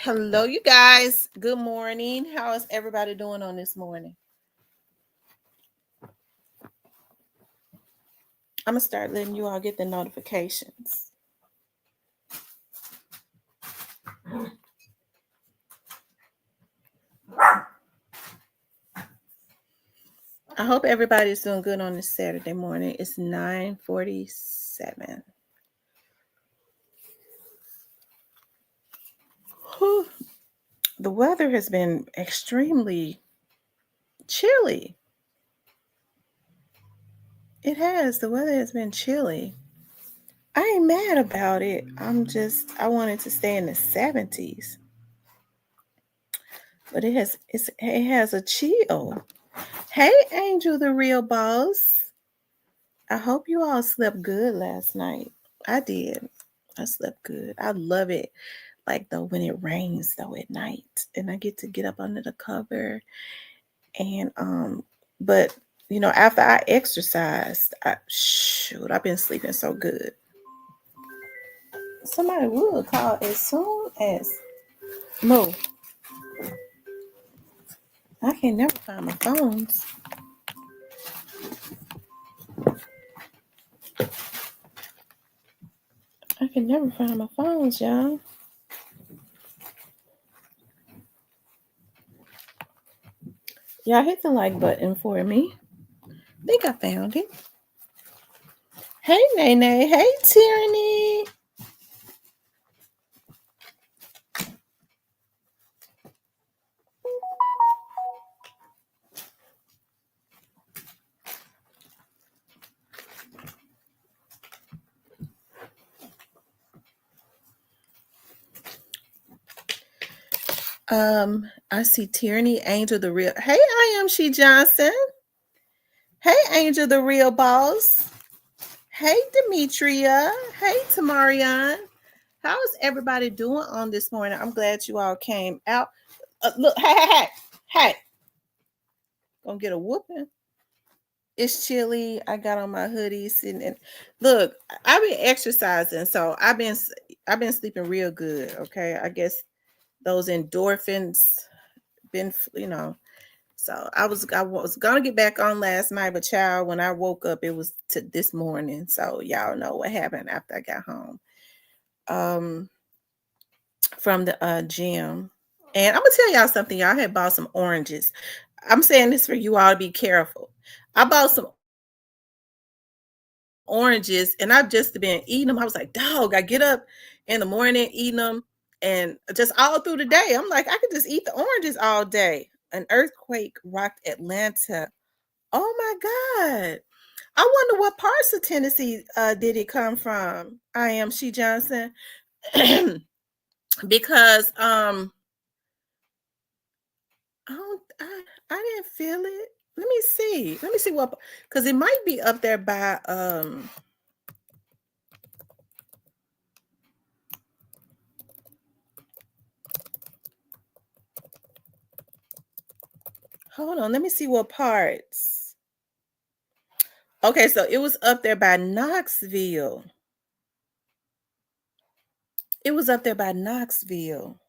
Hello, you guys. Good morning. How is everybody doing on this morning? I'm going to start letting you all get the notifications. I hope everybody's doing good on this Saturday morning. It's 9:47. Whew. The weather has been extremely chilly. It has. The weather has been chilly. I ain't mad about it. I wanted to stay in the 70s. But it has a chill. Hey, Angel, the real boss. I hope you all slept good last night. I did. I slept good. I love it. Like though when it rains though at night and I get to get up under the cover and but after I exercised, I've been sleeping so good. Somebody would call as soon as Mo. I can never find my phones. I can never find my phones, y'all. Y'all hit the like button for me. I think I found it. Hey, Nene. Hey, Tyranny. I see Tyranny, Angel the real. Hey, I am She Johnson. Hey, Angel the real boss. Hey, Demetria. Hey, Tamarian. How is everybody doing on this morning? I'm glad you all came out. Look, hey. Gonna get a whooping. It's chilly. I got on my hoodie sitting in. Look, I've been exercising, so I've been sleeping real good. Okay, I guess those endorphins been. So I was gonna get back on last night, but child, when I woke up, it was to this morning. So y'all know what happened after I got home from the gym. And I'm gonna tell y'all something. Y'all had bought some oranges. I'm saying this for you all to be careful. I bought some oranges and I've just been eating them. I was like, dog, I get up in the morning eating them and just all through the day. I'm like, I could just eat the oranges all day. An earthquake rocked Atlanta. Oh my God. I wonder what parts of Tennessee did it come from? I am She Johnson. Because I didn't feel it. Let me see. Let me see what, because it might be up there by hold on, let me see what parts. Okay, so it was up there by Knoxville. It was up there by Knoxville,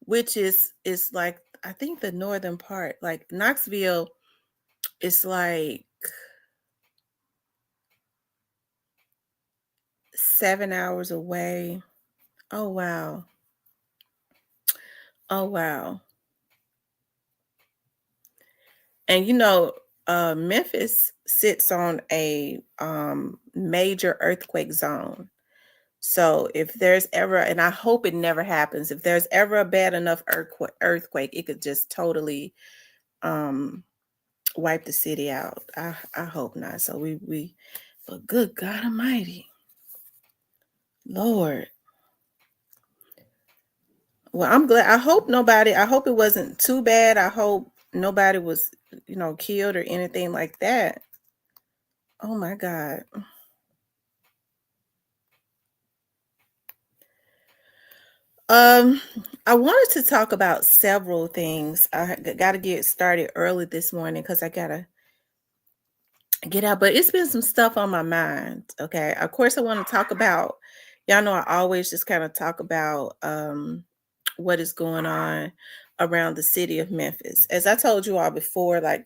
which is like, I think the northern part. Like Knoxville is like 7 hours away. Oh wow. Oh wow. And Memphis sits on a major earthquake zone. So if there's ever, and I hope it never happens, if there's ever a bad enough earthquake, it could just totally wipe the city out. I hope not. So but good God Almighty, Lord. Well, I'm glad. I hope it wasn't too bad. I hope nobody was, killed or anything like that. Oh my God. I wanted to talk about several things. I got to get started early this morning because I gotta get out. But it's been some stuff on my mind. Okay, of course I want to talk about. Y'all know I always just kind of talk about what is going on around the city of Memphis. As I told you all before, like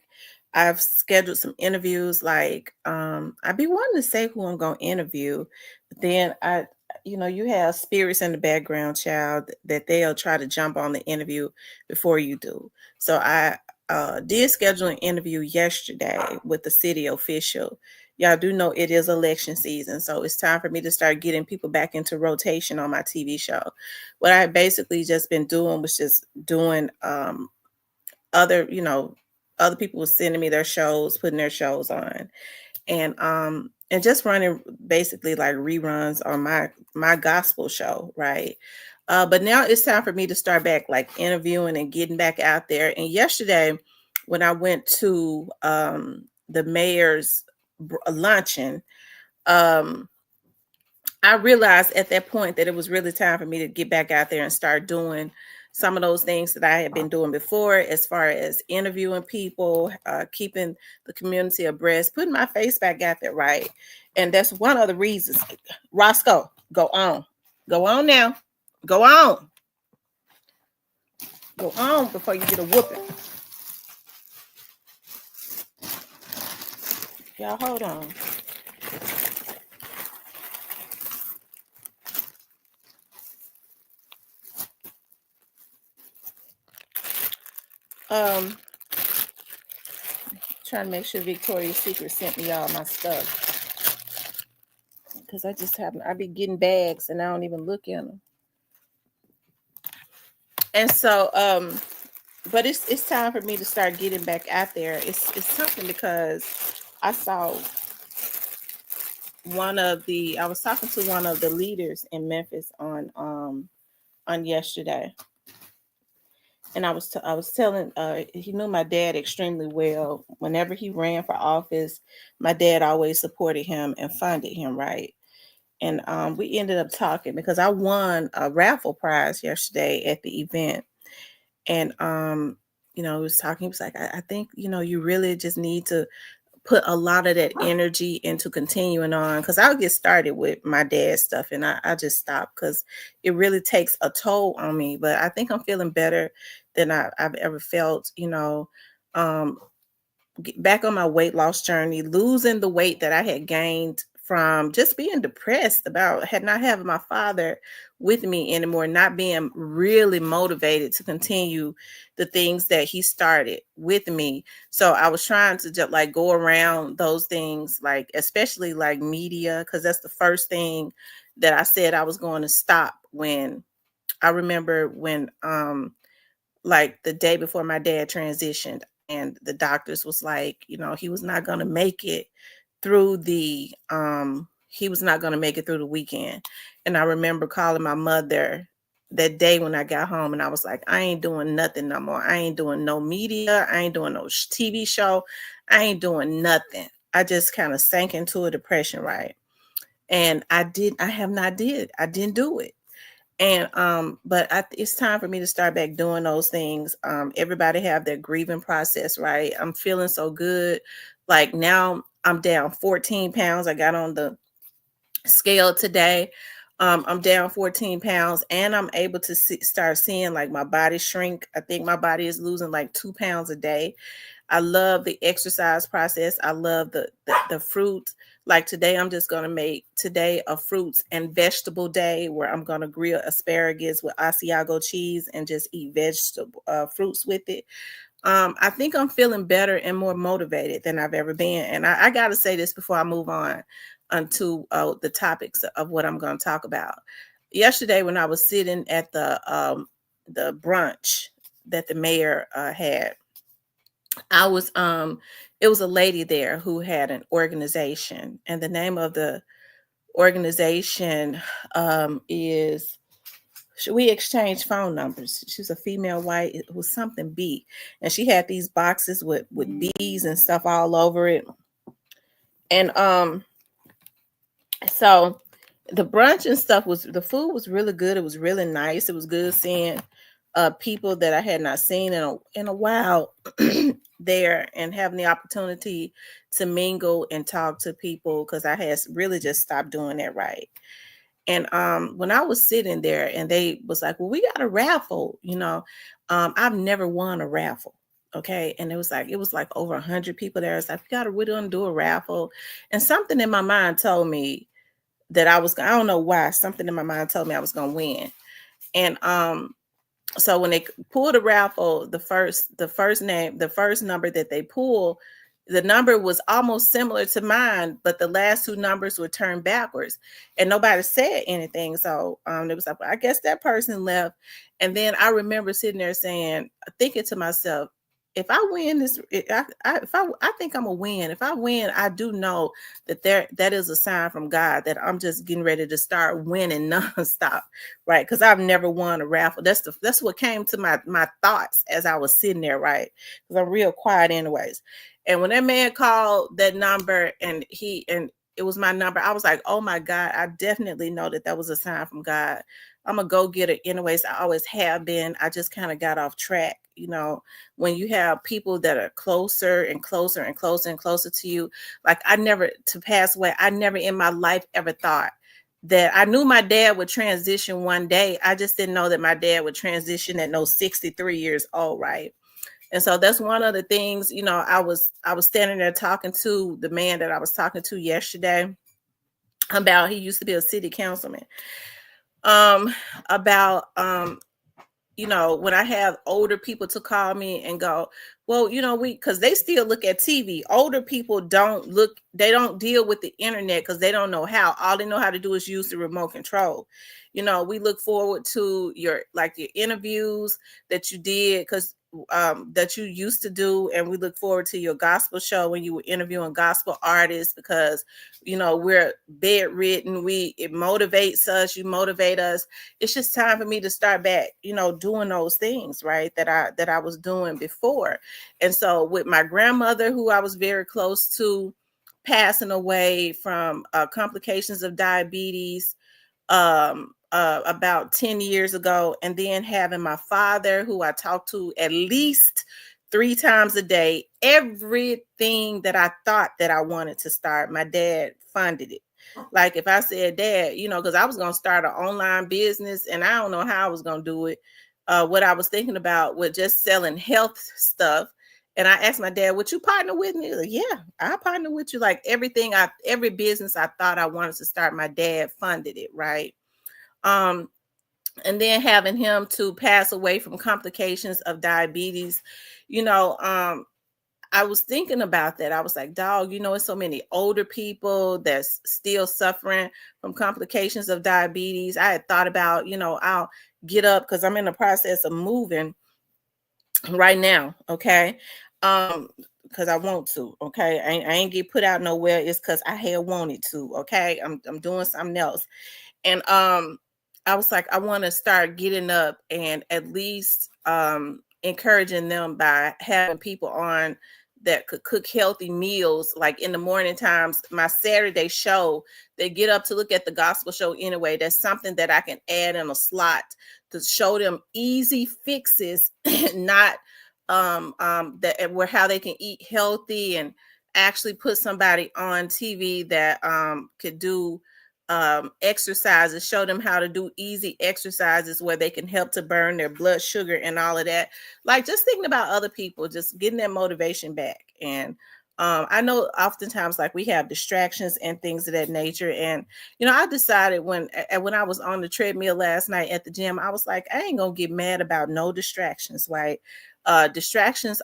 I've scheduled some interviews. Like I'd be wanting to say who I'm gonna interview, but then you have spirits in the background, child, that they'll try to jump on the interview before you do. So I did schedule an interview yesterday with the city official. Y'all do know it is election season, so it's time for me to start getting people back into rotation on my TV show. What I basically just been doing was just doing other, other people was sending me their shows, putting their shows on, and just running basically like reruns on my gospel show, right? But now it's time for me to start back like interviewing and getting back out there. And yesterday, when I went to the mayor's luncheon, um, I realized at that point that it was really time for me to get back out there and start doing some of those things that I had been doing before, as far as interviewing people, keeping the community abreast, putting my face back out there, right? And that's one of the reasons. Roscoe, go on. Go on now. Go on. Go on before you get a whooping. Y'all hold on. Trying to make sure Victoria's Secret sent me all my stuff, because I be getting bags and I don't even look in them. And so but it's time for me to start getting back out there. It's something because I saw I was talking to one of the leaders in Memphis on yesterday, and I was telling he knew my dad extremely well. Whenever he ran for office, my dad always supported him and funded him, right? And we ended up talking because I won a raffle prize yesterday at the event. And he was talking, he was like, I think, you really just need to put a lot of that energy into continuing on, because I'll get started with my dad's stuff and I just stop because it really takes a toll on me. But I think I'm feeling better than I've ever felt, back on my weight loss journey, losing the weight that I had gained from just being depressed about not having my father with me anymore, not being really motivated to continue the things that he started with me. So I was trying to just like go around those things, like especially like media, because that's the first thing that I said I was going to stop. When I remember when like the day before my dad transitioned, and the doctors was like, he was not going to make it through the weekend. And I remember calling my mother that day when I got home, and I was like, I ain't doing nothing no more. I ain't doing no media. I ain't doing no TV show. I ain't doing nothing. I just kind of sank into a depression, right? And I didn't do it. And but it's time for me to start back doing those things. Everybody have their grieving process, right? I'm feeling so good. Like now I'm down 14 pounds. I got on the scale today. I'm down 14 pounds, and I'm able to start seeing like my body shrink. I think my body is losing like 2 pounds a day. I love the exercise process. I love the fruit. Like today, I'm just going to make today a fruits and vegetable day, where I'm going to grill asparagus with Asiago cheese and just eat vegetable fruits with it. I think I'm feeling better and more motivated than I've ever been. And I got to say this before I move on onto the topics of what I'm going to talk about. Yesterday, when I was sitting at the brunch that the mayor had, it was a lady there who had an organization, and the name of the organization is we exchanged phone numbers. She was a female white, it was something B, and she had these boxes with bees and stuff all over it. And so the brunch and stuff the food was really good. It was really nice. It was good seeing people that I had not seen in a while there, and having the opportunity to mingle and talk to people, because I had really just stopped doing that, right? And when I was sitting there and they was like, well, we got a raffle, I've never won a raffle. Okay. And it was like over 100 people there. It's like, we got to, we're going to do a raffle. And something in my mind told me that I don't know why, something in my mind told me I was going to win. And so when they pulled a raffle, the first number that they pulled, the number was almost similar to mine, but the last two numbers were turned backwards, and nobody said anything. So it was like, well, I guess that person left. And then I remember sitting there thinking to myself, if I win this, I think I'm a win. If I win, I do know that is a sign from God that I'm just getting ready to start winning nonstop, right? Because I've never won a raffle. That's what came to my thoughts as I was sitting there, right? Because I'm real quiet, anyways. And when that man called that number and it was my number, I was like, oh my God, I definitely know that was a sign from God. I'm a go-getter anyways. I always have been. I just kind of got off track. When you have people that are closer and closer and closer and closer to you, like to pass away, I never in my life ever thought that I knew my dad would transition one day. I just didn't know that my dad would transition at 63 years old, right? And so that's one of the things, I was standing there talking to the man that I was talking to yesterday about, he used to be a city councilman, about when I have older people to call me and go, well, because they still look at TV. Older people they don't deal with the internet because they don't know how. All they know how to do is use the remote control. We look forward to your interviews that you did, because that you used to do, and we look forward to your gospel show when you were interviewing gospel artists, because we're bedridden. It motivates us. You motivate us. It's just time for me to start back, doing those things, right, that I was doing before. And so with my grandmother, who I was very close to, passing away from complications of diabetes about 10 years ago, and then having my father, who I talked to at least 3 times a day, everything that I thought that I wanted to start, my dad funded it. Like if I said, Dad, because I was going to start an online business and I don't know how I was going to do it. What I was thinking about was just selling health stuff. And I asked my dad, would you partner with me? Like, yeah, I'll partner with you. Like every business I thought I wanted to start, my dad funded it, right? And then having him to pass away from complications of diabetes, I was thinking about that. I was like, dog, it's so many older people that's still suffering from complications of diabetes. I had thought about, I'll get up because I'm in the process of moving right now. Okay. Because I want to. Okay. I ain't get put out nowhere. It's because I had wanted to. Okay. I'm doing something else. And I was like, I want to start getting up and at least encouraging them by having people on that could cook healthy meals. Like in the morning times, my Saturday show, they get up to look at the gospel show anyway. That's something that I can add in a slot to show them easy fixes, not that where how they can eat healthy, and actually put somebody on TV that could do exercises, show them how to do easy exercises where they can help to burn their blood sugar and all of that. Like just thinking about other people, just getting that motivation back. And I know oftentimes like we have distractions and things of that nature. And, I decided when I was on the treadmill last night at the gym, I was like, I ain't going to get mad about no distractions, right? Distractions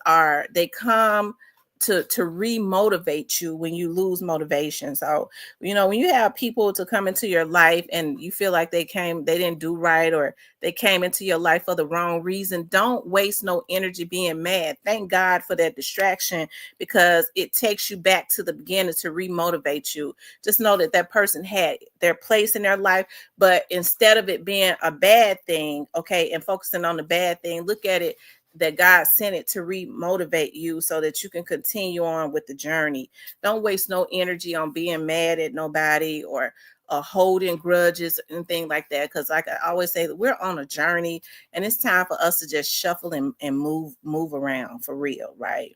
they come to re-motivate you when you lose motivation. So, when you have people to come into your life and you feel like they didn't do right, or they came into your life for the wrong reason, don't waste no energy being mad. Thank God for that distraction, because it takes you back to the beginning to re-motivate you. Just know that person had their place in their life, but instead of it being a bad thing, okay, and focusing on the bad thing, look at it that God sent it to re-motivate you so that you can continue on with the journey. Don't waste no energy on being mad at nobody or holding grudges and things like that. Because like I always say, that we're on a journey and it's time for us to just shuffle and move around for real, right?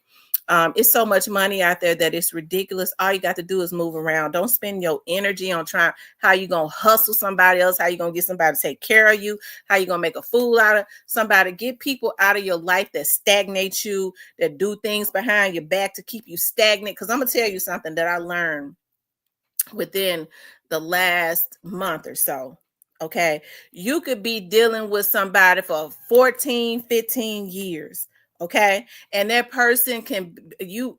It's so much money out there that it's ridiculous. All you got to do is move around. Don't spend your energy on trying how you gonna hustle somebody else, how you gonna get somebody to take care of you, how you gonna make a fool out of somebody. Get people out of your life that stagnate you, that do things behind your back to keep you stagnant. Because I'm gonna tell you something that I learned within the last month or so. Okay, you could be dealing with somebody for 14, 15 years. Okay, and that person can you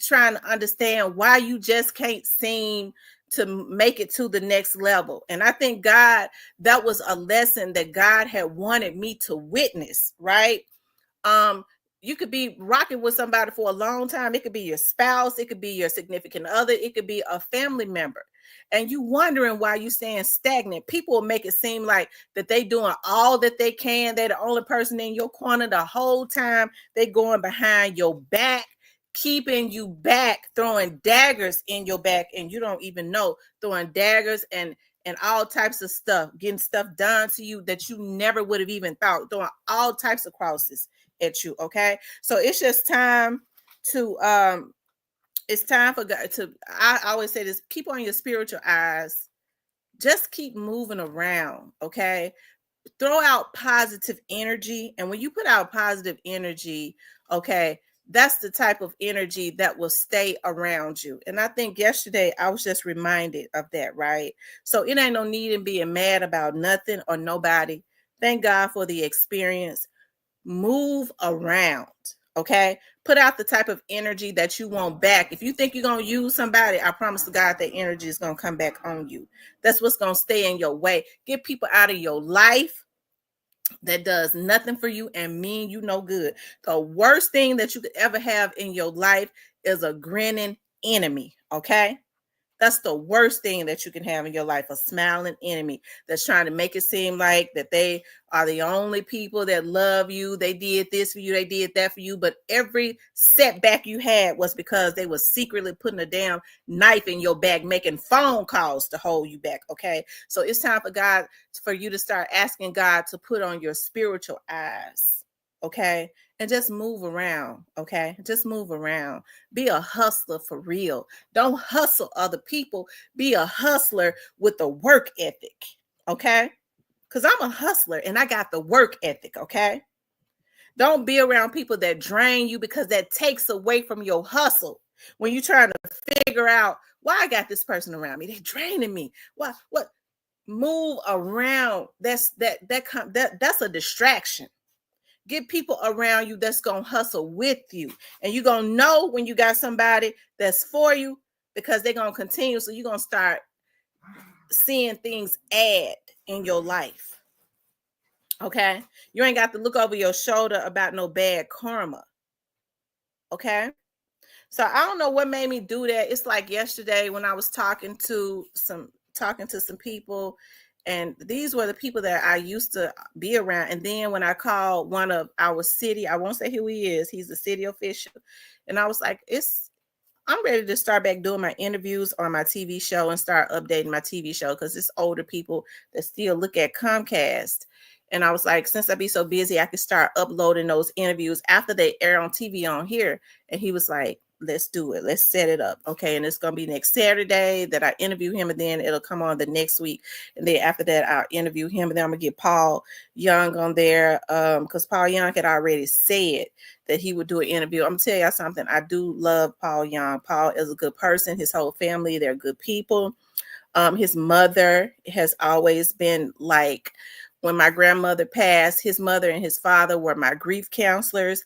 trying to understand why you just can't seem to make it to the next level. And I think God, that was a lesson that God had wanted me to witness, right? um you could be rocking with somebody for a long time. It could be your spouse, it could be your significant other, it could be a family member, and you wondering why you staying stagnant. People will make it seem like that they doing all that they can, they're the only person in your corner the whole time. They going behind your back, keeping you back, throwing daggers in your back, and you don't even know, throwing daggers and all types of stuff, getting stuff done to you that you never would have even thought, throwing all types of crosses at you. Okay, so it's just time to it's time for God to, I always say this, keep on your spiritual eyes, just keep moving around. Okay, throw out positive energy, and when you put out positive energy, okay, that's the type of energy that will stay around you. And I think yesterday I was just reminded of that, right? So it ain't no need in being mad about nothing or nobody. Thank God for the experience. Move around. Okay, put out the type of energy that you want back. If you think you're going to use somebody, I promise to God that energy is going to come back on you. That's what's going to stay in your way. Get people out of your life that does nothing for you and mean you no good. The worst thing that you could ever have in your life is a grinning enemy. Okay, that's the worst thing that you can have in your life, a smiling enemy that's trying to make it seem like that they are the only people that love you. They did this for you, they did that for you, but every setback you had was because they were secretly putting a damn knife in your back, making phone calls to hold you back. Okay, so it's time for God, for you to start asking God to put on your spiritual eyes. Okay, and just move around. Okay, just move around. Be a hustler for real. Don't hustle other people. Be a hustler with a work ethic. Okay, because I'm a hustler and I got the work ethic. Okay, don't be around people that drain you, because that takes away from your hustle. When you're trying to figure out why I got this person around me, they draining me. Why? What? Move around. That's a distraction. Get people around you that's gonna hustle with you, and you're gonna know when you got somebody that's for you, because they're gonna continue. So you're gonna start seeing things add in your life. Okay, you ain't got to look over your shoulder about no bad karma. Okay, so I don't know what made me do that. It's like yesterday when I was talking to some people, and these were the people that I used to be around. And then when I called one of our city, I won't say who he is, he's a city official, and I was like, I'm ready to start back doing my interviews on my TV show and start updating my TV show, because it's older people that still look at Comcast. And I was like, since I be so busy, I could start uploading those interviews after they air on TV on here. And he was like, let's do it. Let's set it up. Okay. And it's going to be next Saturday that I interview him, and then it'll come on the next week. And then after that, I'll interview him, and then I'm going to get Paul Young on there. Because Paul Young had already said that he would do an interview. I'm gonna tell y'all something. I do love Paul Young. Paul is a good person. His whole family, they're good people. His mother has always been like, when my grandmother passed, his mother and his father were my grief counselors.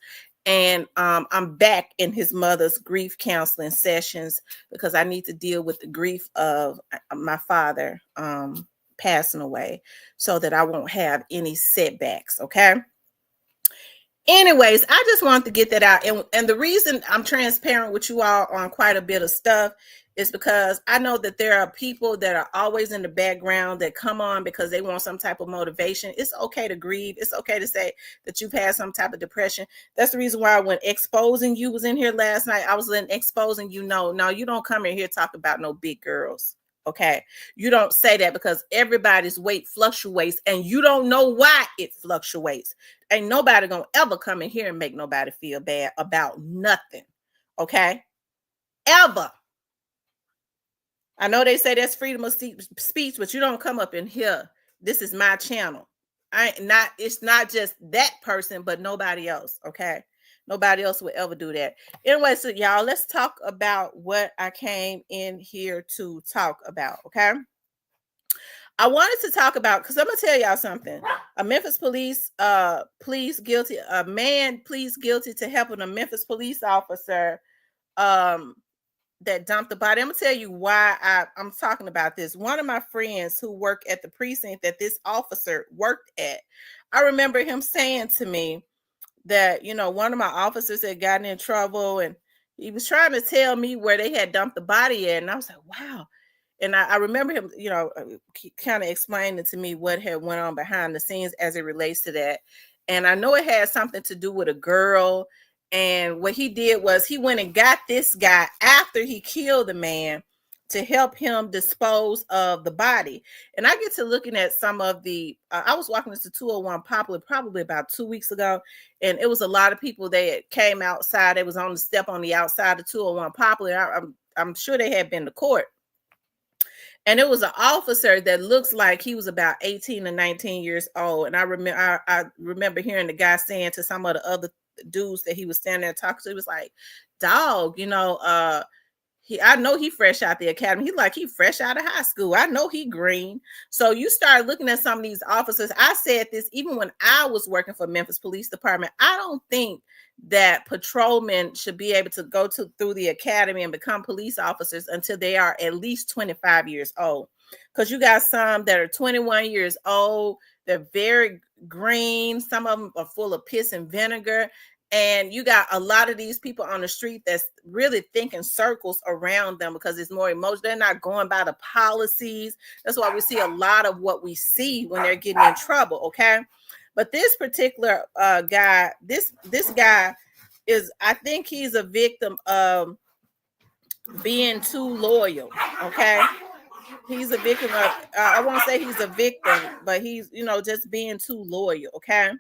And I'm back in his mother's grief counseling sessions, because I need to deal with the grief of my father passing away, so that I won't have any setbacks. Okay. Anyways, I just wanted to get that out. And the reason I'm transparent with you all on quite a bit of stuff is because I know that there are people that are always in the background that come on because they want some type of motivation. It's okay to grieve. It's okay to say that you've had some type of depression. That's the reason why when Exposing You was in here last night, I was letting Exposing You know, no, you don't come in here talk about no big girls. Okay, you don't say that, because everybody's weight fluctuates and you don't know why it fluctuates. Ain't nobody gonna ever come in here and make nobody feel bad about nothing. Okay? Ever. I know they say that's freedom of speech, but you don't come up in here. This is my channel. It's not just that person, but nobody else. Okay. Nobody else would ever do that. Anyway, so y'all, let's talk about what I came in here to talk about. Okay. I wanted to talk about, because I'm gonna tell y'all something. A Memphis police pleads guilty. A man pleads guilty to helping a Memphis police officer that dumped the body. I'm gonna tell you why I'm talking about this. One of my friends who worked at the precinct that this officer worked at, I remember him saying to me that, you know, one of my officers had gotten in trouble and he was trying to tell me where they had dumped the body at. And I was like, wow. And I remember him, you know, kind of explaining to me what had went on behind the scenes as it relates to that. And I know it had something to do with a girl. And what he did was he went and got this guy after he killed the man to help him dispose of the body. And I get to looking at some of the, I was walking into 201 Poplar probably about 2 weeks ago, and it was a lot of people that came outside. They was on the step on the outside of 201 Poplar. I'm sure they had been to court. And it was an officer that looks like he was about 18 or 19 years old. And I remember hearing the guy saying to some of the other dudes that he was standing there talking to, he was like, dog, you know, I know he fresh out the academy. He fresh out of high school. I know he green. So you start looking at some of these officers. I said this even when I was working for Memphis Police Department. I don't think that patrolmen should be able to go through the academy and become police officers until they are at least 25 years old. Because you got some that are 21 years old. They're very green. Some of them are full of piss and vinegar. And you got a lot of these people on the street that's really thinking circles around them because it's more emotional. They're not going by the policies. That's why we see a lot of what we see when they're getting in trouble. Okay. But this particular guy, this guy is, I think he's a victim of being too loyal. Okay. He's a victim of, I won't say he's a victim, but he's, you know, just being too loyal. Okay.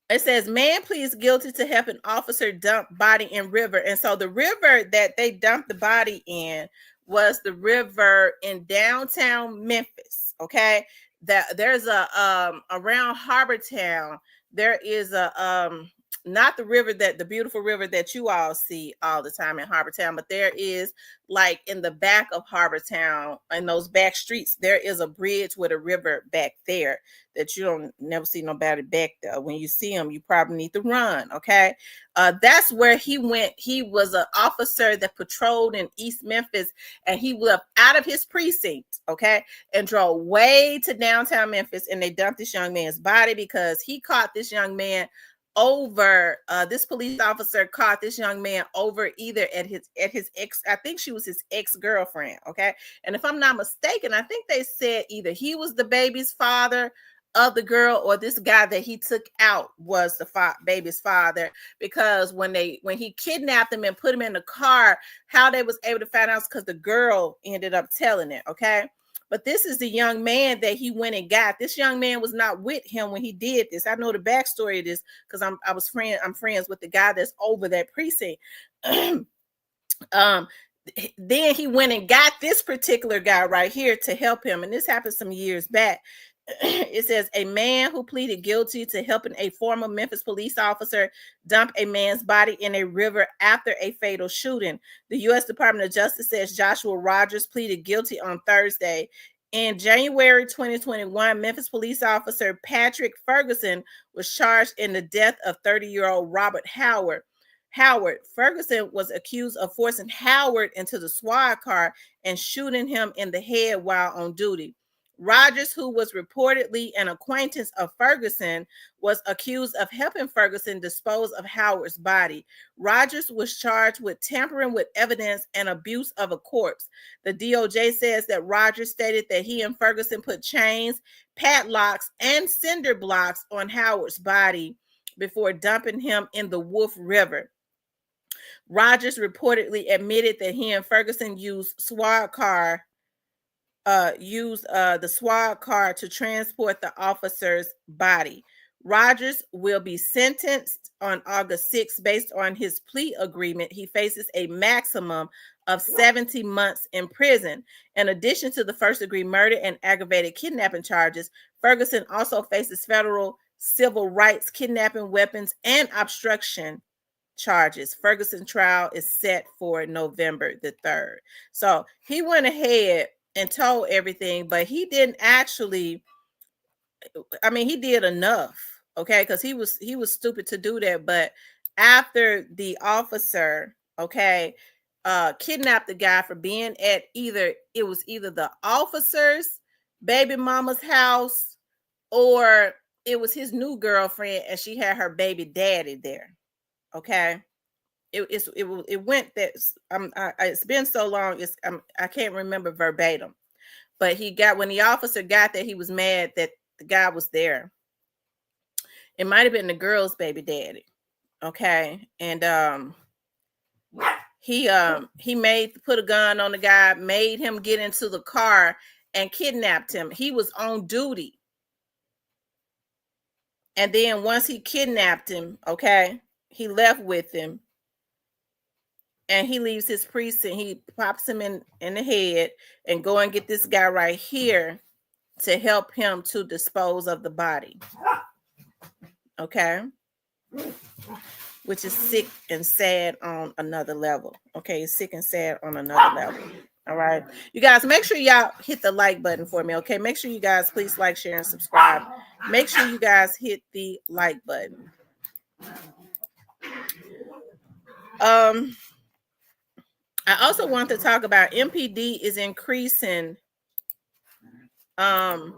It says, man pleads guilty to helping officer dump body in river. And so the river that they dumped the body in was the river in downtown Memphis. Okay. That there's a around Harbor Town, there is a not the river that the beautiful river that you all see all the time in Harbor Town, but there is, like, in the back of Harbor Town, in those back streets, there is a bridge with a river back there that you don't never see nobody back there. When you see them, you probably need to run. Okay. That's where he went. He was an officer that patrolled in East Memphis, and he left out of his precinct, okay, and drove way to downtown Memphis, and they dumped this young man's body because he caught this young man over, this police officer caught this young man over either at his ex, I think she was his ex-girlfriend. Okay. And if I'm not mistaken, I think they said either he was the baby's father of the girl, or this guy that he took out was the baby's father, because when he kidnapped him and put him in the car, how they was able to find out because the girl ended up telling it. Okay. But this is the young man that he went and got. This young man was not with him when he did this. I know the backstory of this because I'm friends with the guy that's over that precinct. Then he went and got this particular guy right here to help him. And this happened some years back. It says, a man who pleaded guilty to helping a former Memphis police officer dump a man's body in a river after a fatal shooting. The U.S. Department of Justice says Joshua Rogers pleaded guilty on Thursday. In January 2021, Memphis police officer Patrick Ferguson was charged in the death of 30-year-old Robert Howard. Ferguson was accused of forcing Howard into the squad car and shooting him in the head while on duty. Rogers, who was reportedly an acquaintance of Ferguson, was accused of helping Ferguson dispose of Howard's body. Rogers was charged with tampering with evidence and abuse of a corpse. The DOJ says that Rogers stated that he and Ferguson put chains, padlocks, and cinder blocks on Howard's body before dumping him in the Wolf River. Rogers reportedly admitted that he and Ferguson used the SWAT car to transport the officer's body. Rogers will be sentenced on August 6th based on his plea agreement. He faces a maximum of 70 months in prison. In addition to the first-degree murder and aggravated kidnapping charges, Ferguson also faces federal civil rights, kidnapping, weapons, and obstruction charges. Ferguson's trial is set for November the 3rd. So he went ahead and told everything, but he didn't actually, I mean, he did enough, okay, because he was stupid to do that. But after the officer, okay, kidnapped the guy for being at either the officer's baby mama's house, or it was his new girlfriend and she had her baby daddy there. Okay, it went that it's been so long, I can't remember verbatim, but when the officer got there, he was mad that the guy was there. It might have been the girl's baby daddy, okay, and he put a gun on the guy, made him get into the car and kidnapped him. He was on duty, and then once he kidnapped him, okay, he left with him. And he leaves his precinct. He pops him in the head and go and get this guy right here to help him to dispose of the body. Okay? Which is sick and sad on another level. Okay? It's sick and sad on another level. All right? You guys, make sure y'all hit the like button for me. Okay? Make sure you guys please like, share, and subscribe. Make sure you guys hit the like button. I also want to talk about MPD is increasing hold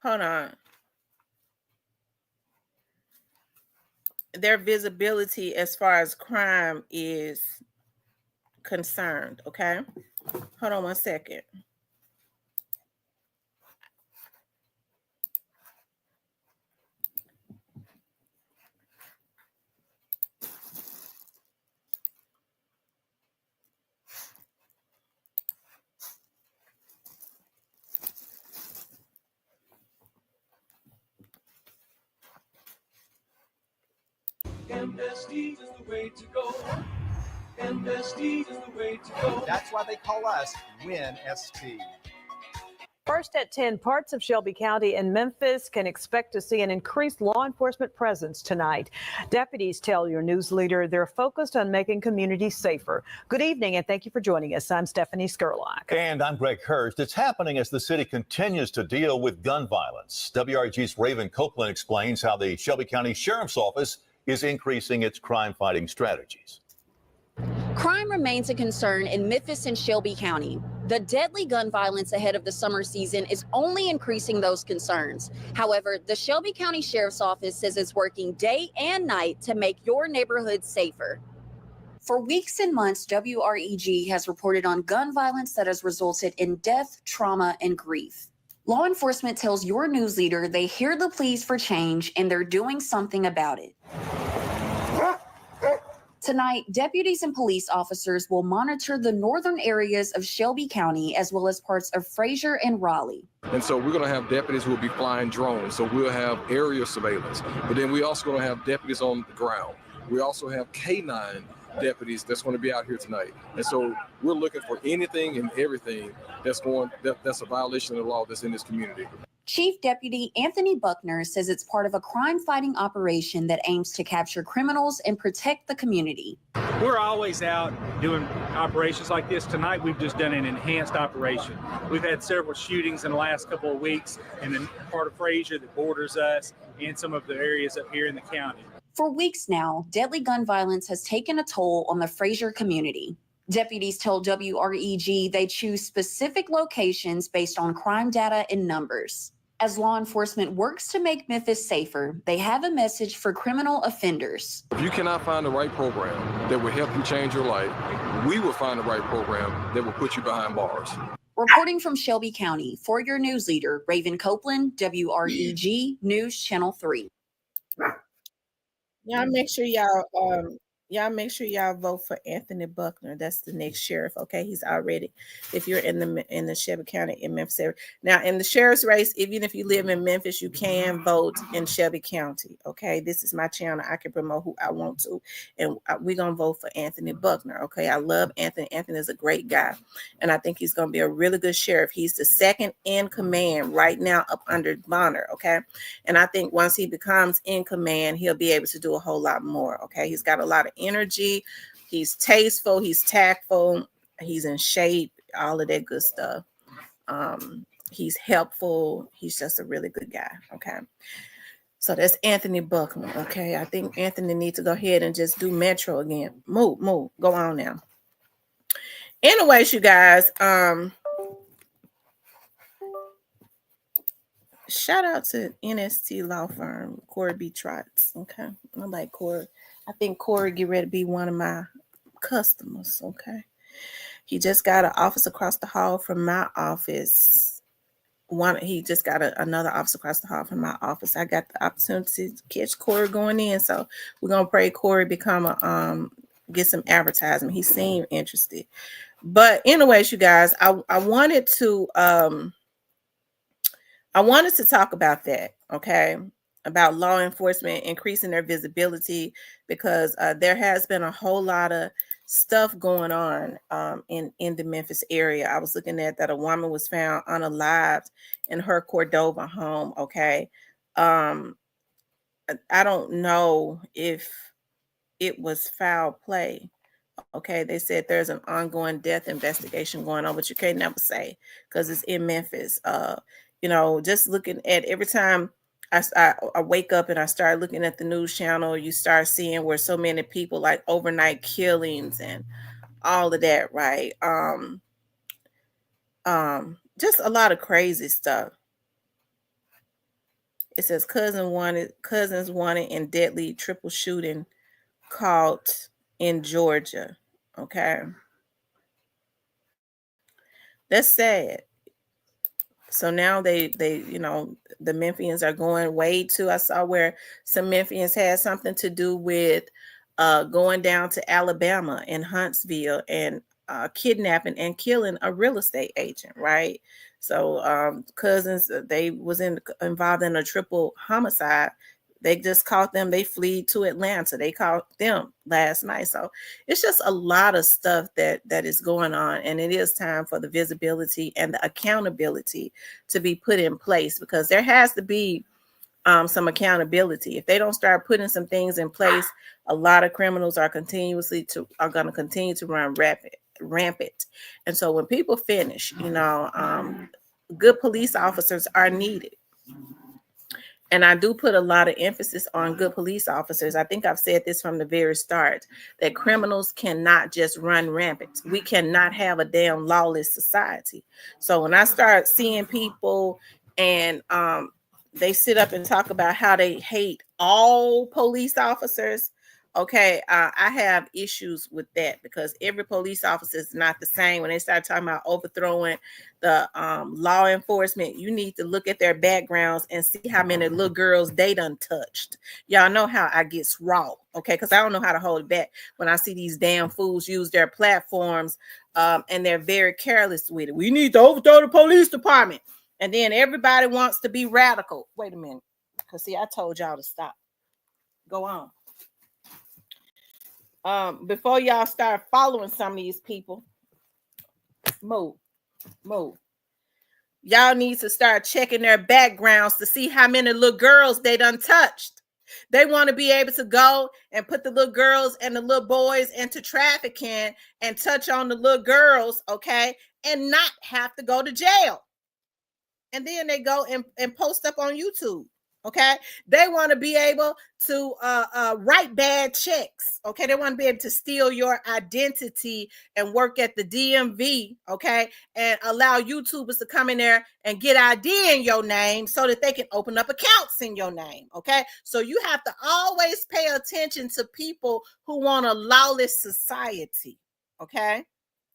on. Their visibility as far as crime is concerned, okay? Hold on one second. MSD is the way to go. MSD is the way to go. That's why they call us WinST. First at 10, parts of Shelby County and Memphis can expect to see an increased law enforcement presence tonight. Deputies tell your news leader they're focused on making communities safer. Good evening, and thank you for joining us. I'm Stephanie Skurlock. And I'm Greg Hurst. It's happening as the city continues to deal with gun violence. WRG's Raven Copeland explains how the Shelby County Sheriff's Office is increasing its crime-fighting strategies. Crime remains a concern in Memphis and Shelby County. The deadly gun violence ahead of the summer season is only increasing those concerns. However, the Shelby County Sheriff's Office says it's working day and night to make your neighborhood safer. For weeks and months, WREG has reported on gun violence that has resulted in death, trauma, and grief. Law enforcement tells your news leader they hear the pleas for change and they're doing something about it. Tonight, deputies and police officers will monitor the northern areas of Shelby County as well as parts of Fraser and Raleigh. And so we're going to have deputies who will be flying drones. So we'll have area surveillance. But then we also going to have deputies on the ground. We also have K9 deputies that's going to be out here tonight. And so we're looking for anything and everything that's a violation of the law that's in this community. Chief Deputy Anthony Buckner says it's part of a crime-fighting operation that aims to capture criminals and protect the community. We're always out doing operations like this. Tonight, we've just done an enhanced operation. We've had several shootings in the last couple of weeks in the part of Fraser that borders us and some of the areas up here in the county. For weeks now, deadly gun violence has taken a toll on the Fraser community. Deputies told WREG they choose specific locations based on crime data and numbers. As law enforcement works to make Memphis safer, they have a message for criminal offenders. If you cannot find the right program that will help you change your life, we will find the right program that will put you behind bars. Reporting from Shelby County, for your news leader, Raven Copeland, WREG News Channel 3. Y'all make sure y'all Y'all make sure y'all vote for Anthony Buckner. That's the next sheriff. Okay, he's already. If you're in the Shelby County in Memphis area. Now in the sheriff's race, even if you live in Memphis, you can vote in Shelby County. Okay, this is my channel. I can promote who I want to, and we're gonna vote for Anthony Buckner. Okay, I love Anthony. Anthony is a great guy, and I think he's gonna be a really good sheriff. He's the second in command right now, up under Bonner. Okay, and I think once he becomes in command, he'll be able to do a whole lot more. Okay, he's got a lot of energy, he's tasteful, he's tactful, he's in shape, all of that good stuff. He's helpful, he's just a really good guy. Okay, so that's Anthony Buckner. Okay, I think Anthony needs to go ahead and just do Metro again. Move, go on now. Anyways, you guys, shout out to NST Law Firm, Corey B. Trotz. Okay, I like Corey. I think Corey get ready to be one of my customers. Okay, he just got an office across the hall from my office. He just got another office across the hall from my office. I got the opportunity to catch Corey going in, so we're gonna pray Corey become a get some advertisement. He seemed interested, but anyways, you guys, I wanted to talk about that, okay, about law enforcement increasing their visibility, because there has been a whole lot of stuff going on in the Memphis area. I was looking at that a woman was found unalived in her Cordova home, okay. I don't know if it was foul play. Okay, they said there's an ongoing death investigation going on, but you can't never say because it's in Memphis. You know, just looking at every time I wake up and I start looking at the news channel, you start seeing where so many people, like overnight killings and all of that, right? Just a lot of crazy stuff. It says cousins wanted in deadly triple shooting caught in Georgia. Okay, that's sad. So now they you know, the Memphians are going way too. I saw where some Memphians had something to do with going down to Alabama and Huntsville and kidnapping and killing a real estate agent, right? So cousins, they was involved in a triple homicide. They just caught them. They fled to Atlanta. They caught them last night. So it's just a lot of stuff that is going on, and it is time for the visibility and the accountability to be put in place, because there has to be some accountability. If they don't start putting some things in place, a lot of criminals are going to continue to run rampant. And so when people finish, you know, good police officers are needed. And I do put a lot of emphasis on good police officers. I think I've said this from the very start, that criminals cannot just run rampant. We cannot have a damn lawless society. So when I start seeing people and they sit up and talk about how they hate all police officers, okay, I have issues with that, because every police officer is not the same. When they start talking about overthrowing the law enforcement, you need to look at their backgrounds and see how many little girls they done touched. Y'all know how I get raw, okay, because I don't know how to hold it back when I see these damn fools use their platforms and they're very careless with it. We need to overthrow the police department, and then everybody wants to be radical. Wait a minute, because see, I told y'all to stop. Go on. Before y'all start following some of these people, move. Y'all need to start checking their backgrounds to see how many little girls they done touched. They want to be able to go and put the little girls and the little boys into trafficking and touch on the little girls, okay, and not have to go to jail. And then they go and post up on YouTube. Okay, they want to be able to write bad checks. Okay, they want to be able to steal your identity and work at the DMV. Okay, and allow YouTubers to come in there and get ID in your name so that they can open up accounts in your name. Okay, so you have to always pay attention to people who want a lawless society. Okay,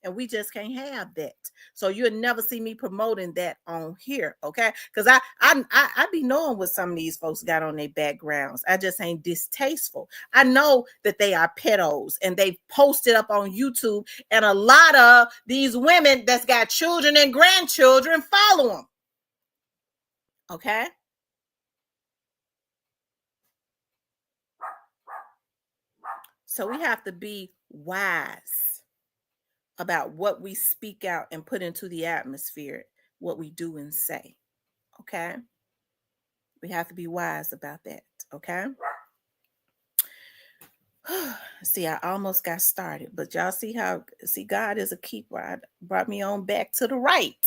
And we just can't have that. So you'll never see me promoting that on here, okay? Because I be knowing what some of these folks got on their backgrounds. I just ain't distasteful. I know that they are pedos and they posted up on YouTube, and a lot of these women that's got children and grandchildren follow them. Okay? So we have to be wise about what we speak out and put into the atmosphere, what we do and say. Okay? We have to be wise about that. Okay? See, I almost got started, but y'all see God is a keeper. I brought me on back to the right.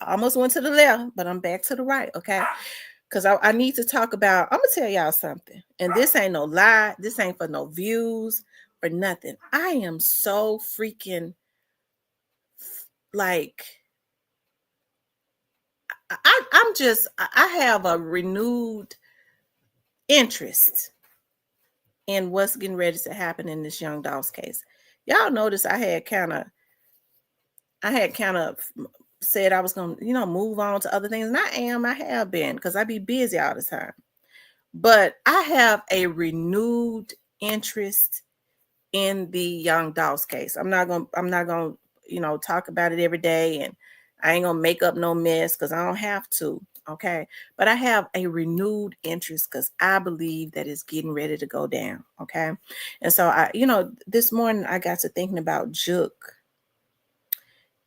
I almost went to the left, but I'm back to the right. Okay? Because I need to talk about, I'm going to tell y'all something. And this ain't no lie. This ain't for no views or nothing. I am so freaking like, I have a renewed interest in what's getting ready to happen in this Young Dolls case. Y'all notice I had kind of said I was going to, move on to other things. And I have been, because I be busy all the time. But I have a renewed interest in the Young Dolls case. I'm not gonna, talk about it every day, and I ain't gonna make up no mess because I don't have to. Okay. But I have a renewed interest because I believe that it's getting ready to go down. Okay. And so this morning I got to thinking about Jook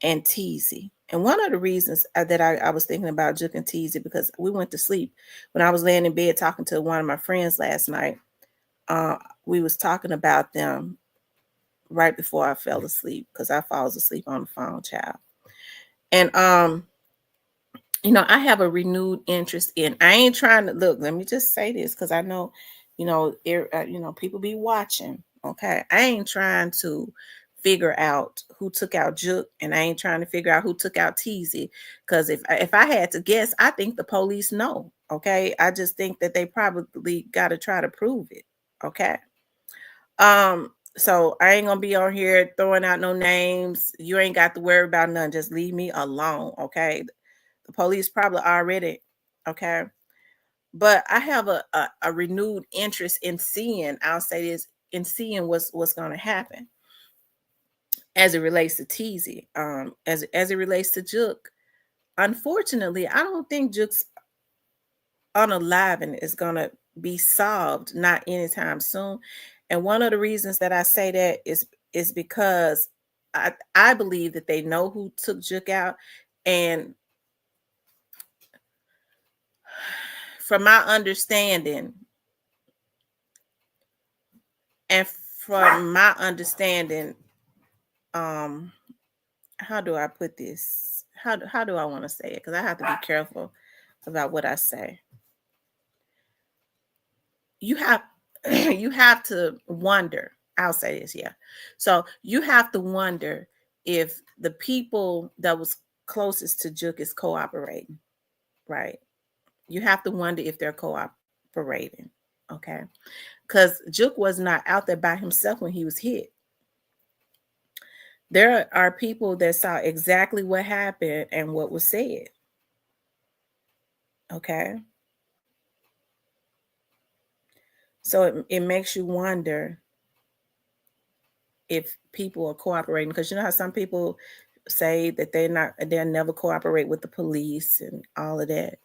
and Teezy. And one of the reasons that I was thinking about Jook and Teezy, because we went to sleep when I was laying in bed talking to one of my friends last night. We was talking about them right before I fell asleep, because I falls asleep on the phone, child. And I have a renewed interest in. I ain't trying to look. Let me just say this, because I know, people be watching. Okay, I ain't trying to figure out who took out Jook, and I ain't trying to figure out who took out Teezy, because if I had to guess, I think the police know. Okay, I just think that they probably got to try to prove it. Okay. So I ain't gonna be on here throwing out no names. You ain't got to worry about none. Just leave me alone. Okay. The police probably already. Okay. But I have a renewed interest in seeing, I'll say this, in seeing what's going to happen as it relates to Teezy. As it relates to Jook. Unfortunately, I don't think Jook's unaliving is gonna be solved, not anytime soon. And one of the reasons that I say that is because I believe that they know who took Jook out. And from my understanding, how do I put this? How do I want to say it? Because I have to be careful about what I say. You have to wonder. I'll say this, yeah. So you have to wonder if the people that was closest to Jook is cooperating, right? You have to wonder if they're cooperating, okay? Because Jook was not out there by himself when he was hit. There are people that saw exactly what happened and what was said, okay? So it makes you wonder if people are cooperating, because you know how some people say that they'll never cooperate with the police and all of that,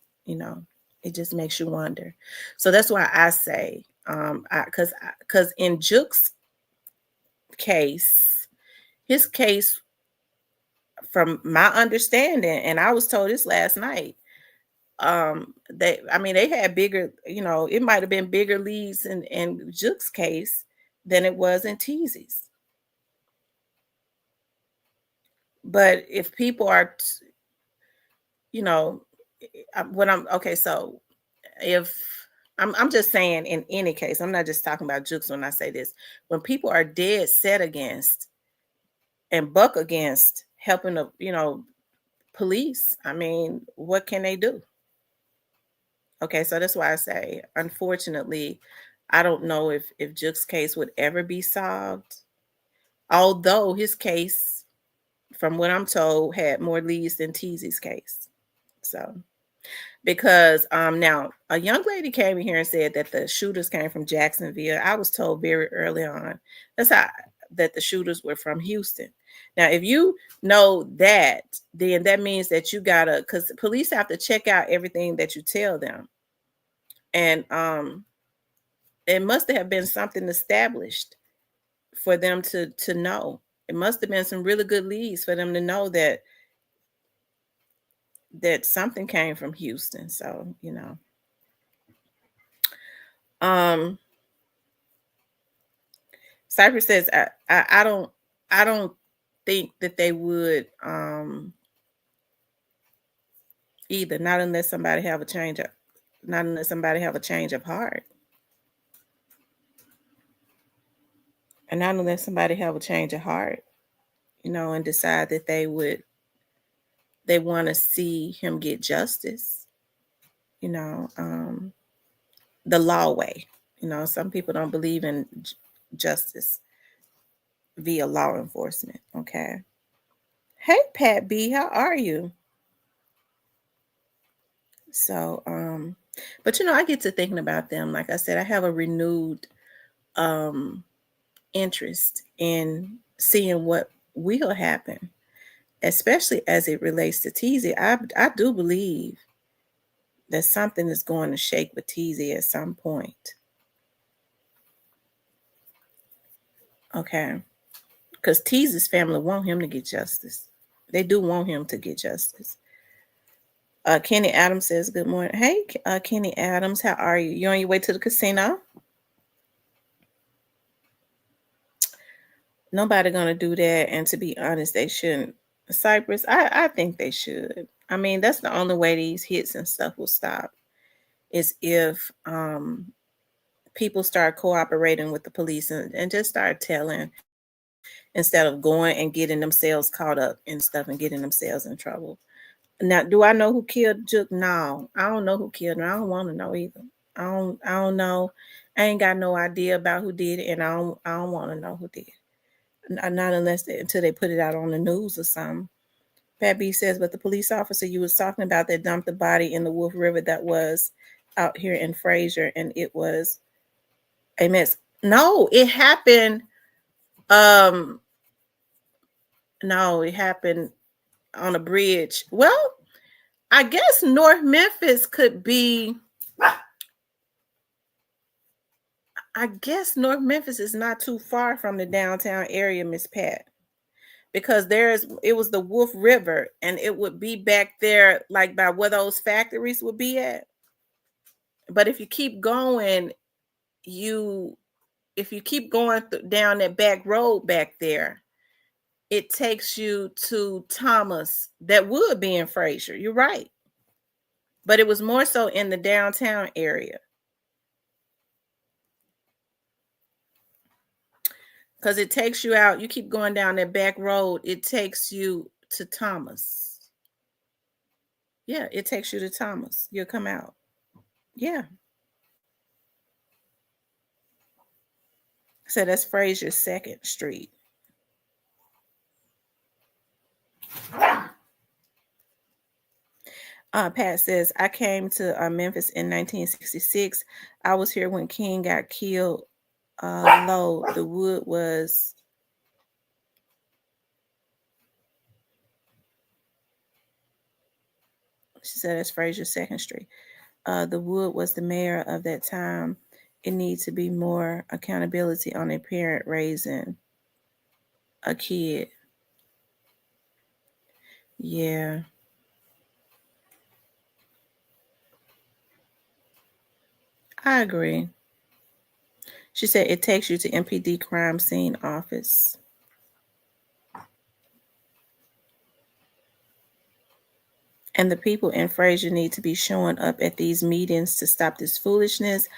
it just makes you wonder. So that's why I say, because in Jook's case, his case, from my understanding, and I was told this last night, they had bigger, it might have been bigger leads in Jook's case than it was in Teezy's. But if people are, so if I'm just saying, in any case, I'm not just talking about Jooks when I say this. When people are dead set against and buck against helping the, police, what can they do? Okay, so that's why I say, unfortunately, I don't know if Jook's case would ever be solved. Although his case from what I'm told, had more leads than Teezy's case. So, because now a young lady came in here and said that the shooters came from Jacksonville. I was told very early on that the shooters were from Houston. Now, if you know that, then that means that you gotta, because police have to check out everything that you tell them. And it must have been something established for them to know. It must have been some really good leads for them to know that something came from Houston. So, you know. Cypress says I don't think that they would either, not unless somebody have a change of heart. And not unless somebody have a change of heart, you know, and decide that they want to see him get justice, you know, the law way. You know, some people don't believe in justice via law enforcement. Okay. Hey, Pat B, how are you? So, but you know, I get to thinking about them. Like I said, I have a renewed interest in seeing what will happen, especially as it relates to Teezy. I do believe that something is going to shake with Teezy at some point. Okay. Because Teezy's family want him to get justice. They do want him to get justice. Kenny Adams says, good morning. Hey, Kenny Adams, how are you? You on your way to the casino? Nobody gonna do that. And to be honest, they shouldn't. Cypress, I think they should. I mean, that's the only way these hits and stuff will stop, is if people start cooperating with the police and just start telling, instead of going and getting themselves caught up in stuff and getting themselves in trouble. Now, do I know who killed Jook? No, I don't know who killed him. I don't want to know either. I don't know. I ain't got no idea about who did it, and I don't want to know who did it. Not until they put it out on the news or something. Pat B says, but the police officer you was talking about that dumped the body in the Wolf River, that was out here in Fraser, and it was a mess. No, it happened. No, it happened on a bridge. Well, I guess North Memphis could be. I guess North Memphis is not too far from the downtown area, Miss Pat, because it was the Wolf River, and it would be back there, like by where those factories would be at. But if you keep going, down that back road back there, it takes you to Thomas. That would be in Fraser. You're right. But it was more so in the downtown area. Because it takes you out. You keep going down that back road, it takes you to Thomas. Yeah, it takes you to Thomas. You'll come out. Yeah. So that's Fraser 2nd Street. Pat says, I came to Memphis in 1966. I was here when King got killed. Low, the wood was. She said that's Fraser 2nd Street. The Wood was the mayor of that time. It needs to be more accountability on a parent raising a kid. Yeah. I agree. She said it takes you to MPD crime scene office. And the people in Fraser need to be showing up at these meetings to stop this foolishness.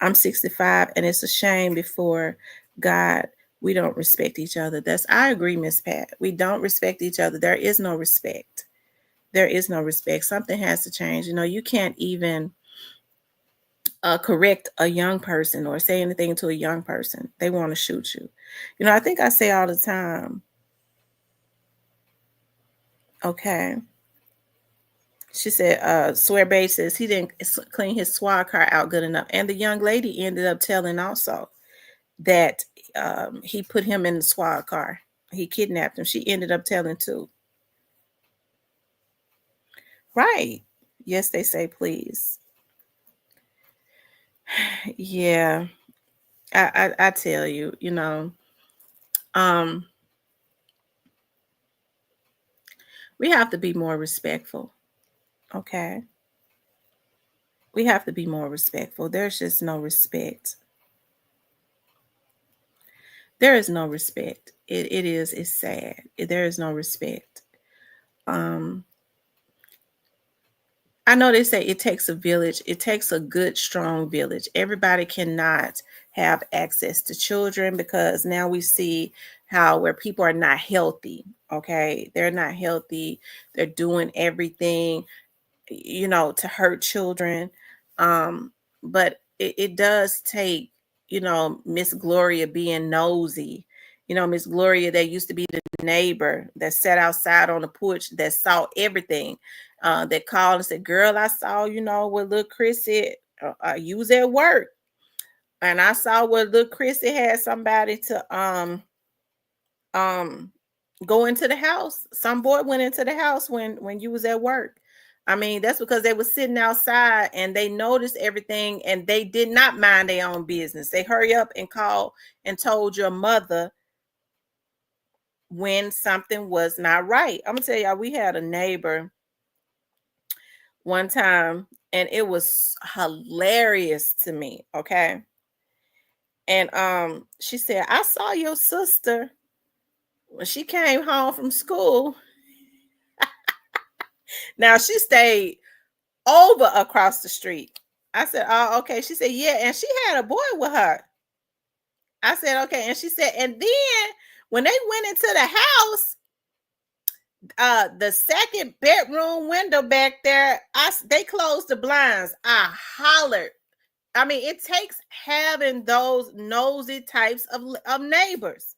I'm 65, and it's a shame before God we don't respect each other. I agree, Miss Pat. We don't respect each other. There is no respect. There is no respect. Something has to change. You know, you can't even correct a young person or say anything to a young person. They want to shoot you. You know, I think I say all the time, Okay. She said, Swear Babe says he didn't clean his squad car out good enough. And the young lady ended up telling also that he put him in the squad car. He kidnapped him. She ended up telling too. Right. Yes, they say please. Yeah. I tell you, you know, we have to be more respectful. Okay. We have to be more respectful. There's just no respect. There is no respect. It's sad. There is no respect. I know they say it takes a village. It takes a good, strong village. Everybody cannot have access to children because now we see how where people are not healthy. Okay. They're not healthy. They're doing everything, you know, to hurt children. But it does take, you know, Miss Gloria being nosy. You know, Miss Gloria, that used to be the neighbor that sat outside on the porch that saw everything. That called and said, "Girl, I saw, you know, what little Chris said. You was at work, and I saw what little Chrissy had somebody to go into the house. Some boy went into the house when you was at work. I mean, that's because they were sitting outside and they noticed everything and they did not mind their own business. They hurry up and called and told your mother when something was not right. I'm gonna tell y'all, we had a neighbor one time and it was hilarious to me. Okay. And she said, "I saw your sister when she came home from school." Now she stayed over across the street. I said, "Oh, okay." She said, "Yeah," and she had a boy with her. I said, "Okay," and she said, and then when they went into the house, the second bedroom window back there, they closed the blinds. I hollered. I mean, it takes having those nosy types of neighbors.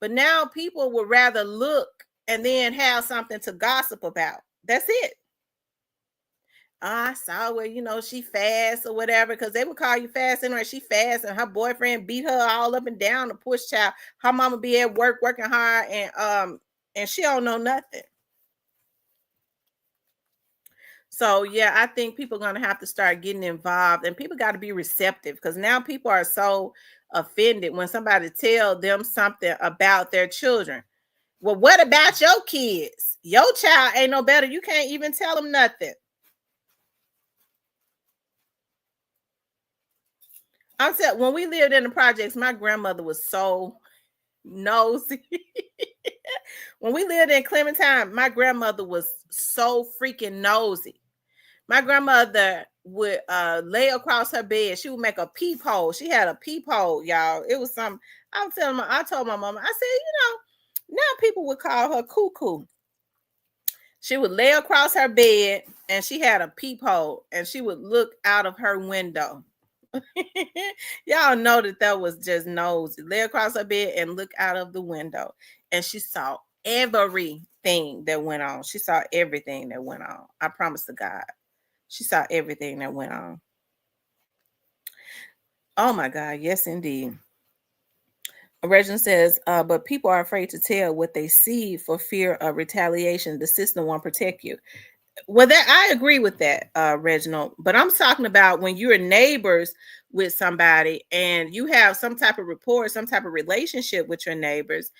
But now people would rather look and then have something to gossip about. That's it. I saw where, you know, she fast or whatever, because they would call you fast anyway. She fast and her boyfriend beat her all up and down the push child. Her mama be at work working hard and she don't know nothing. So yeah, I think people are gonna have to start getting involved and people got to be receptive because now people are so offended when somebody tell them something about their children. Well, what about your kids? Your child ain't no better. You can't even tell them nothing. I said when we lived in the projects, my grandmother was so nosy. When we lived in Clementine, my grandmother was so freaking nosy. My grandmother would lay across her bed. She would make a peephole. She had a peephole, y'all. It was some. I told my mama. I said, you know, now people would call her cuckoo. She would lay across her bed and she had a peephole and she would look out of her window. Y'all know that was just nosy. Lay across her bed and look out of the window. And she saw everything that went on. She saw everything that went on. I promise to God. She saw everything that went on. Oh my God. Yes, indeed. Reginald says, but people are afraid to tell what they see for fear of retaliation. The system won't protect you. Well, that I agree with that, Reginald. But I'm talking about when you're neighbors with somebody and you have some type of rapport, some type of relationship with your neighbors,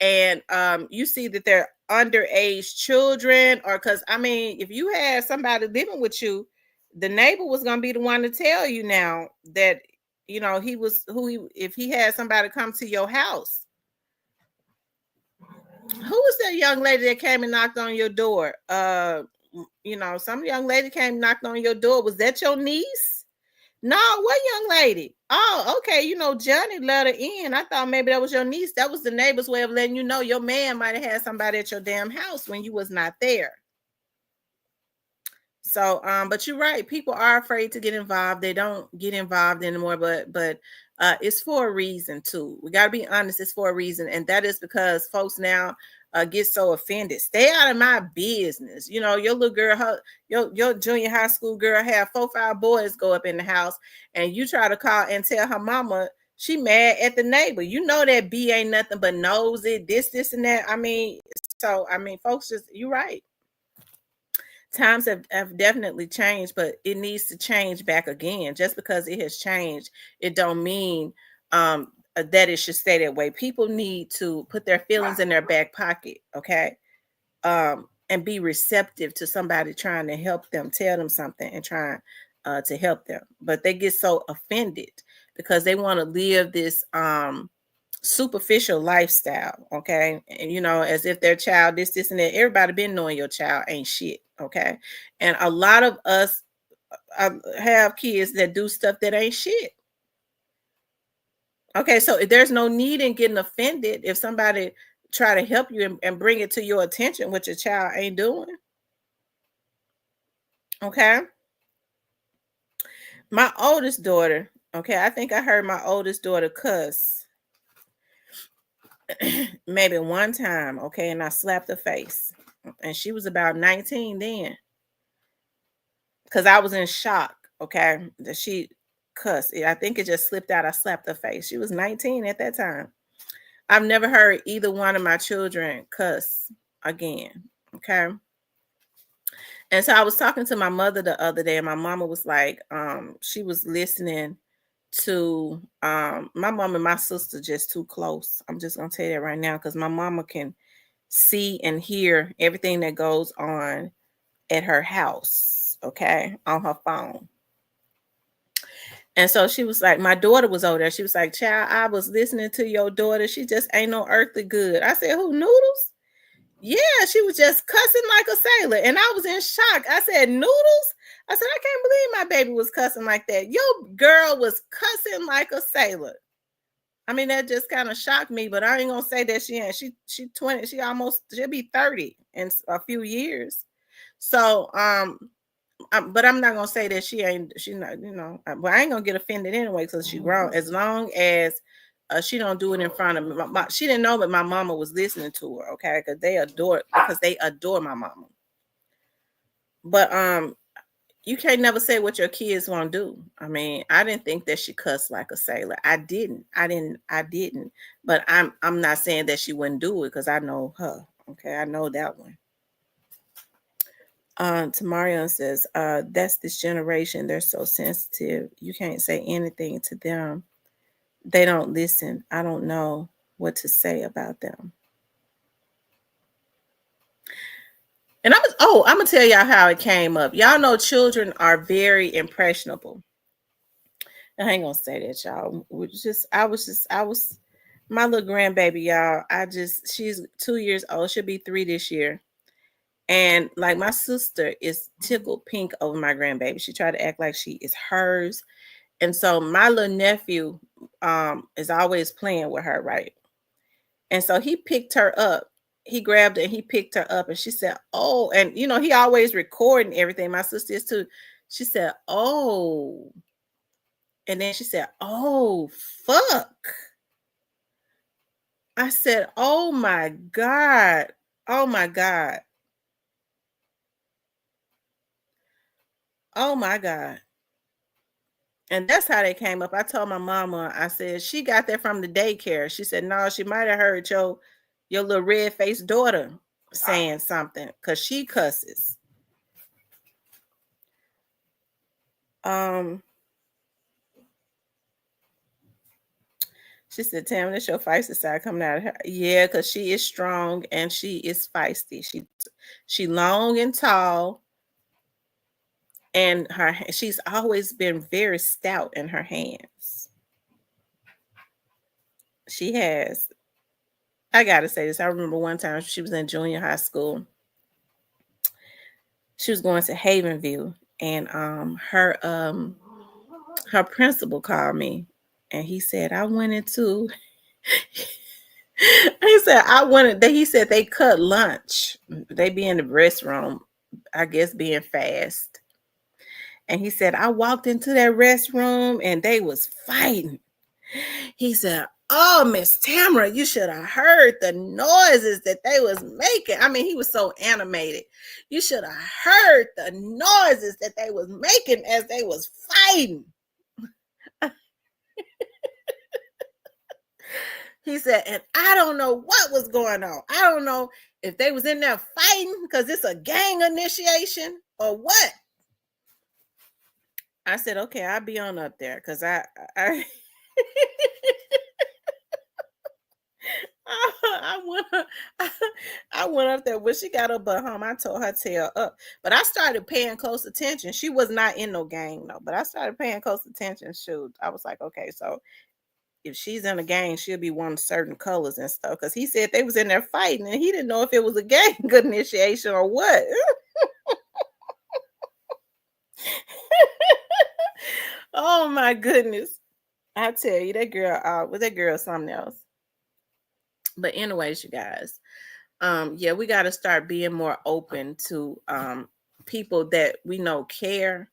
and you see that they're underage children, or because I mean, if you had somebody living with you, the neighbor was gonna be the one to tell you now that you know he was if he had somebody come to your house. Who was that young lady that came and knocked on your door? You know, some young lady came and knocked on your door. Was that your niece? No, what young lady? Oh, okay. You know, Johnny let her in. I thought maybe that was your niece. That was the neighbor's way of letting you know your man might have had somebody at your damn house when you was not there. So, but you're right. People are afraid to get involved. They don't get involved anymore. But it's for a reason too. We got to be honest. It's for a reason, and that is because folks now get so offended. Stay out of my business. You know, your little girl, your junior high school girl have 4-5 boys go up in the house, and you try to call and tell her mama she mad at the neighbor. You know that B ain't nothing but nosy, this, and that. I mean, folks, just, you're right. Times have definitely changed, but it needs to change back again. Just because it has changed, it don't mean that it should stay that way. People need to put their feelings in their back pocket, okay? And be receptive to somebody trying to help them, tell them something and trying to help them. But they get so offended because they want to live this superficial lifestyle, okay? And you know, as if their child this and that. Everybody been knowing your child ain't shit, okay? And a lot of us have kids that do stuff that ain't shit. Okay, so there's no need in getting offended if somebody try to help you and bring it to your attention what your child ain't doing. Okay. My oldest daughter, okay, I think I heard my oldest daughter cuss maybe one time, okay, and I slapped her face. And she was about 19 then. Because I was in shock, okay, that she cussed. I think it just slipped out. I slapped her face. She was 19 at that time. I've never heard either one of my children cuss again, okay? And so I was talking to my mother the other day, and my mama was like, she was listening to my mom and my sister just too close. I'm just gonna tell you that right now, because my mama can see and hear everything that goes on at her house, okay, on her phone. And so she was like, my daughter was over there. She was like, child, I was listening to your daughter. She just ain't no earthly good. I said, who, Noodles? Yeah, she was just cussing like a sailor. And I was in shock. I said, Noodles? I said, I can't believe my baby was cussing like that. Your girl was cussing like a sailor. I mean, that just kind of shocked me, but I ain't gonna say that she ain't. She 20, she'll be 30 in a few years. So but I'm not gonna say that she not, you know, but I ain't gonna get offended anyway because she grown. As long as she don't do it in front of me. She didn't know, but my mama was listening to her, okay? Because they adore my mama. But you can't never say what your kids won't do. I mean, I didn't think that she cussed like a sailor. I didn't. But I'm not saying that she wouldn't do it because I know her. Okay, I know that one. Tamarion says, that's this generation. They're so sensitive. You can't say anything to them. They don't listen. I don't know what to say about them. And I'm gonna tell y'all how it came up. Y'all know children are very impressionable. I ain't gonna say that, y'all. I was my little grandbaby, y'all. She's 2 years old. She'll be 3 this year. And like my sister is tickled pink over my grandbaby. She tried to act like she is hers. And so my little nephew is always playing with her, right? And so he picked her up. He grabbed her and he picked her up. And she said, oh, and you know, he always recording everything. My sister is too. She said, oh. And then she said, oh, fuck. I said, oh my God. Oh my God. Oh my God. And that's how they came up. I told my mama, I said, she got that from the daycare. She said, no, she might have heard your little red-faced daughter saying something because she cusses. She said, Tam, that's your feisty side coming out of her. Yeah, because she is strong and she is feisty. She long and tall. And she's always been very stout in her hands. She has. I gotta say this. I remember one time she was in junior high school. She was going to Havenview, and her principal called me, and he said, I went into. He said they cut lunch. They be in the restroom, I guess being fast. And he said, I walked into that restroom and they was fighting. He said, Oh, Miss Tamara, you should have heard the noises that they was making. I mean, he was so animated. You should have heard the noises that they was making as they was fighting. He said, and I don't know what was going on. I don't know if they was in there fighting because it's a gang initiation or what. I said, okay, I'll be on up there because I I went up there when she got her butt home. I told her tail up, but I started paying close attention. She was not in no gang though, but I started paying close attention. Shoot, I was like, okay, so if she's in a gang, she'll be one certain colors and stuff. Because he said they was in there fighting, and he didn't know if it was a gang initiation or what. Oh my goodness! I tell you, that girl, something else. But anyways, you guys, yeah, we got to start being more open to people that we know care,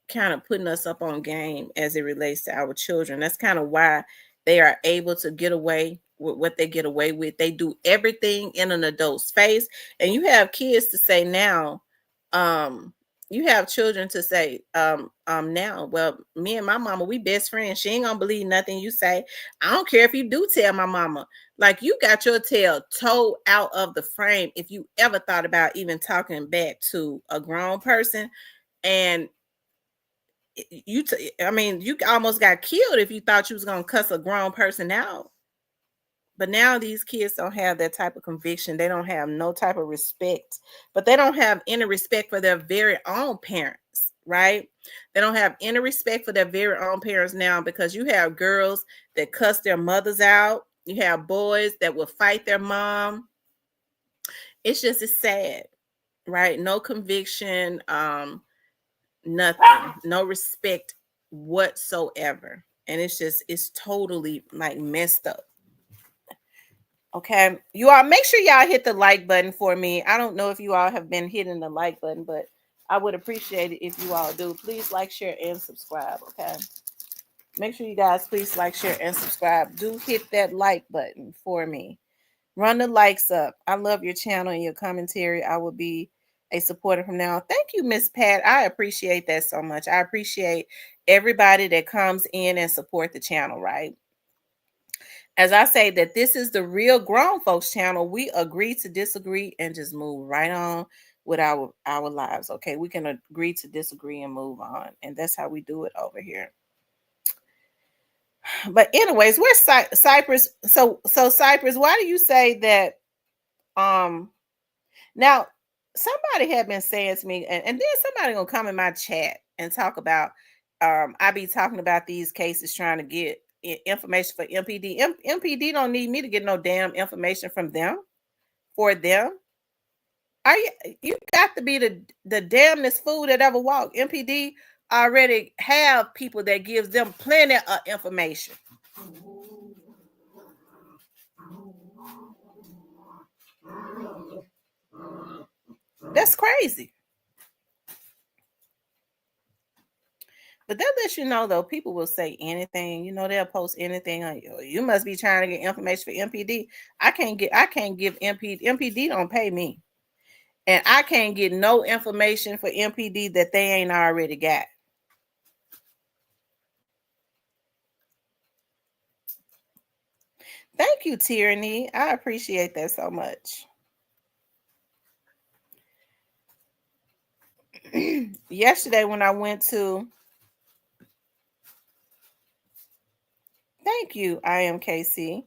kind of putting us up on game as it relates to our children. That's kind of why they are able to get away with what they get away with. They do everything in an adult's face. And you have kids to say now, you have children to say now, well, me and my mama, we best friends. She ain't gonna believe nothing you say. I don't care if you do tell my mama. Like, you got your tail toe out of the frame if you ever thought about even talking back to a grown person. And you almost got killed if you thought you was gonna cuss a grown person out. But now these kids don't have that type of conviction. They don't have no type of respect, but they don't have any respect for their very own parents, right? They don't have any respect for their very own parents now, because you have girls that cuss their mothers out. You have boys that will fight their mom. It's sad, right? No conviction, nothing, no respect whatsoever. And it's totally like messed up. Okay, you all make sure y'all hit the like button for me. I don't know if you all have been hitting the like button, but I would appreciate it if you all do. Please like, share, and subscribe. Okay, make sure you guys please like, share, and subscribe. Do hit that like button for me. Run the likes up. I love your channel and your commentary. I will be a supporter from now on. Thank you, Miss Pat. I appreciate that so much. I appreciate everybody that comes in and support the channel, right? As I say, that this is the Real Grown Folks channel. We agree to disagree and just move right on with our lives. Okay, we can agree to disagree and move on, and that's how we do it over here. But anyways, where's Cypress? So Cypress, why do you say that? Now somebody had been saying to me, and then somebody gonna come in my chat and talk about. I be talking about these cases, trying to get information for MPD. MPD don't need me to get no damn information from them for them. You got to be the damnest fool that ever walked. MPD already have people that gives them plenty of information. That's crazy. But that lets you know, though, people will say anything. You know, they'll post anything on you. You must be trying to get information for MPD. I can't give MPD. MPD don't pay me. And I can't get no information for MPD that they ain't already got. Thank you, Tyranny. I appreciate that so much. Yesterday when I went to... Thank you, IMKC.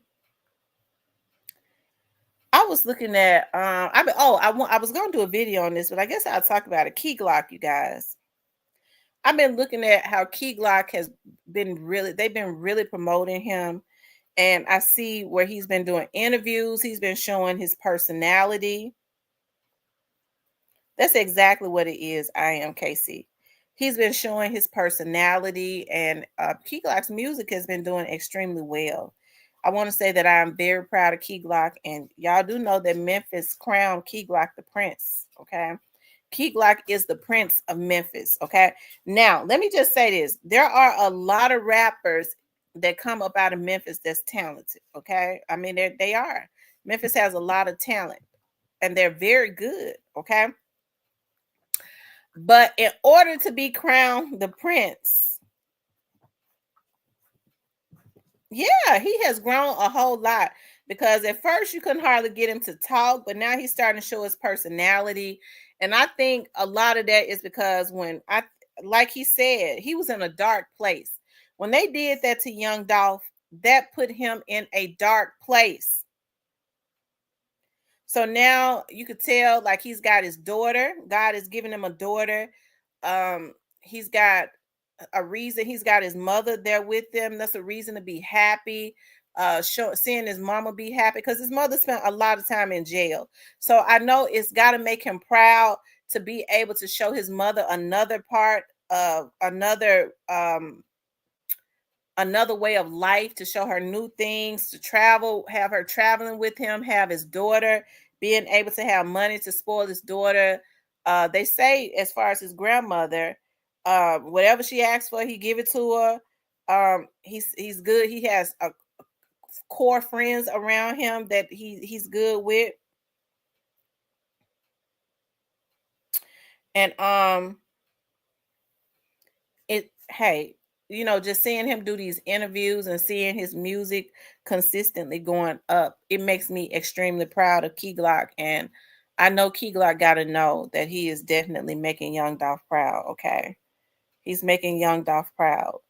I was looking at I was going to do a video on this, but I guess I'll talk about it. Key Glock, you guys. I've been looking at how Key Glock has been they've been really promoting him, and I see where he's been doing interviews. He's been showing his personality. That's exactly what it is, IMKC. He's been showing his personality, and Key Glock's music has been doing extremely well. I want to say that I'm very proud of Key Glock, and y'all do know that Memphis crowned Key Glock the Prince, okay? Key Glock is the Prince of Memphis, okay? Now, let me just say this. There are a lot of rappers that come up out of Memphis that's talented. Okay, I mean they are. Memphis has a lot of talent, and they're very good. Okay, but in order to be crowned the prince, yeah, he has grown a whole lot. Because at first you couldn't hardly get him to talk, but now he's starting to show his personality. And I think a lot of that is because like he said, he was in a dark place. When they did that to young Dolph, that put him in a dark place. So now you could tell, like, he's got his daughter. God is giving him a daughter. He's got a reason. He's got his mother there with him. That's a reason to be happy. Seeing his mama be happy, because his mother spent a lot of time in jail. So I know it's got to make him proud to be able to show his mother another part of another way of life, to show her new things, to travel, have her traveling with him, have his daughter, being able to have money to spoil his daughter. They say, as far as his grandmother, whatever she asks for, he give it to her. He's good. He has a core friends around him that he's good with. And hey, just seeing him do these interviews and seeing his music consistently going up, it makes me extremely proud of Key Glock. And I know Key Glock got to know that he is definitely making young Dolph proud. Okay, he's making young Dolph proud.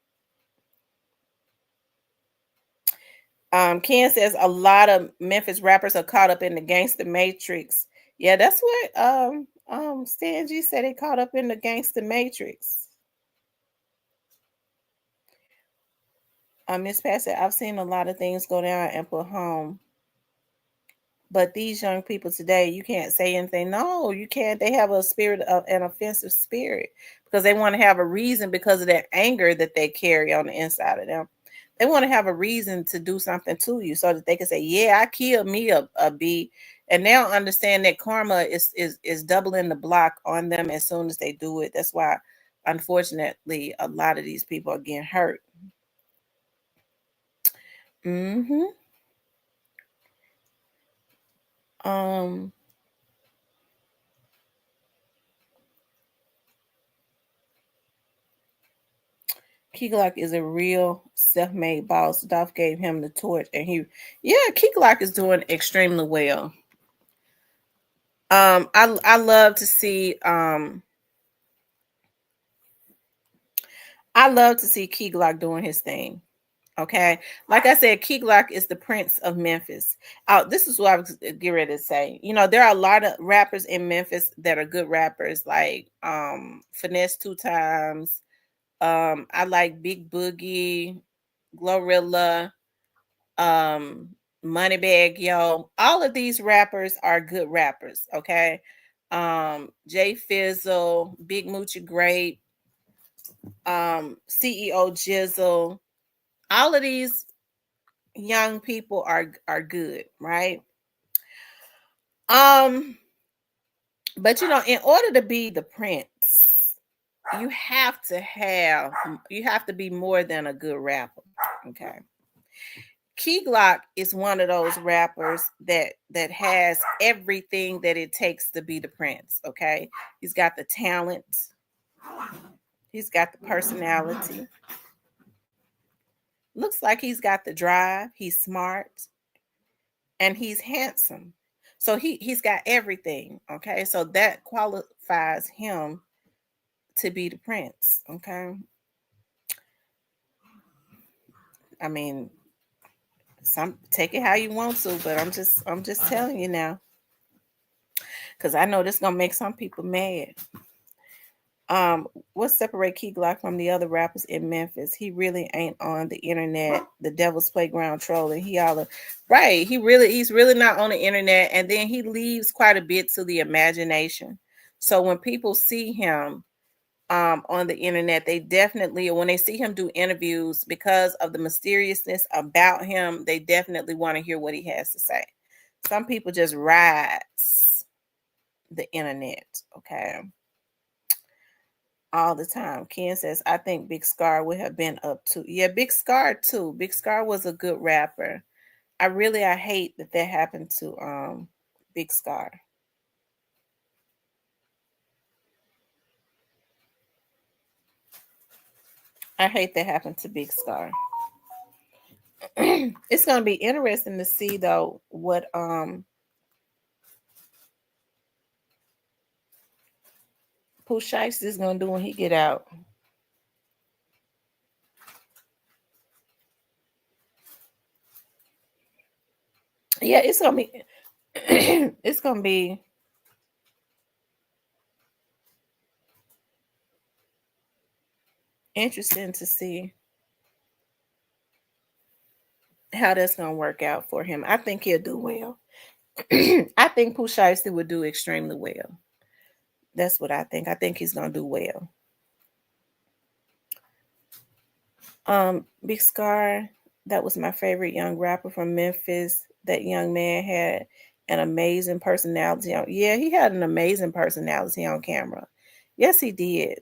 Ken says a lot of Memphis rappers are caught up in the gangster matrix. Yeah, that's what Stan G said, they caught up in the gangster matrix. Miss Pat said, I've seen a lot of things go down and put home. But these young people today, you can't say anything. No, you can't. They have a spirit of an offensive spirit, because they want to have a reason, because of that anger that they carry on the inside of them. They want to have a reason to do something to you, so that they can say, yeah, I killed me a B. And now understand that karma is doubling the block on them as soon as they do it. That's why, unfortunately, a lot of these people are getting hurt. Mm-hmm. Key Glock is a real self-made boss. Dolph gave him the torch, and Key Glock is doing extremely well. I love to see Key Glock doing his thing. Okay, like I said, Key Glock is the Prince of Memphis. This is what I was getting ready to say. There are a lot of rappers in Memphis that are good rappers, like Finesse 2 Times. I like Big Boogie, Glorilla, Moneybag Yo. All of these rappers are good rappers. Okay, Jay Fizzle, Big Moochie Grape, CEO Jizzle. All of these young people are good, right? But in order to be the prince, you have to be more than a good rapper. Okay. Key Glock is one of those rappers that has everything that it takes to be the prince. Okay. He's got the talent, he's got the personality. Looks like he's got the drive, he's smart, and he's handsome. So he's got everything. Okay. So that qualifies him to be the prince. Okay. I mean, take it how you want to, but I'm just telling you now, because I know this is gonna make some people mad. What separate Key Glock from the other rappers in Memphis? He really ain't on the internet, the devil's playground trolling. Right. He's really not on the internet, and then he leaves quite a bit to the imagination. So when people see him on the internet, they definitely, when they see him do interviews, because of the mysteriousness about him, they definitely want to hear what he has to say. Some people just rise the internet. Okay. all the time. Ken says, I think Big Scar would have been up to. Yeah, Big Scar too. Big Scar was a good rapper. I hate that happened to Big Scar. I hate that happened to Big Scar. It's gonna be interesting to see though what Pooh Shiesty is gonna do when he get out. Yeah, it's gonna be it's gonna be interesting to see how that's gonna work out for him. I think he'll do well. I think Pooh Shiesty would do extremely well. That's what I think. I think he's gonna do well. Big Scar, that was my favorite young rapper from Memphis. That young man had an amazing personality. Yeah, he had an amazing personality on camera. Yes, he did.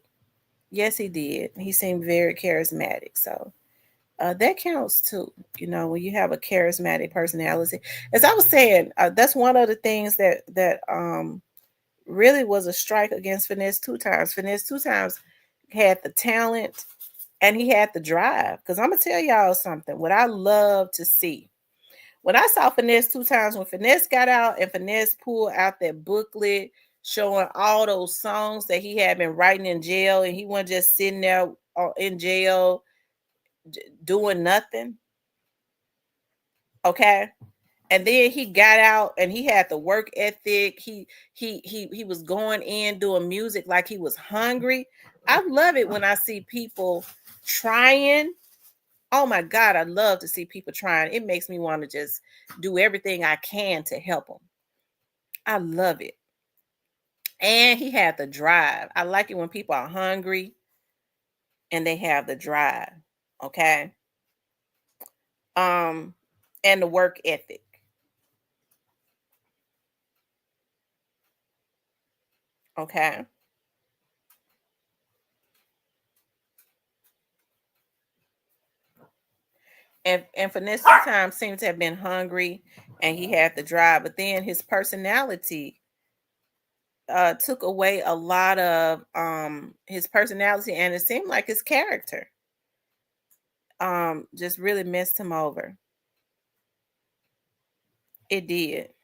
Yes, he did. He seemed very charismatic. So that counts too. You know, when you have a charismatic personality. As I was saying, that's one of the things that really was a strike against Finesse 2 Times. Finesse 2 Times had the talent and he had the drive. Because I'm gonna tell y'all something. What I love to see. When I saw Finesse 2 Times, when Finesse got out and Finesse pulled out that booklet showing all those songs that he had been writing in jail, and he wasn't just sitting there in jail doing nothing. Okay. And then he got out and he had the work ethic. He was going in doing music like he was hungry. I love it when I see people trying. Oh my God, I love to see people trying. It makes me want to just do everything I can to help them. I love it. And he had the drive. I like it when people are hungry and they have the drive. Okay. And the work ethic. Okay. And Finesse sometimes seemed to have been hungry and he had the drive, but then his personality took away a lot of his personality, and it seemed like his character just really messed him over. It did.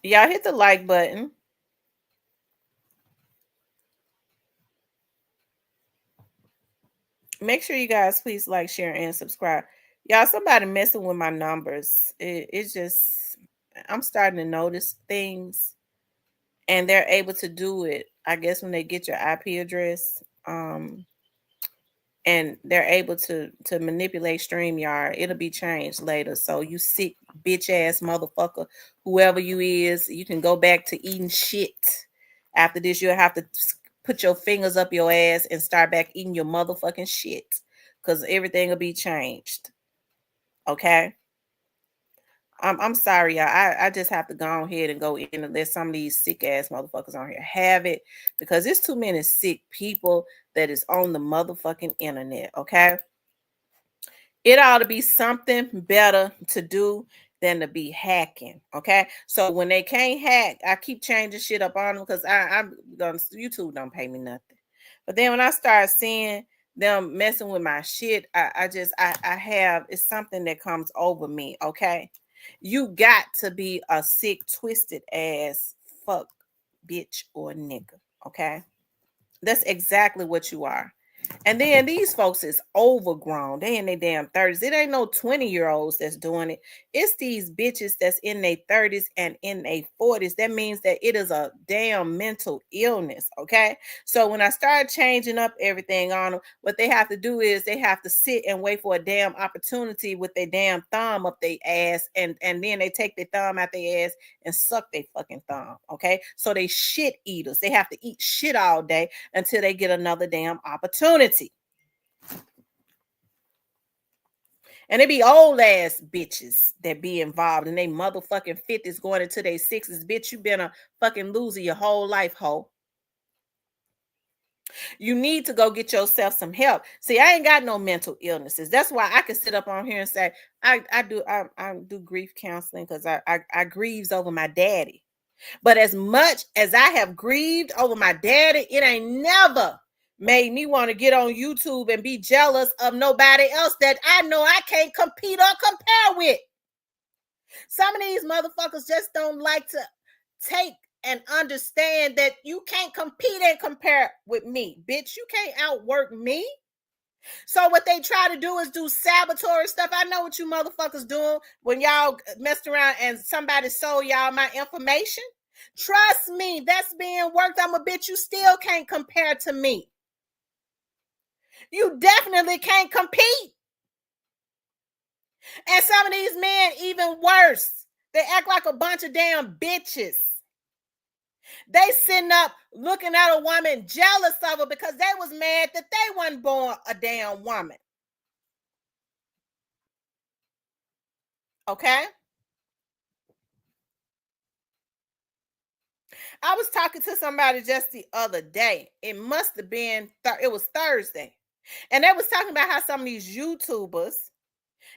Y'all hit the like button. Make sure you guys please like, share, and subscribe. Y'all, somebody messing with my numbers. It's just, I'm starting to notice things, and they're able to do it, I guess, when they get your IP address. And they're able to manipulate StreamYard. It'll be changed later. So you sick bitch ass motherfucker, whoever you is, you can go back to eating shit. After this, you'll have to put your fingers up your ass and start back eating your motherfucking shit, because everything will be changed. Okay. I'm sorry, y'all. I just have to go ahead and go in and let some of these sick ass motherfuckers on here have it, because there's too many sick people that is on the motherfucking internet. Okay. It ought to be something better to do than to be hacking. Okay. So when they can't hack, I keep changing shit up on them because I'm gonna, YouTube don't pay me nothing. But then when I start seeing them messing with my shit, I have, it's something that comes over me. Okay. You got to be a sick, twisted ass fuck, bitch, or nigga. Okay. That's exactly what you are. And then these folks is overgrown. They in their damn 30s. It ain't no 20-year-olds that's doing it. It's these bitches that's in their 30s and in their 40s. That means that it is a damn mental illness. Okay. So when I start changing up everything on them, what they have to do is they have to sit and wait for a damn opportunity with their damn thumb up their ass. And then they take their thumb out their ass and suck their fucking thumb. Okay. So they shit eaters. They have to eat shit all day until they get another damn opportunity. And it be old ass bitches that be involved in they motherfucking 50s going into their 60s. Bitch, you been a fucking loser your whole life, ho. You need to go get yourself some help. See, I ain't got no mental illnesses. That's why I can sit up on here and say I do grief counseling because I grieves over my daddy. But as much as I have grieved over my daddy, it ain't never made me want to get on YouTube and be jealous of nobody else that I know I can't compete or compare with. Some of these motherfuckers just don't like to take and understand that you can't compete and compare with me. Bitch, you can't outwork me. So what they try to do is do sabotage stuff. I know what you motherfuckers doing when y'all messed around and somebody sold y'all my information. Trust me, that's being worked. I'm a bitch. You still can't compare to me. You definitely can't compete. And some of these men, even worse, they act like a bunch of damn bitches. They sitting up looking at a woman jealous of her because they was mad that they wasn't born a damn woman. Okay? I was talking to somebody just the other day. It must have been, it was Thursday. And they was talking about how some of these YouTubers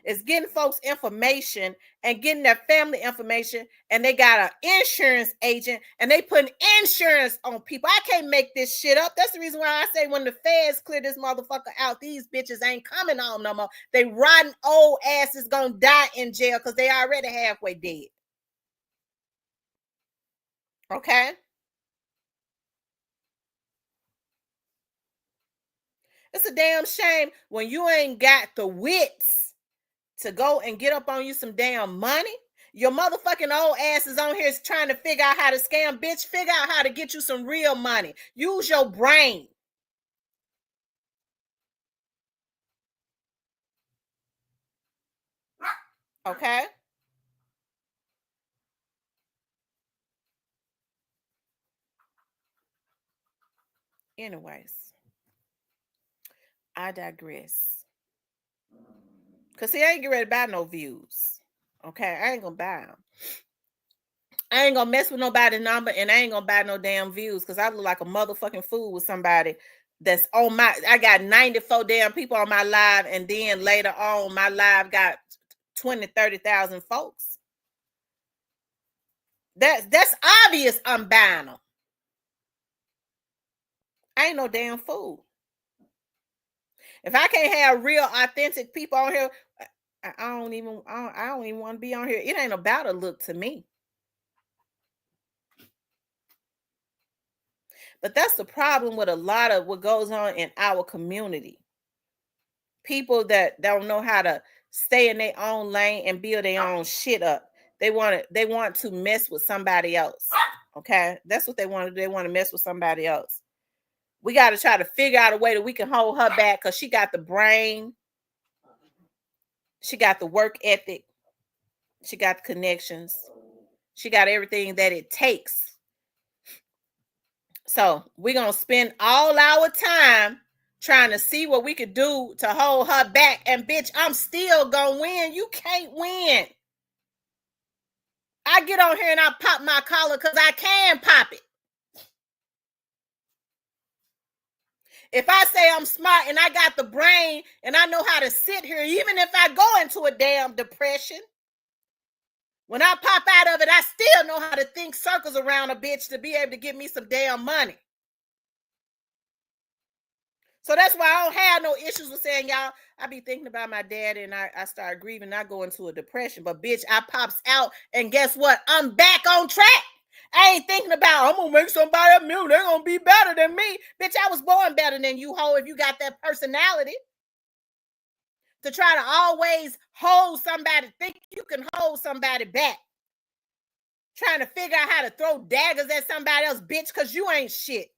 is getting folks information and getting their family information, and they got an insurance agent and they putting insurance on people. I can't make this shit up. That's the reason why I say when the feds clear this motherfucker out, these bitches ain't coming home no more. They rotten old asses gonna die in jail because they already halfway dead. Okay? It's a damn shame when you ain't got the wits to go and get up on you some damn money. Your motherfucking old ass is on here trying to figure out how to scam. Bitch, figure out how to get you some real money. Use your brain. Okay? Anyways, I digress. Because see, I ain't getting ready to buy no views. Okay? I ain't going to buy them. I ain't going to mess with nobody's number, and I ain't going to buy no damn views because I look like a motherfucking fool with somebody that's on my, I got 94 damn people on my live, and then later on, my live got 20, 30,000 folks. That's obvious I'm buying them. I ain't no damn fool. If I can't have real, authentic people on here, I don't even want to be on here. It ain't about a look to me. But that's the problem with a lot of what goes on in our community. People that don't know how to stay in their own lane and build their own shit up. They want to mess with somebody else. Okay? That's what they want to do. They want to mess with somebody else. We got to try to figure out a way that we can hold her back because she got the brain. She got the work ethic. She got the connections. She got everything that it takes. So we're going to spend all our time trying to see what we could do to hold her back. And bitch, I'm still going to win. You can't win. I get on here and I pop my collar because I can pop it. If I say I'm smart and I got the brain and I know how to sit here, even if I go into a damn depression, when I pop out of it, I still know how to think circles around a bitch to be able to give me some damn money. So that's why I don't have no issues with saying, y'all, I be thinking about my dad and I start grieving, I go into a depression. But bitch, I pops out and guess what? I'm back on track. I ain't thinking about, I'm going to make somebody a million. They're going to be better than me. Bitch, I was born better than you, ho, if you got that personality. To try to always hold somebody, think you can hold somebody back. Trying to figure out how to throw daggers at somebody else, bitch, because you ain't shit.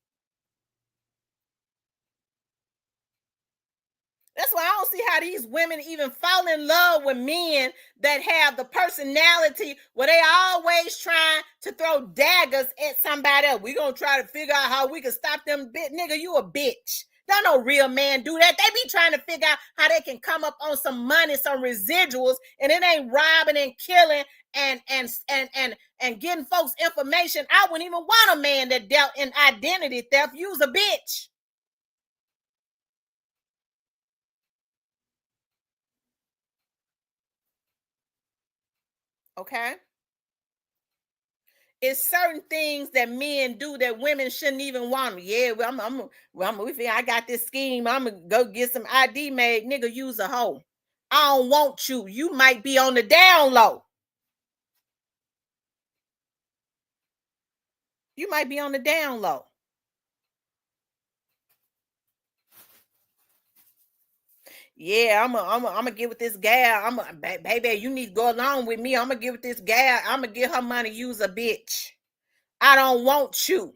That's why I don't see how these women even fall in love with men that have the personality where they always trying to throw daggers at somebody else. We're going to try to figure out how we can stop them. Nigga, you a bitch. Don't no real man do that. They be trying to figure out how they can come up on some money, some residuals, and it ain't robbing and killing and getting folks information. I wouldn't even want a man that dealt in identity theft. Use a bitch. Okay. It's certain things that men do that women shouldn't even want. Yeah, I got this scheme. I'm gonna go get some ID made. Nigga, use a hoe. I don't want you. You might be on the down low. You might be on the down low. Yeah, I'm gonna get with this gal. Baby, you need to go along with me. I'm gonna get with this gal. I'm gonna get her money. Use a bitch. I don't want you.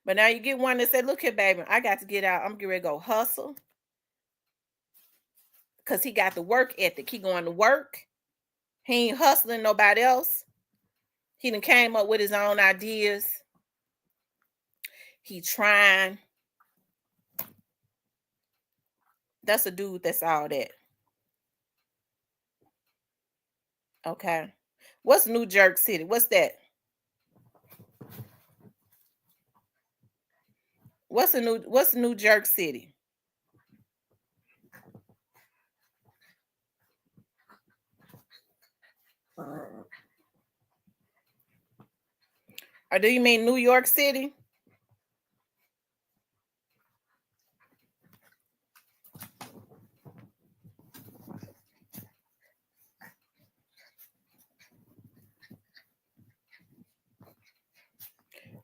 But now you get one that said, look here, baby, I got to get out. I'm getting ready to go hustle. Because he got the work ethic. He going to work. He ain't hustling nobody else. He done came up with his own ideas. He trying. That's a dude that's all that. Okay. What's New Jerk City? What's that? What's New Jerk City? Or do you mean New York City?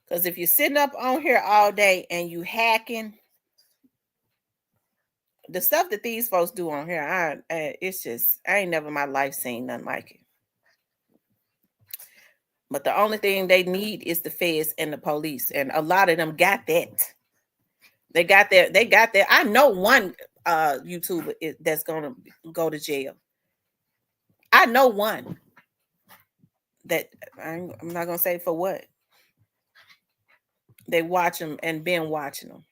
Because if you're sitting up on here all day and you hacking, the stuff that these folks do on here, it's just, I ain't never in my life seen nothing like it. But the only thing they need is the feds and the police. And a lot of them got that. They got that. I know one YouTuber that's going to go to jail. I know one that I'm not going to say for what. They watch them and been watching them.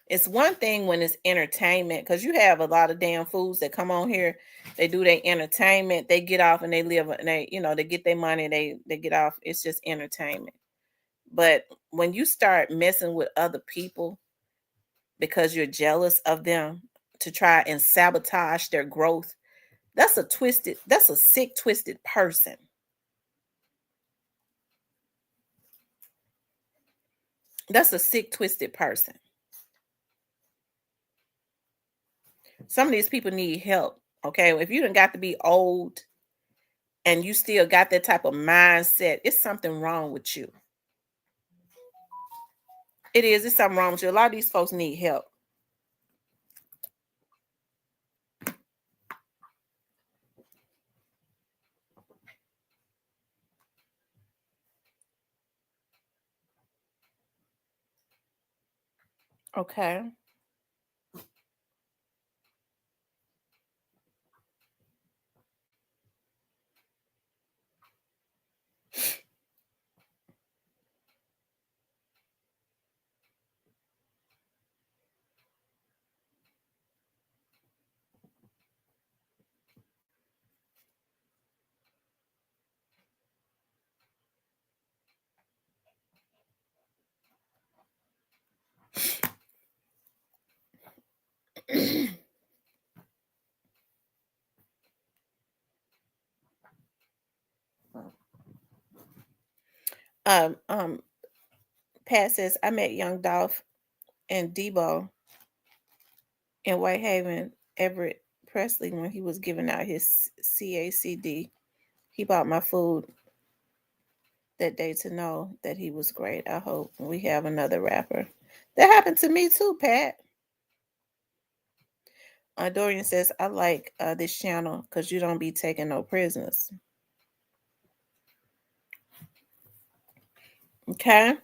It's one thing when it's entertainment, because you have a lot of damn fools that come on here. They do their entertainment. They get off and they live, and they get their money. They get off. It's just entertainment. But when you start messing with other people because you're jealous of them to try and sabotage their growth, that's a sick, twisted person. That's a sick, twisted person. Some of these people need help. Okay. If you done got to be old and you still got that type of mindset, it's something wrong with you. It's something wrong with you. A lot of these folks need help. Okay. Pat says, I met Young Dolph and Debo in Whitehaven, Everett Presley, when he was giving out his CACD. He bought my food that day to know that he was great. I hope we have another rapper. That happened to me too, Pat. Dorian says, I like this channel because you don't be taking no prisoners. Okay.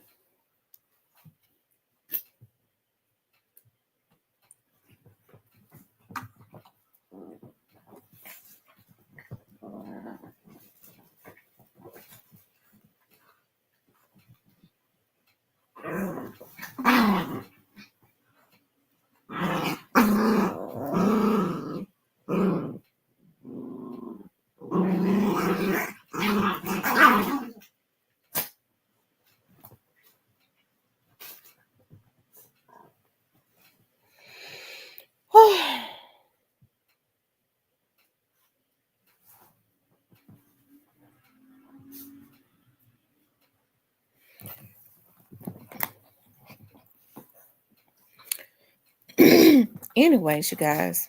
Anyways, you guys,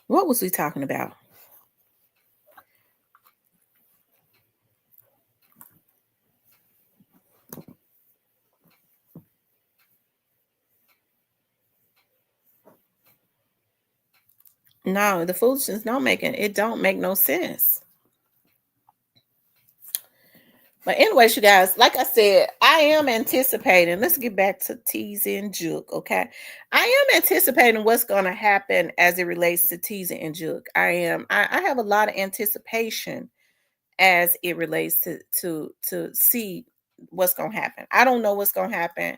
what was we talking about? No, the foolishness don't make no sense. But anyways, you guys, like I said, I am anticipating. Let's get back to Teezy and Jook, okay? I am anticipating what's going to happen as it relates to Teezy and Jook. I have a lot of anticipation as it relates to see what's going to happen. I don't know what's going to happen.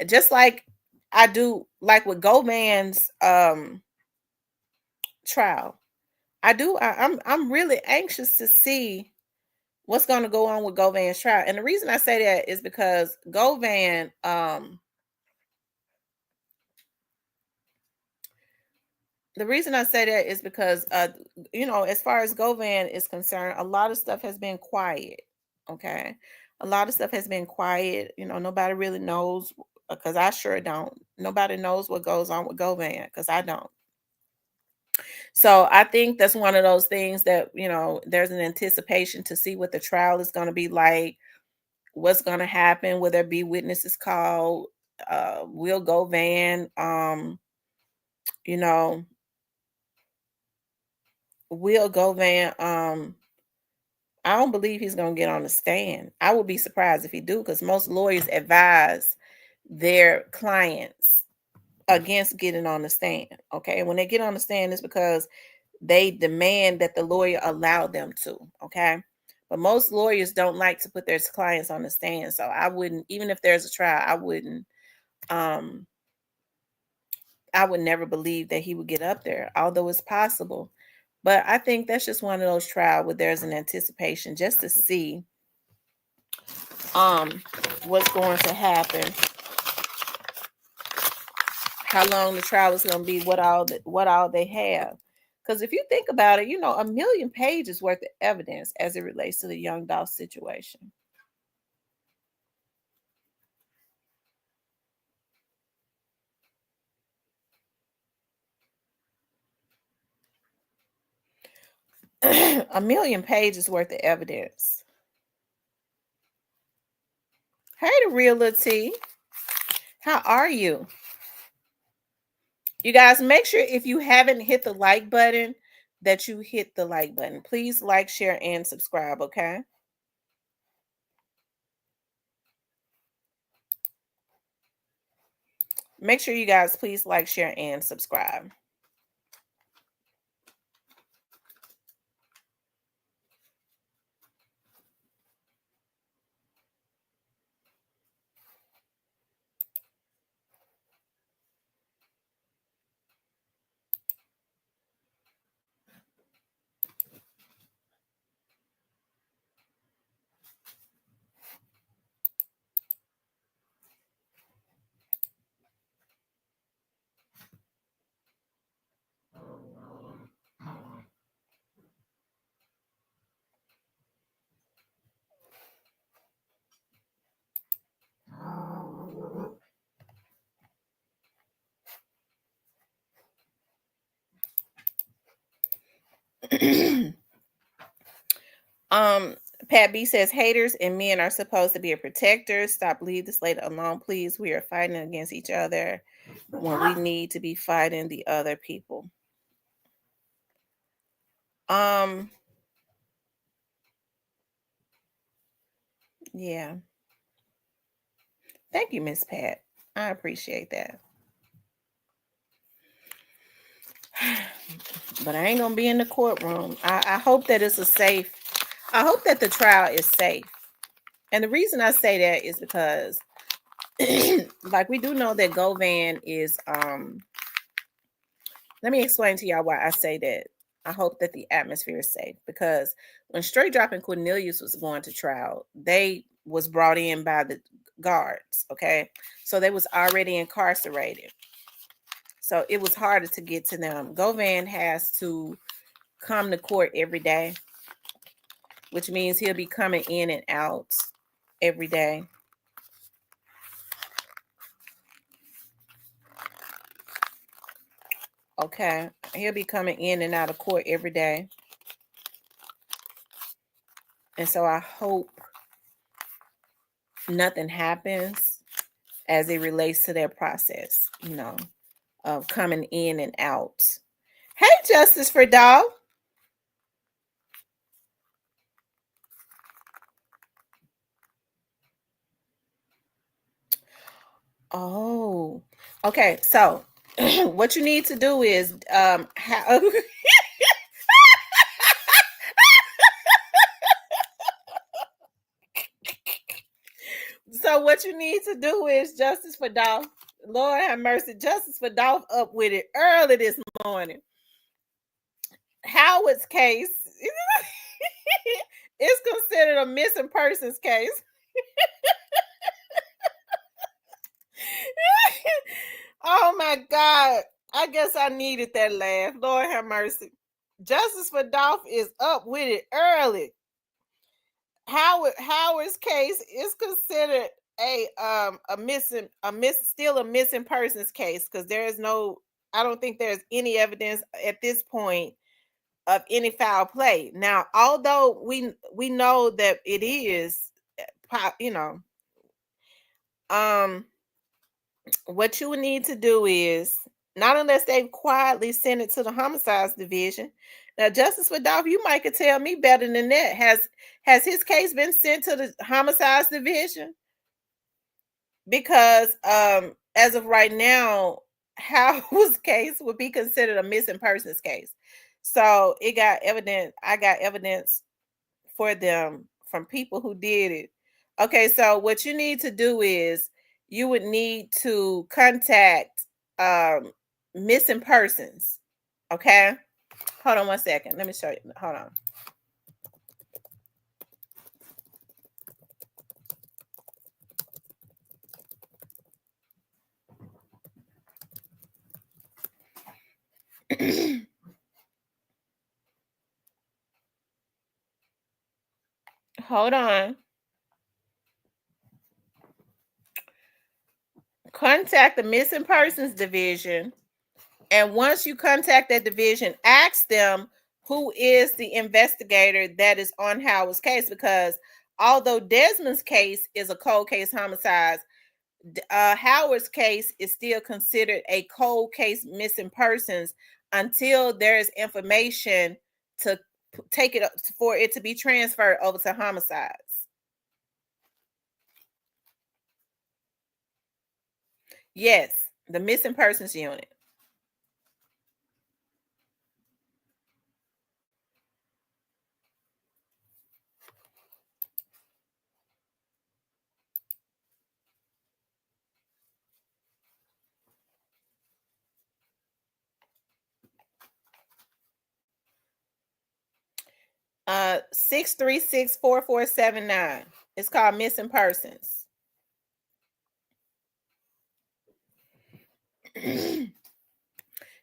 Just like I do, like with GoVan's trial. I'm really anxious to see what's going to go on with GoVan's trial. And the reason I say that is because GoVan, the reason I say that is because, as far as GoVan is concerned, a lot of stuff has been quiet. Okay. A lot of stuff has been quiet. Nobody really knows, because I sure don't. Nobody knows what goes on with GoVan, because I don't. So I think that's one of those things that, there's an anticipation to see what the trial is going to be like, what's going to happen, will there be witnesses called, will GoVan, will GoVan, I don't believe he's going to get on the stand. I would be surprised if he do, because most lawyers advise their clients against getting on the stand. Okay. And when they get on the stand, it's because they demand that the lawyer allow them to. Okay. But most lawyers don't like to put their clients on the stand. So I wouldn't, even if there's a trial, I would never believe that he would get up there, although it's possible. But I think that's just one of those trials where there's an anticipation just to see what's going to happen, how long the trial is going to be, what all they have. Because if you think about it, 1 million pages worth of evidence as it relates to the Young Dolph situation. A million pages worth of evidence. Hey, the real little T. How are you? You guys, make sure if you haven't hit the like button, that you hit the like button. Please like, share, and subscribe, okay? Make sure you guys please like, share, and subscribe. Pat B says haters and men are supposed to be a protector. Stop, leave this lady alone, please. We are fighting against each other when we need to be fighting the other people. Yeah. Thank you, Miss Pat. I appreciate that. But I ain't gonna be in the courtroom. I hope that it's I hope that the trial is safe. And the reason I say that is because like we do know that Govan is let me explain to y'all why I say that. I hope that the atmosphere is safe, because when Straight Drop and Cornelius was going to trial, they was brought in by the guards, okay? So they was already incarcerated. So it was harder to get to them. Govan has to come to court every day, which means he'll be coming in and out every day. Okay, he'll be coming in and out of court every day. And so I hope nothing happens as it relates to their process, you know, of coming in and out. Hey, Justice for Dog. Oh, okay. So what you need to do is so what you need to do is, Justice for Dolph, Lord have mercy, Justice for Dolph up with it early this morning. Howard's case is considered a missing persons case. Oh my God. I guess I needed that laugh. Lord have mercy. Justice for Dolph is up with it early. Howard's case is considered still a missing persons case, because I don't think there's any evidence at this point of any foul play. Now, although we know that it is, you know, what you would need to do is, not unless they've quietly sent it to the homicides division. Now, Justice for Dolph, you might could tell me better than that. Has his case been sent to the homicides division? Because as of right now, Howard's case would be considered a missing persons case. So I got evidence for them from people who did it. Okay, so what you need to do is you would need to contact missing persons. Okay, hold on 1 second. Let me show you. Hold on. Hold on. Contact the missing persons division, and once you contact that division, ask them who is the investigator that is on Howard's case, because although Desmond's case is a cold case homicide, Howard's case is still considered a cold case missing persons until there is information to take it for it to be transferred over to homicides. Yes, the missing persons unit. Uh, 636-4479. It's called missing persons.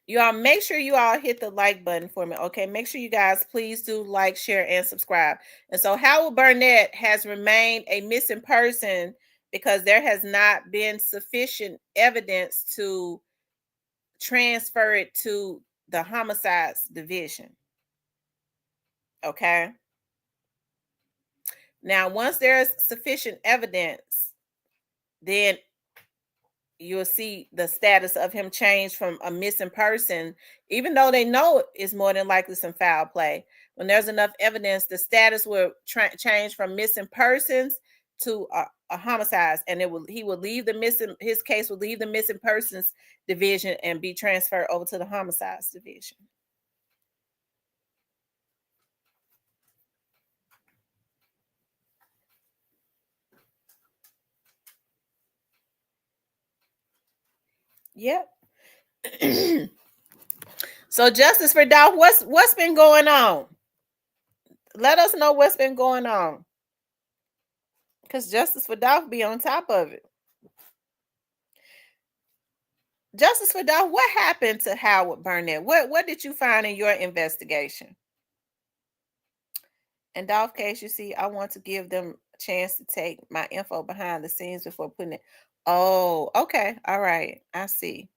You all make sure you all hit the like button for me. Okay, make sure you guys please do like, share, and subscribe. And so Howard Burnett has remained a missing person because there has not been sufficient evidence to transfer it to the homicides division. Okay. Now, once there's sufficient evidence, then you'll see the status of him change from a missing person, even though they know it's more than likely some foul play. When there's enough evidence, the status will change from missing persons to a homicide, and he would leave his case would leave the missing persons division and be transferred over to the homicides division. Yep. So Justice for Dolph, what's been going on? Let us know what's been going on, because Justice for Dolph be on top of it. Justice for Dolph, what happened to Howard Burnett? What did you find in your investigation? In Dolph case, you see, I want to give them a chance to take my info behind the scenes before putting it. Oh, okay. All right. I see.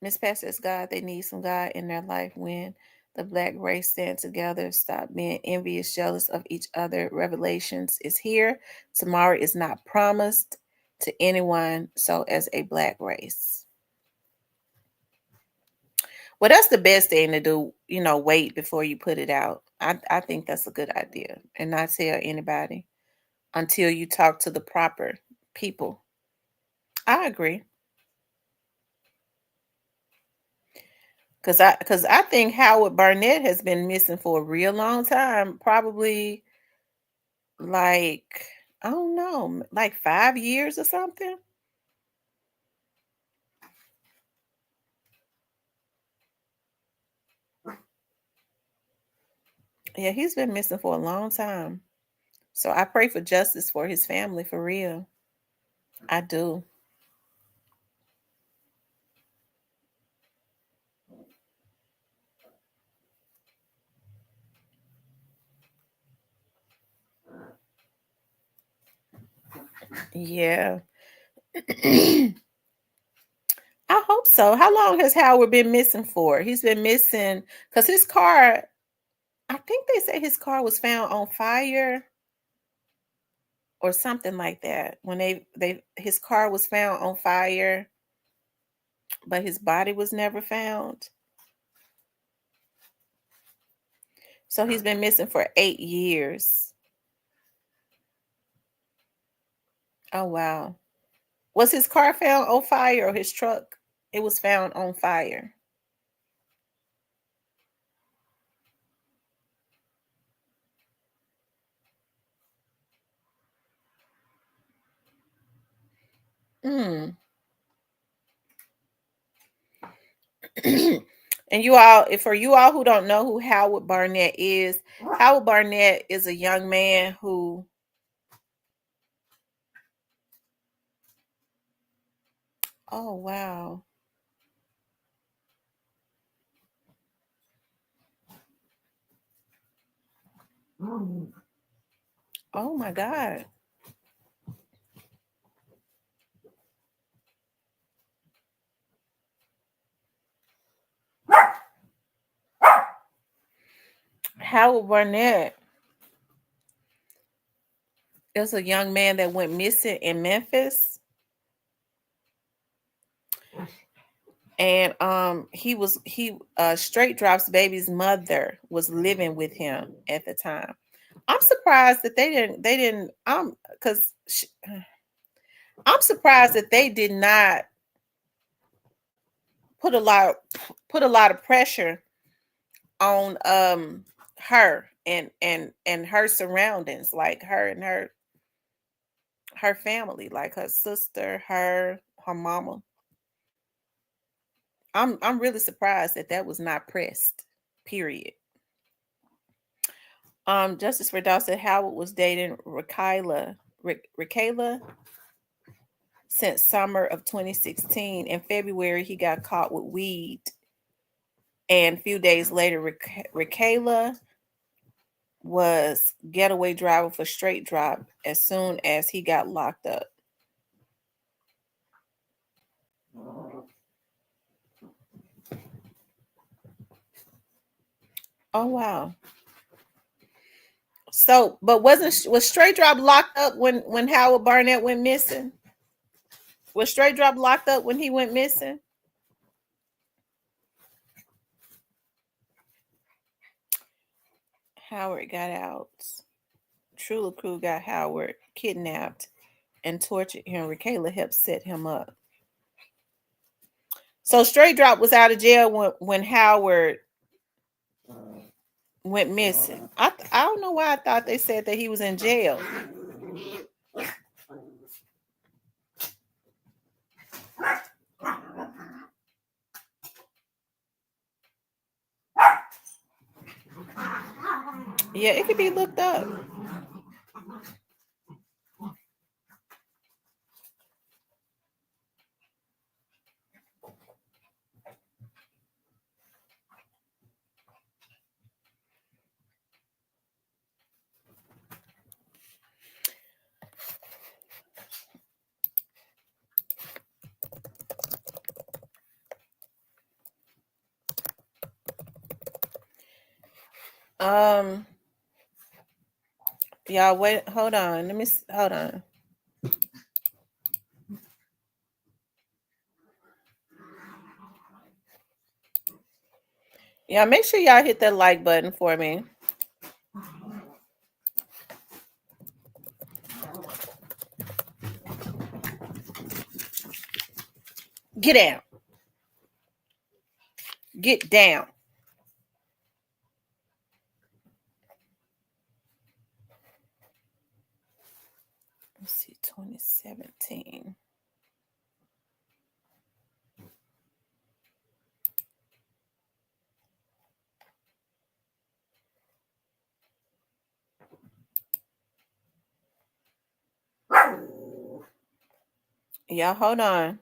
Miss Pat says, God, they need some God in their life. When the black race stand together, stop being envious, jealous of each other. Revelations is here. Tomorrow is not promised to anyone. So as a black race. Well, that's the best thing to do, wait before you put it out. I think that's a good idea, and not tell anybody until you talk to the proper people. I agree. Because I think Howard Burnett has been missing for a real long time, probably like, I don't know, like 5 years or something. Yeah, he's been missing for a long time. So I pray for justice for his family, for real. I do. Yeah. I hope so. How long has Howard been missing for? He's been missing because his car, I think they say his car was found on fire or something like that. When his car was found on fire, but his body was never found. So he's been missing for 8 years. Oh, wow. Was his car found on fire or his truck? It was found on fire. And for you all who don't know who Howard Burnett is a young man who oh, wow. Oh, my God. Howard Burnett is a young man that went missing in Memphis. And he Straight Drop's baby's mother was living with him at the time. I'm surprised that they didn't because I'm surprised that they did not put a lot of pressure on her and her surroundings, like her and her family, like her sister, her mama. I'm really surprised that was not pressed. Period. Justice for Dolph said Howard was dating Rakayla since summer of 2016. In February, he got caught with weed. And a few days later, Rakayla was getaway driver for Straight Drop as soon as he got locked up. Oh, wow. So, but was Straight Drop locked up when Howard Burnett went missing? Was Straight Drop locked up when he went missing? Howard got out. Trula crew got Howard kidnapped and tortured him. Kayla helped set him up. So Straight Drop was out of jail when Howard went missing. I don't know why I thought they said that he was in jail. Yeah, it could be looked up. Y'all wait, hold on. Hold on. Yeah, make sure y'all hit that like button for me. Get down. Get down. Let's see, 2017. Y'all hold on.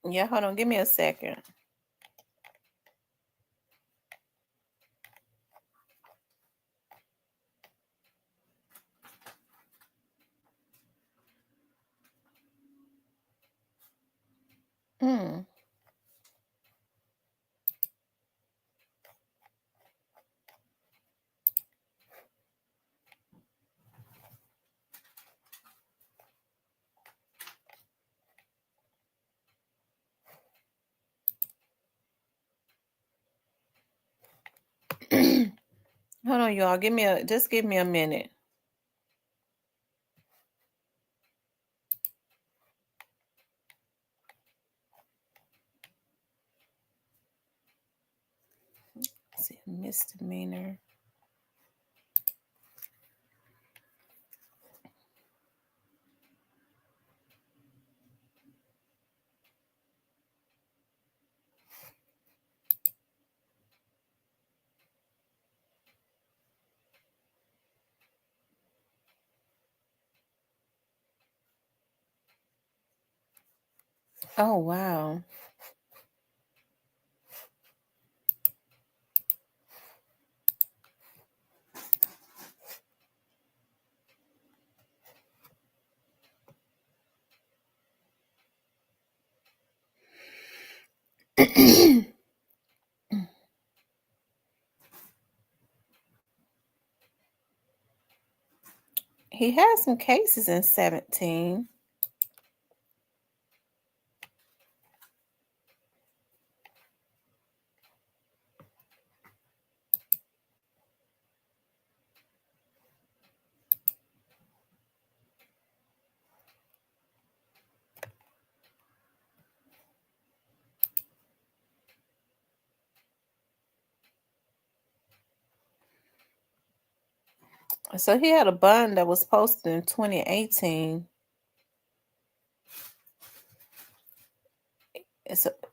Yeah, hold on. Give me a second. Hold on, y'all. Just give me a minute. Let's see, misdemeanor. Oh, wow. He had some cases in 17. So he had a bond that was posted in 2018.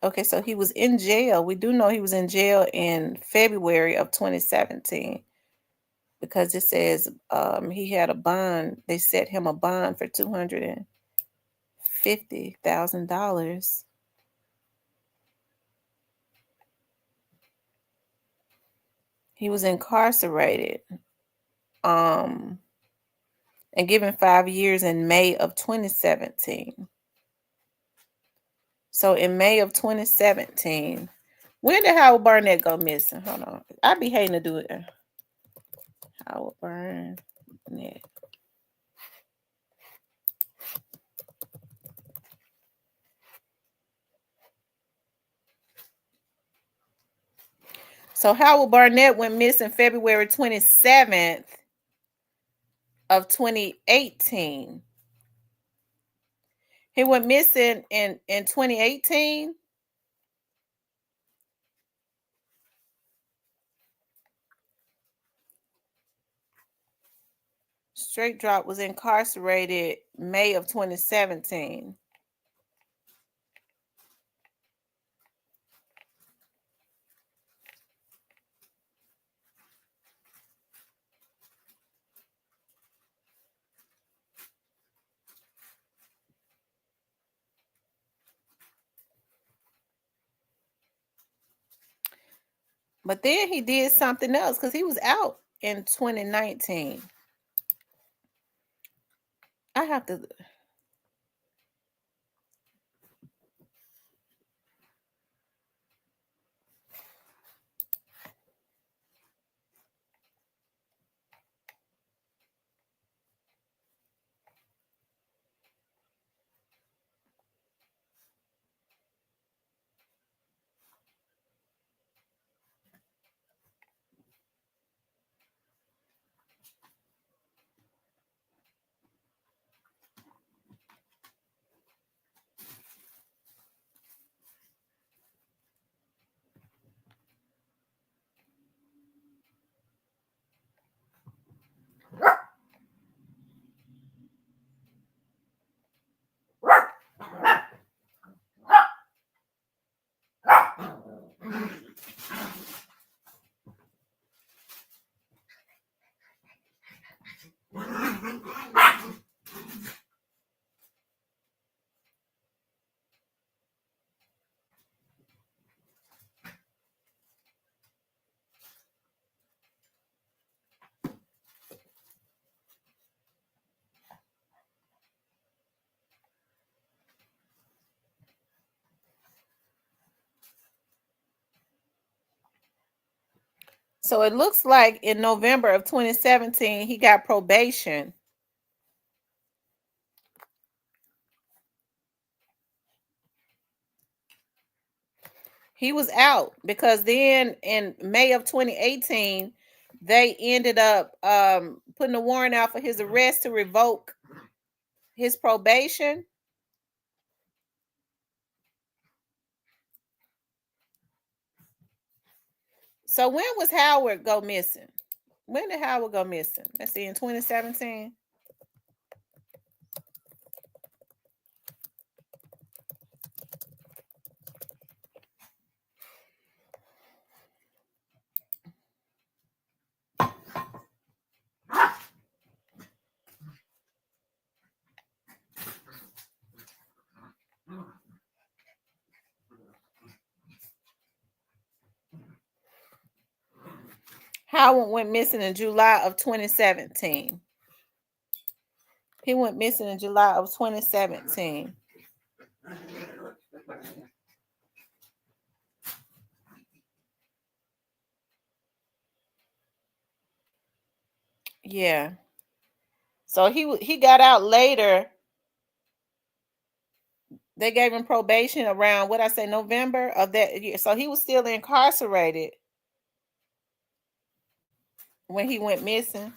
Okay, so he was in jail. We do know he was in jail in February of 2017 because it says he had a bond. They set him a bond for $250,000. He was incarcerated. and given 5 years in May of 2017. So in May of 2017, when did Howard Barnett go missing? Hold on. I be hating to do it. Howard Barnett. So Howard Barnett went missing February 27th of 2018. He went missing in 2018. Straight Drop was incarcerated May of 2017. But then he did something else because he was out in 2019. I have to. So it looks like in November of 2017, he got probation. He was out because then in May of 2018, they ended up putting a warrant out for his arrest to revoke his probation. So when was Howard go missing? When did Howard go missing? Let's see, in 2017. Howard went missing in July of 2017. He went missing in July of 2017. Yeah. So he got out later. They gave him probation around what I say November of that year. So he was still incarcerated when he went missing.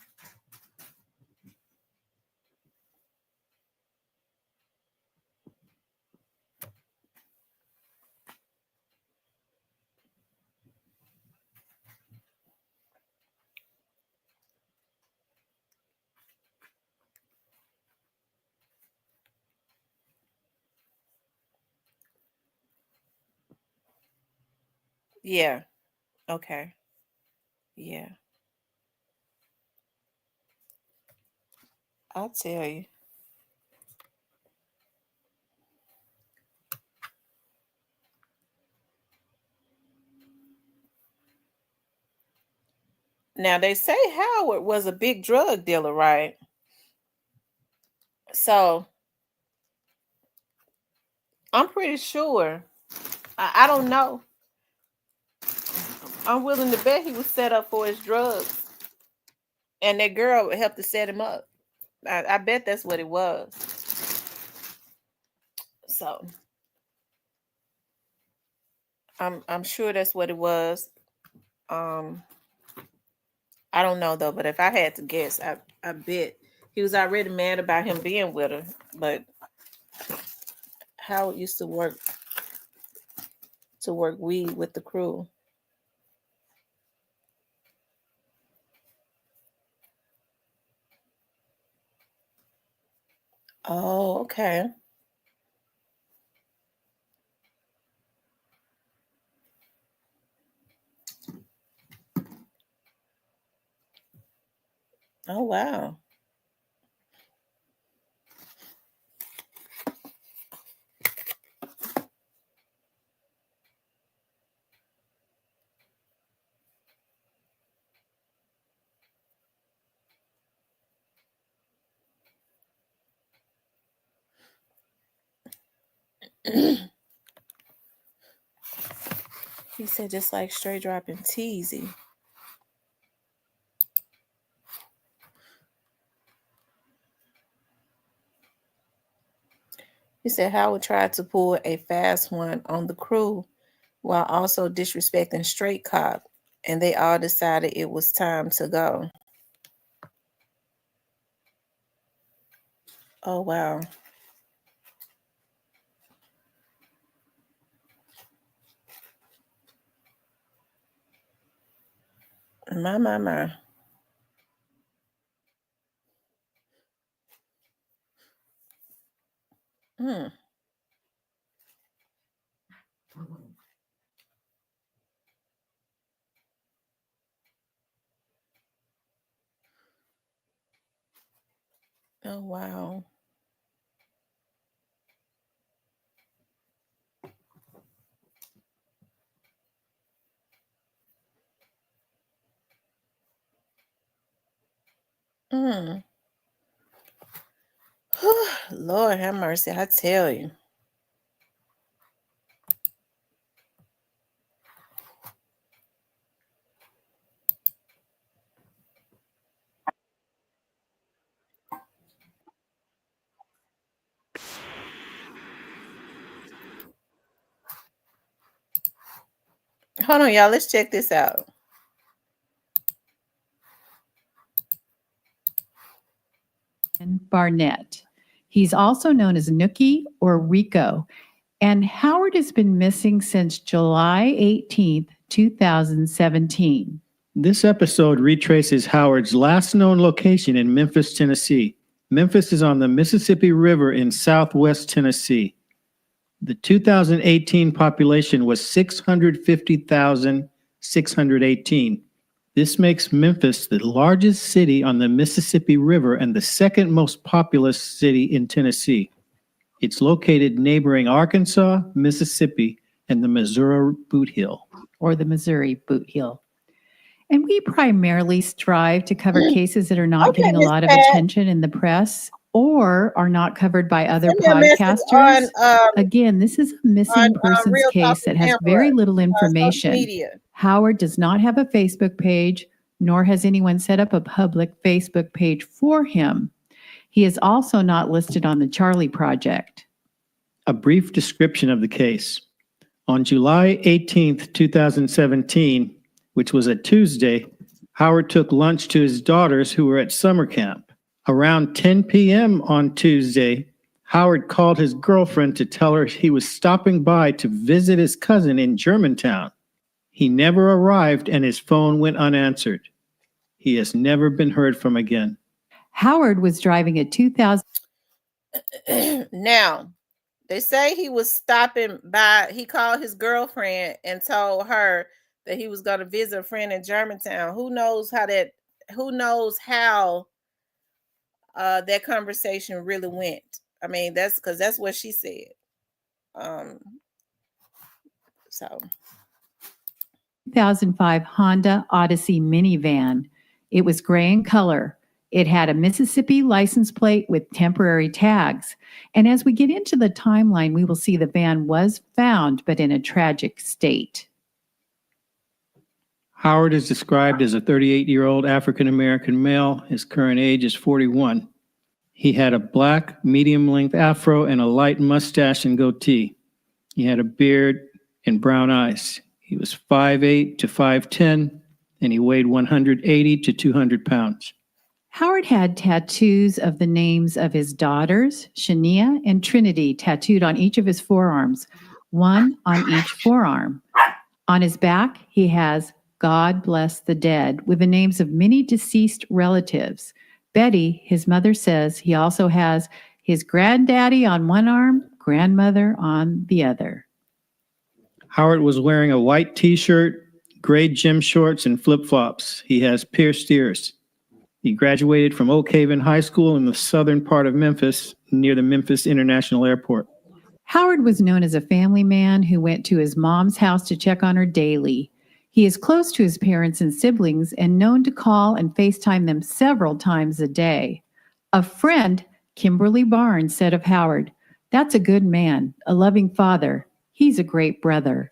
Yeah. Okay. Yeah. I'll tell you. Now they say Howard was a big drug dealer, right? So I'm pretty sure. I don't know. I'm willing to bet he was set up for his drugs. And that girl helped to set him up. I bet that's what it was. So I'm sure that's what it was. I don't know though, but if I had to guess, I bet he was already mad about him being with her. But Howard used to work weed with the crew. Oh, okay. Oh, wow. He said just like straight dropping Teezy. He said Howard tried to pull a fast one on the crew while also disrespecting Straight Cop, and they all decided it was time to go. Oh, wow. My. Hmm. Oh, wow. Hmm. Lord have mercy, I tell you. Hold on, y'all. Let's check this out. Barnett. He's also known as Nookie or Rico, and Howard has been missing since July 18th, 2017. This episode retraces Howard's last known location in Memphis, Tennessee. Memphis is on the Mississippi River in southwest Tennessee. The 2018 population was 650,618. This makes Memphis the largest city on the Mississippi River and the second most populous city in Tennessee. It's located neighboring Arkansas, Mississippi, and the Missouri Boot Hill. Or the Missouri Boot Hill. And we primarily strive to cover cases that are not getting a lot of attention in the press or are not covered by other podcasters. Again, this is a missing persons case that has very little information. Howard does not have a Facebook page, nor has anyone set up a public Facebook page for him. He is also not listed on the Charlie Project. A brief description of the case. On July 18th, 2017, which was a Tuesday, Howard took lunch to his daughters who were at summer camp. Around 10 p.m. on Tuesday, Howard called his girlfriend to tell her he was stopping by to visit his cousin in Germantown. He never arrived and his phone went unanswered. He has never been heard from again. Howard was driving a 2000. Now, they say he was stopping by. He called his girlfriend and told her that he was going to visit a friend in Germantown. Who knows how that conversation really went. I mean, that's because that's what she said. So 2005 Honda Odyssey minivan. It was gray in color. It had a Mississippi license plate with temporary tags. And as we get into the timeline, we will see the van was found, but in a tragic state. Howard is described as a 38-year-old African-American male. His current age is 41. He had a black, medium-length afro and a light mustache and goatee. He had a beard and brown eyes. He was 5'8" to 5'10", and he weighed 180 to 200 pounds. Howard had tattoos of the names of his daughters, Shania and Trinity, tattooed on each of his forearms, one on each forearm. On his back, he has God Bless the Dead, with the names of many deceased relatives. Betty, his mother, says he also has his granddaddy on one arm, grandmother on the other. Howard was wearing a white t-shirt, gray gym shorts, and flip-flops. He has pierced ears. He graduated from Oak Haven High School in the southern part of Memphis, near the Memphis International Airport. Howard was known as a family man who went to his mom's house to check on her daily. He is close to his parents and siblings and known to call and FaceTime them several times a day. A friend, Kimberly Barnes, said of Howard, "That's a good man, a loving father. He's a great brother."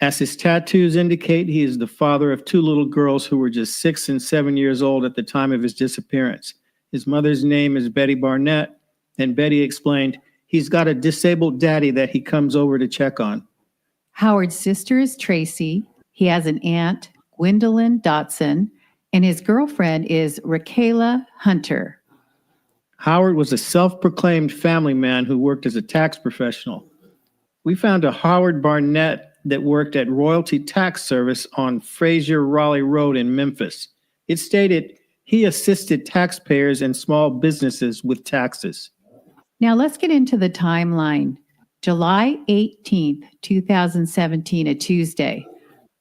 As his tattoos indicate, he is the father of two little girls who were just 6 and 7 years old at the time of his disappearance. His mother's name is Betty Barnett, and Betty explained, "He's got a disabled daddy that he comes over to check on." Howard's sister is Tracy. He has an aunt, Gwendolyn Dotson, and his girlfriend is Raquela Hunter. Howard was a self-proclaimed family man who worked as a tax professional. We found a Howard Barnett that worked at Royalty Tax Service on Frazier Raleigh Road in Memphis. It stated he assisted taxpayers and small businesses with taxes. Now let's get into the timeline. July 18th, 2017, a Tuesday.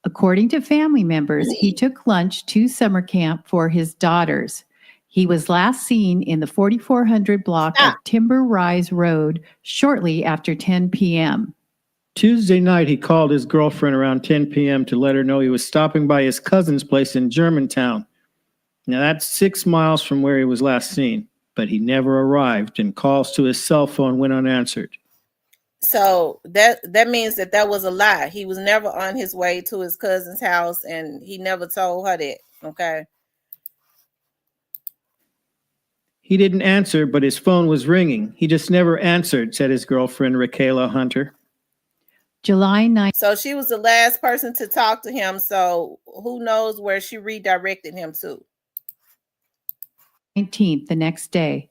According to family members, he took lunch to summer camp for his daughters. He was last seen in the 4400 block of Timber Rise Road shortly after 10 p.m. Tuesday night, he called his girlfriend around 10 p.m. to let her know he was stopping by his cousin's place in Germantown. Now, that's 6 miles from where he was last seen, but he never arrived, and calls to his cell phone went unanswered. So that means that was a lie. He was never on his way to his cousin's house, and he never told her that. Okay. He didn't answer, but his phone was ringing. He just never answered, said his girlfriend, Raquela Hunter. July 9th. So she was the last person to talk to him. So who knows where she redirected him to? 19th, the next day.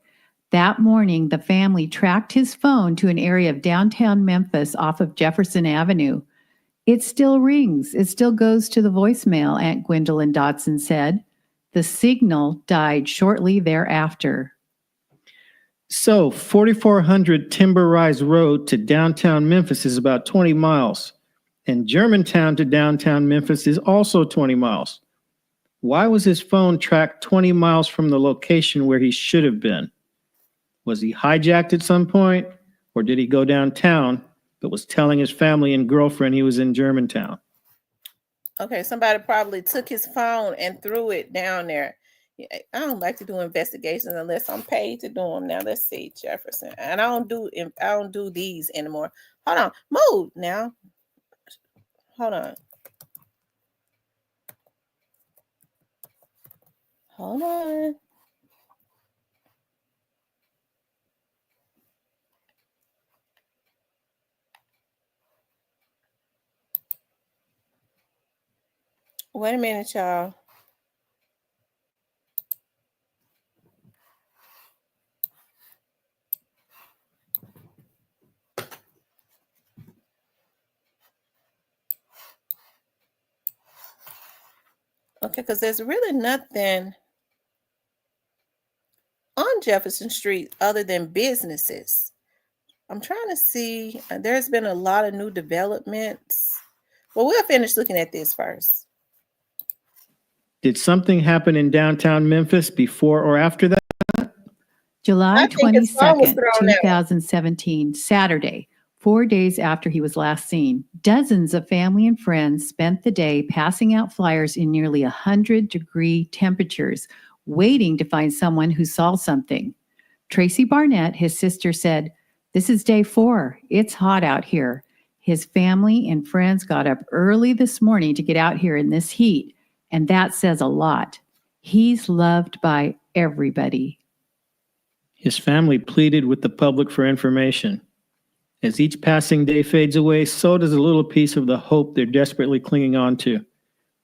That morning, the family tracked his phone to an area of downtown Memphis off of Jefferson Avenue. It still rings. It still goes to the voicemail, Aunt Gwendolyn Dotson said. The signal died shortly thereafter. So 4400 Timber Rise Road to downtown Memphis is about 20 miles, and Germantown to downtown Memphis is also 20 miles. Why was his phone tracked 20 miles from the location where he should have been? Was he hijacked at some point, or did he go downtown but was telling his family and girlfriend he was in Germantown? Okay, somebody probably took his phone and threw it down there. I don't like to do investigations unless I'm paid to do them. Now let's see, Jefferson, and I don't do these anymore. Hold on, move now. Hold on. Hold on. Wait a minute, y'all. Okay, because there's really nothing on Jefferson Street other than businesses. I'm trying to see. There's been a lot of new developments. Well, we'll finish looking at this first. Did something happen in downtown Memphis before or after that? July 22nd, 2017, Saturday, 4 days after he was last seen, dozens of family and friends spent the day passing out flyers in nearly 100-degree temperatures, waiting to find someone who saw something. Tracy Barnett, his sister, said, "This is day 4. It's hot out here. His family and friends got up early this morning to get out here in this heat, and that says a lot. He's loved by everybody." His family pleaded with the public for information. As each passing day fades away, so does a little piece of the hope they're desperately clinging on to.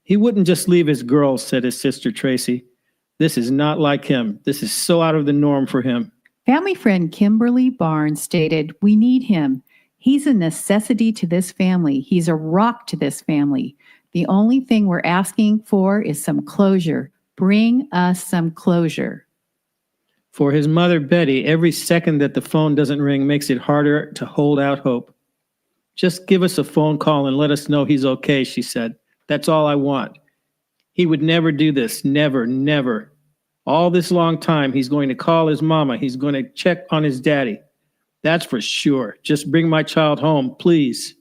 He wouldn't just leave his girls, said his sister Tracy. This is not like him. This is so out of the norm for him. Family friend Kimberly Barnes stated, "We need him. He's a necessity to this family. He's a rock to this family. The only thing we're asking for is some closure. Bring us some closure." For his mother, Betty, every second that the phone doesn't ring makes it harder to hold out hope. "Just give us a phone call and let us know he's okay," she said. "That's all I want. He would never do this. Never, never. All this long time, he's going to call his mama. He's going to check on his daddy. That's for sure. Just bring my child home, please."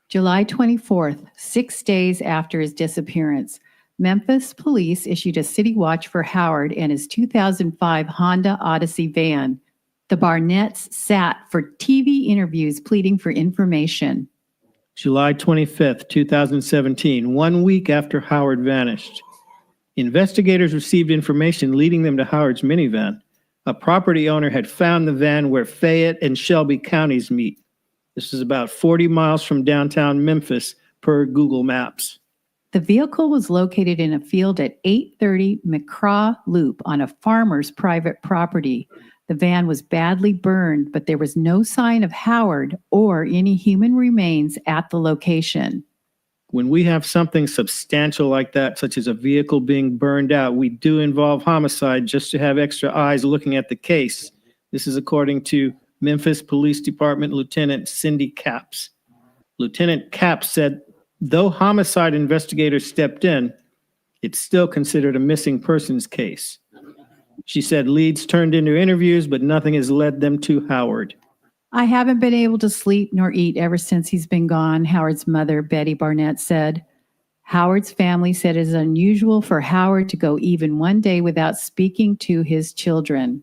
July 24th, 6 days after his disappearance, Memphis police issued a city watch for Howard and his 2005 Honda Odyssey van. The Barnetts sat for TV interviews pleading for information. July 25th, 2017, 1 week after Howard vanished. Investigators received information leading them to Howard's minivan. A property owner had found the van where Fayette and Shelby counties meet. This is about 40 miles from downtown Memphis per Google Maps. The vehicle was located in a field at 830 McCraw Loop on a farmer's private property. The van was badly burned, but there was no sign of Howard or any human remains at the location. When we have something substantial like that, such as a vehicle being burned out, we do involve homicide just to have extra eyes looking at the case. This is according to Memphis Police Department Lieutenant Cindy Capps. Lieutenant Capps said, though homicide investigators stepped in, it's still considered a missing persons case. She said leads turned into interviews, but nothing has led them to Howard. "I haven't been able to sleep nor eat ever since he's been gone," Howard's mother, B0DY Barnett, said. Howard's family said it is unusual for Howard to go even one day without speaking to his children.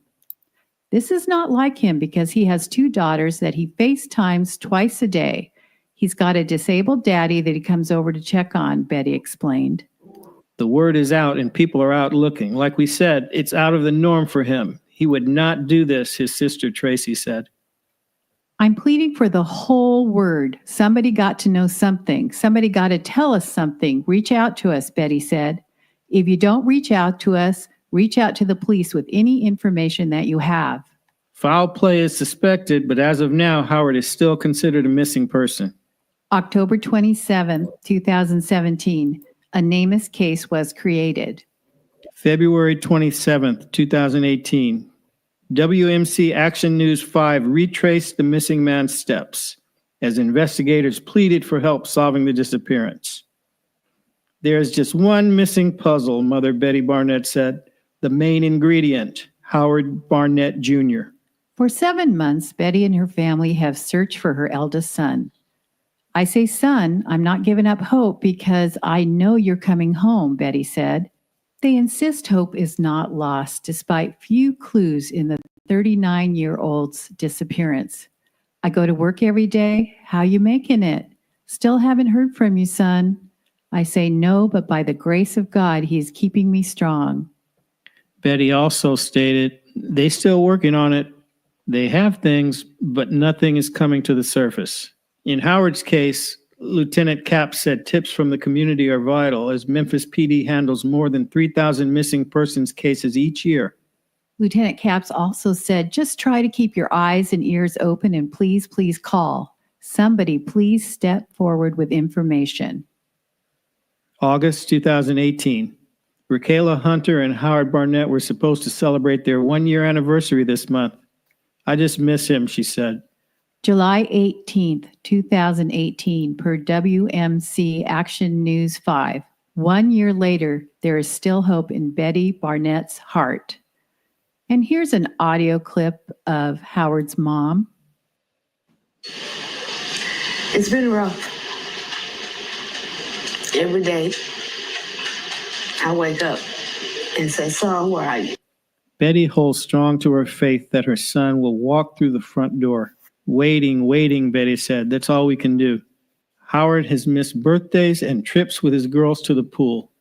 This is not like him because he has 2 daughters that he FaceTimes twice a day. He's got a disabled daddy that he comes over to check on, B0DY explained. The word is out and people are out looking. Like we said, it's out of the norm for him. He would not do this, his sister Tracy said. "I'm pleading for the whole word. Somebody got to know something. Somebody got to tell us something. Reach out to us," B0DY said. "If you don't reach out to us, reach out to the police with any information that you have." Foul play is suspected, but as of now, Howard is still considered a missing person. October 27, 2017, a NamUs case was created. February 27th, 2018, WMC Action News 5 retraced the missing man's steps as investigators pleaded for help solving the disappearance. "There is just one missing puzzle," Mother B0DY Barnett said. "The main ingredient, Howard Barnett Jr." For 7 months, B0DY and her family have searched for her eldest son. "I say, son, I'm not giving up hope because I know you're coming home," B0DY said. They insist hope is not lost despite few clues in the 39-year-old's disappearance. "I go to work every day. How you making it? Still haven't heard from you, son. I say no, but by the grace of God, he is keeping me strong." B0DY also stated, "They still working on it. They have things, but nothing is coming to the surface." In Howard's case, Lieutenant Capps said tips from the community are vital as Memphis PD handles more than 3,000 missing persons cases each year. Lieutenant Capps also said, "Just try to keep your eyes and ears open and please, please call. Somebody please step forward with information." August 2018. Raquela Hunter and Howard Barnett were supposed to celebrate their 1-year anniversary this month. "I just miss him," she said. July 18th, 2018, per WMC Action News 5. 1 year later, there is still hope in B0DY Barnett's heart. And here's an audio clip of Howard's mom. "It's been rough. Every day, I wake up and said, "Son, where are you?" Betty holds strong to her faith that her son will walk through the front door. Waiting, waiting, Betty said. That's all we can do. Howard has missed birthdays and trips with his girls to the pool.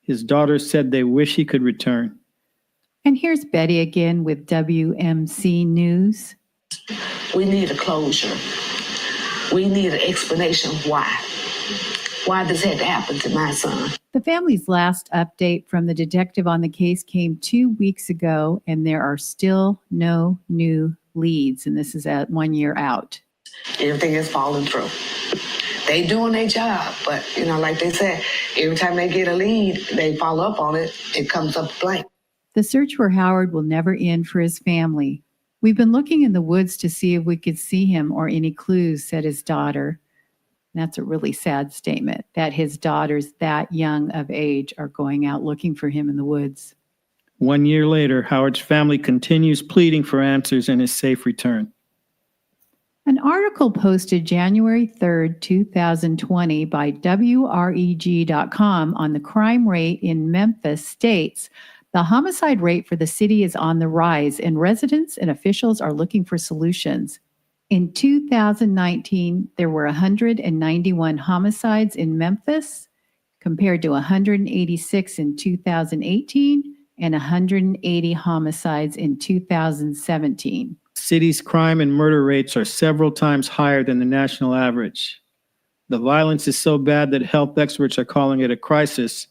His daughters said they wish he could return. And here's Betty again with WMC News. We need a closure. We need an explanation why. Why this had to happen to my son. The family's last update from the detective on the case came 2 weeks ago, and there are still no new leads, and this is at 1 year out. Everything is falling through. They doing their job, but like they said, every time they get a lead, they follow up on it, it comes up blank. The search for Howard will never end for his family. We've been looking in the woods to see if we could see him or any clues, said his daughter. That's a really sad statement, that his daughters that young of age are going out looking for him in the woods. 1 year later, Howard's family continues pleading for answers and his safe return. An article posted January 3rd, 2020 by WREG.com on the crime rate in Memphis states, the homicide rate for the city is on the rise and residents and officials are looking for solutions. In 2019, there were 191 homicides in Memphis compared to 186 in 2018 and 180 homicides in 2017. City's crime and murder rates are several times higher than the national average. The violence is so bad that health experts are calling it a crisis.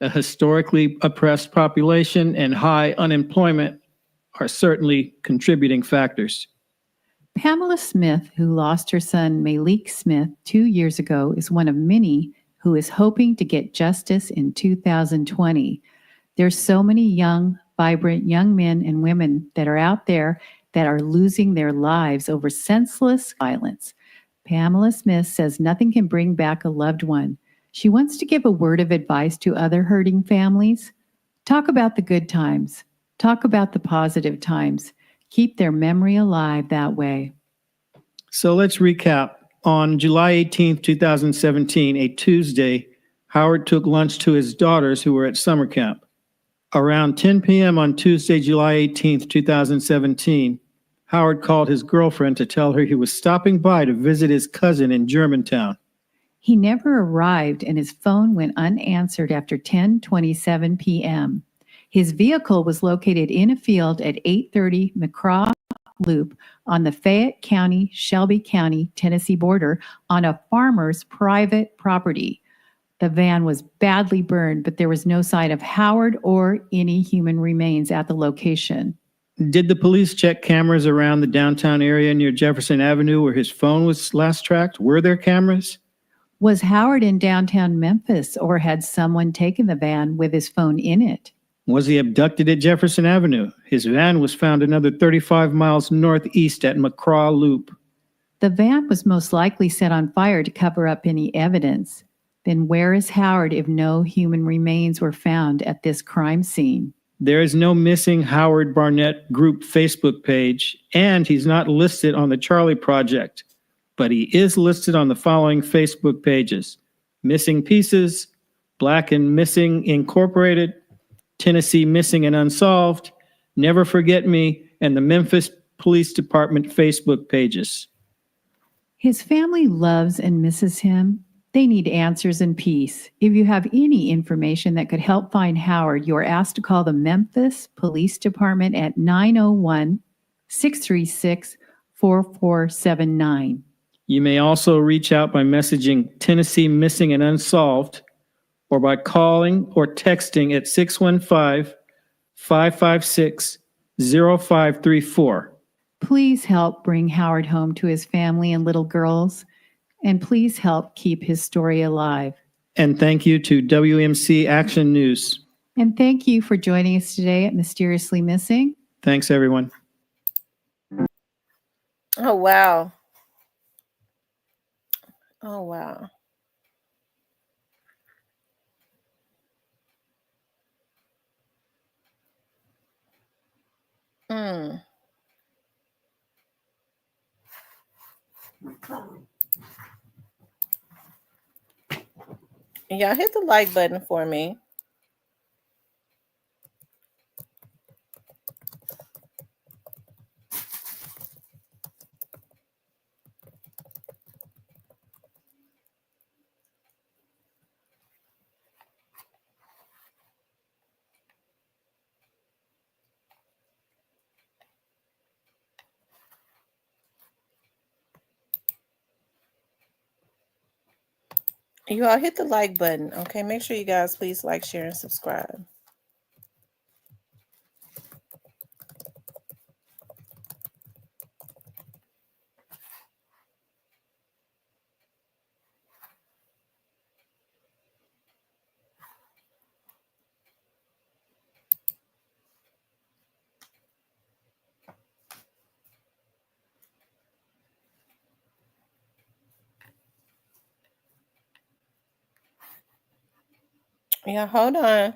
A historically oppressed population and high unemployment are certainly contributing factors. Pamela Smith, who lost her son Malik Smith 2 years ago, is one of many who is hoping to get justice in 2020. There's so many young, vibrant young men and women that are out there that are losing their lives over senseless violence. Pamela Smith says nothing can bring back a loved one. She wants to give a word of advice to other hurting families. Talk about the good times. Talk about the positive times. Keep their memory alive that way. So let's recap. On July 18th, 2017, a Tuesday, Howard took lunch to his daughters who were at summer camp. Around 10 p.m. on Tuesday, July 18th, 2017, Howard called his girlfriend to tell her he was stopping by to visit his cousin in Germantown. He never arrived and his phone went unanswered after 10:27 p.m. His vehicle was located in a field at 830 McCraw Loop on the Fayette County, Shelby County, Tennessee border on a farmer's private property. The van was badly burned, but there was no sign of Howard or any human remains at the location. Did the police check cameras around the downtown area near Jefferson Avenue where his phone was last tracked? Were there cameras? Was Howard in downtown Memphis or had someone taken the van with his phone in it? Was he abducted at Jefferson Avenue? His van was found another 35 miles northeast at McCraw Loop. The van was most likely set on fire to cover up any evidence. Then where is Howard if no human remains were found at this crime scene? There is no missing Howard Barnett Group Facebook page, and he's not listed on the Charlie Project, but he is listed on the following Facebook pages: Missing Pieces, Black and Missing Incorporated, Tennessee Missing and Unsolved, Never Forget Me, and the Memphis Police Department Facebook pages. His family loves and misses him. They need answers and peace. If you have any information that could help find Howard, you are asked to call the Memphis Police Department at 901-636-4479. You may also reach out by messaging Tennessee Missing and Unsolved or by calling or texting at 615-556-0534. Please help bring Howard home to his family and little girls, and please help keep his story alive. And thank you to WMC Action News. And thank you for joining us today at Mysteriously Missing. Thanks, everyone. Oh, wow. Oh, wow. Y'all hit the like button for me. You all hit the like button. Okay, make sure you guys please like, share, and subscribe. Yeah, hold on.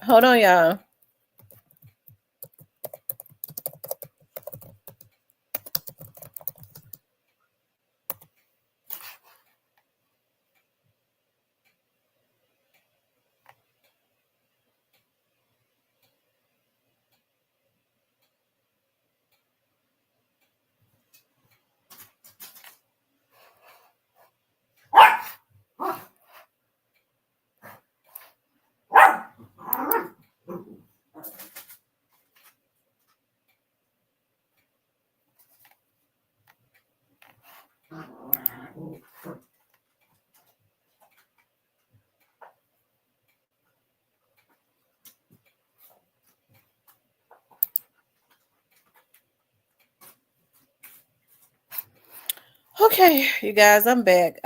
Hold on, y'all. Okay, you guys, I'm back.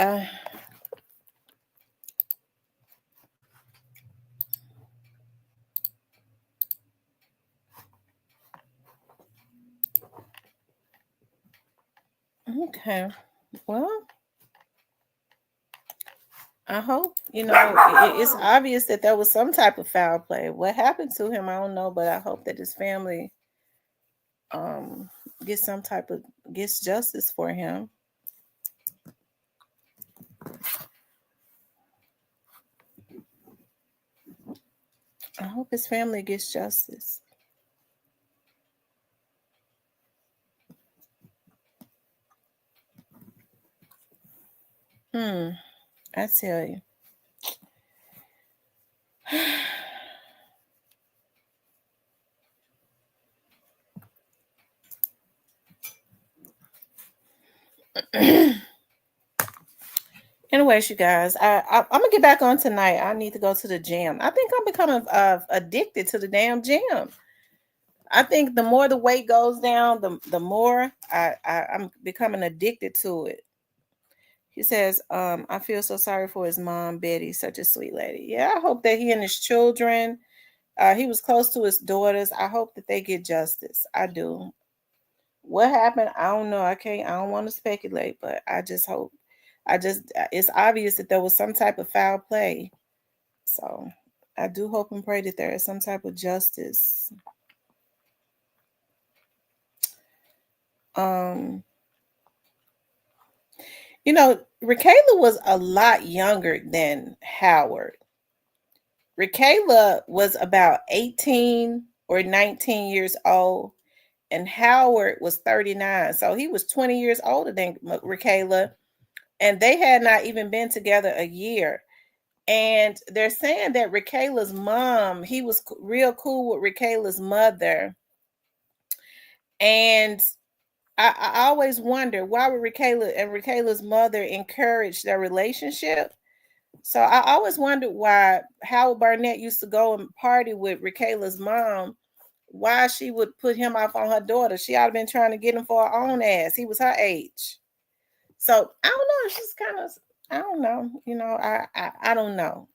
Okay, well, I hope, it's obvious that there was some type of foul play. What happened to him, I don't know, but I hope that his family gets justice for him. I hope his family gets justice. I tell you. Anyways, you guys, I'm gonna get back on tonight. I need to go to the gym. I think I'm becoming addicted to the damn gym. I think the more the weight goes down, the more I'm becoming addicted to it. He says, I feel so sorry for his mom, Betty, such a sweet lady. Yeah, I hope that he and his children, he was close to his daughters. I hope that they get justice. I do. What happened? I don't know. I don't want to speculate, but I just hope. It's obvious that there was some type of foul play. So I do hope and pray that there is some type of justice. Rakayla was a lot younger than Howard. Rakayla was about 18 or 19 years old, and Howard was 39. So he was 20 years older than Rakayla, and they had not even been together a year. And they're saying that Rakayla's mom, he was real cool with Rakayla's mother. And I always wonder, why would Rakayla and Rakayla's mother encourage their relationship? So I always wondered why Howard Barnett used to go and party with Rakayla's mom, why she would put him off on her daughter. She ought to been trying to get him for her own ass. He was her age. So I don't know. It's just kind of, I don't know. I don't know.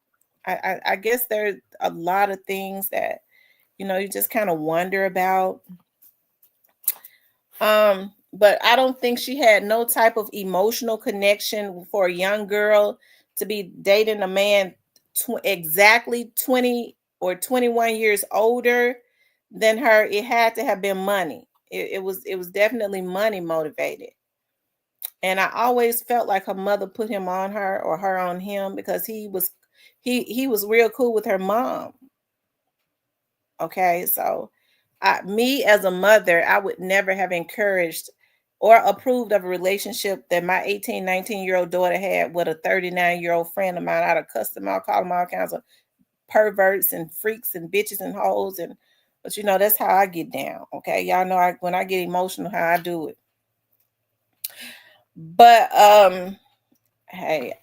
I guess there's a lot of things that, you just kind of wonder about. But I don't think she had no type of emotional connection for a young girl to be dating a man exactly 20 or 21 years older than her. It had to have been money. It was definitely money motivated. And I always felt like her mother put him on her or her on him because he was real cool with her mom. Okay, so me as a mother, I would never have encouraged or approved of a relationship that my 18, 19-year-old daughter had with a 39-year-old friend of mine. I'd have cussed them out, called them all kinds of perverts and freaks and bitches and hoes. But that's how I get down. Okay, y'all know when I get emotional, how I do it. But hey,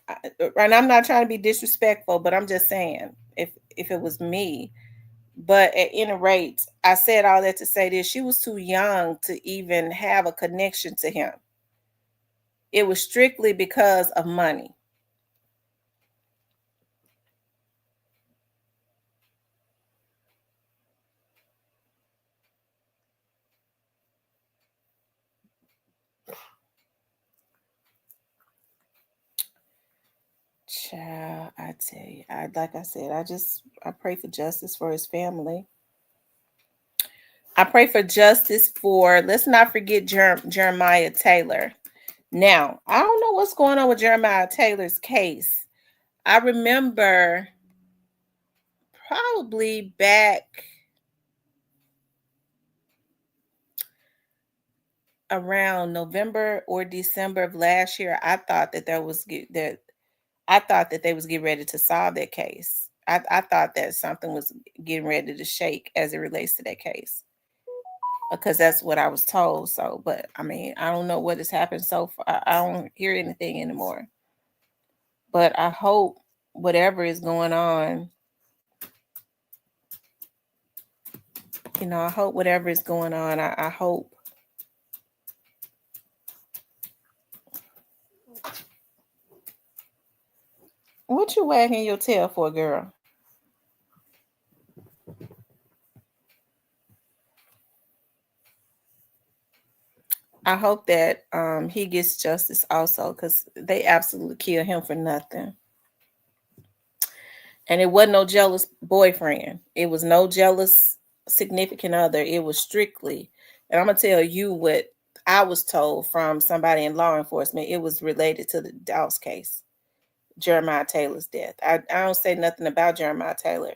and I'm not trying to be disrespectful, but I'm just saying, if it was me. But at any rate, I said all that to say this: she was too young to even have a connection to him. It was strictly because of money. Child, I tell you, like I said, I pray for justice for his family. I pray for justice for, let's not forget Jeremiah Taylor. Now, I don't know what's going on with Jeremiah Taylor's case. I remember probably back around November or December of last year, I thought that they was getting ready to solve that case. I thought that something was getting ready to shake as it relates to that case, because that's what I was told. So, but I mean, I don't know what has happened so far. I don't hear anything anymore. But I hope whatever is going on, I hope whatever is going on, I hope. What you wagging your tail for, girl? I hope that he gets justice also, because they absolutely killed him for nothing. And it wasn't no jealous boyfriend. It was no jealous significant other. It was strictly, and I'm going to tell you what I was told from somebody in law enforcement. It was related to the Douse case, Jeremiah Taylor's death. I don't say nothing about Jeremiah Taylor.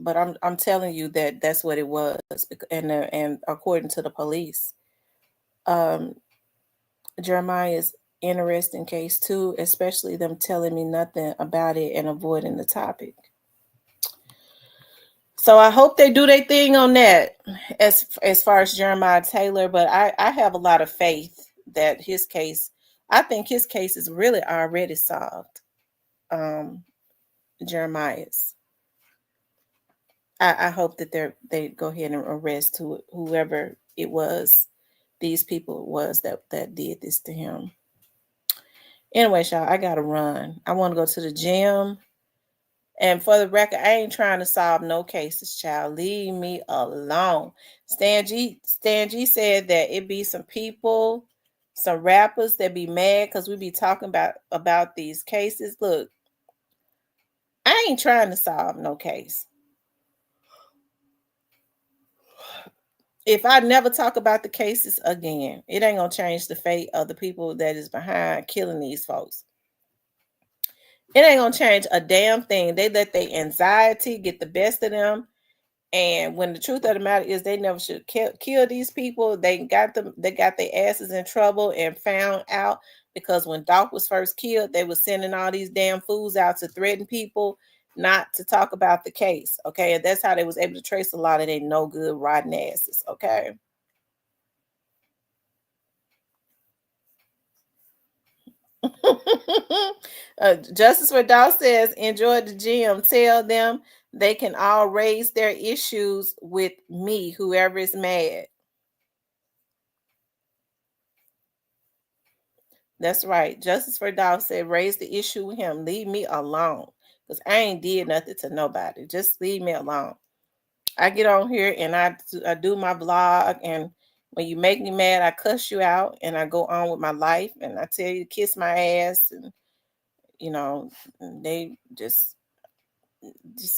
But I'm telling you that that's what it was. And according to the police, Jeremiah's interesting case too, especially them telling me nothing about it and avoiding the topic. So I hope they do their thing on that as far as Jeremiah Taylor. But I have a lot of faith that his case, I think his case is really already solved. Jeremiah's. I hope that they go ahead and arrest whoever it was, these people was that did this to him. Anyway, y'all, I gotta run. I want to go to the gym. And for the record, I ain't trying to solve no cases, child. Leave me alone. Stan G said that it be some people, some rappers that be mad because we be talking about these cases. Look, I ain't trying to solve no case. If I never talk about the cases again, it ain't gonna change the fate of the people that is behind killing these folks. It ain't gonna change a damn thing. They let their anxiety get the best of them. And when the truth of the matter is, they never should kill these people. They got their asses in trouble and found out because when Doc was first killed, they were sending all these damn fools out to threaten people not to talk about the case. Okay, and that's how they was able to trace a lot of their no good rotten asses. Okay. Justice for Dow says, enjoy the gym. Tell them they can all raise their issues with me, whoever is mad. That's right. Justice for Dow said, raise the issue with him. Leave me alone. Because I ain't did nothing to nobody. Just leave me alone. I get on here and I do my vlog, and when you make me mad, I cuss you out and I go on with my life and I tell you to kiss my ass, and you know, they just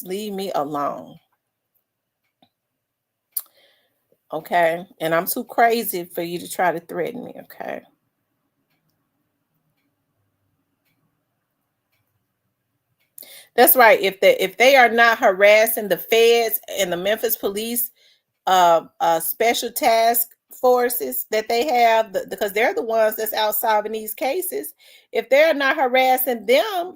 leave me alone. Okay. And I'm too crazy for you to try to threaten me. Okay. That's right. If they are not harassing the feds and the Memphis police special task forces that they have, because they're the ones that's out solving these cases, if they're not harassing them,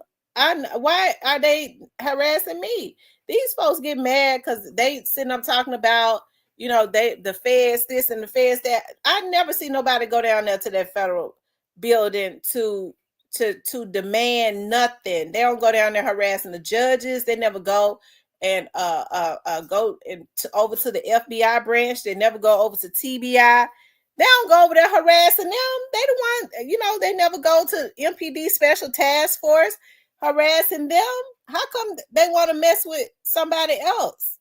why are they harassing me? These folks get mad because they sitting up talking about, you know, the feds this and the feds that. I never see nobody go down there to that federal building to demand nothing. They don't go down there harassing the judges. They never go and go over to the FBI branch. They never go over to TBI. They don't go over there harassing them. They the one, you know, they never go to MPD Special Task Force harassing them. How come they want to mess with somebody else?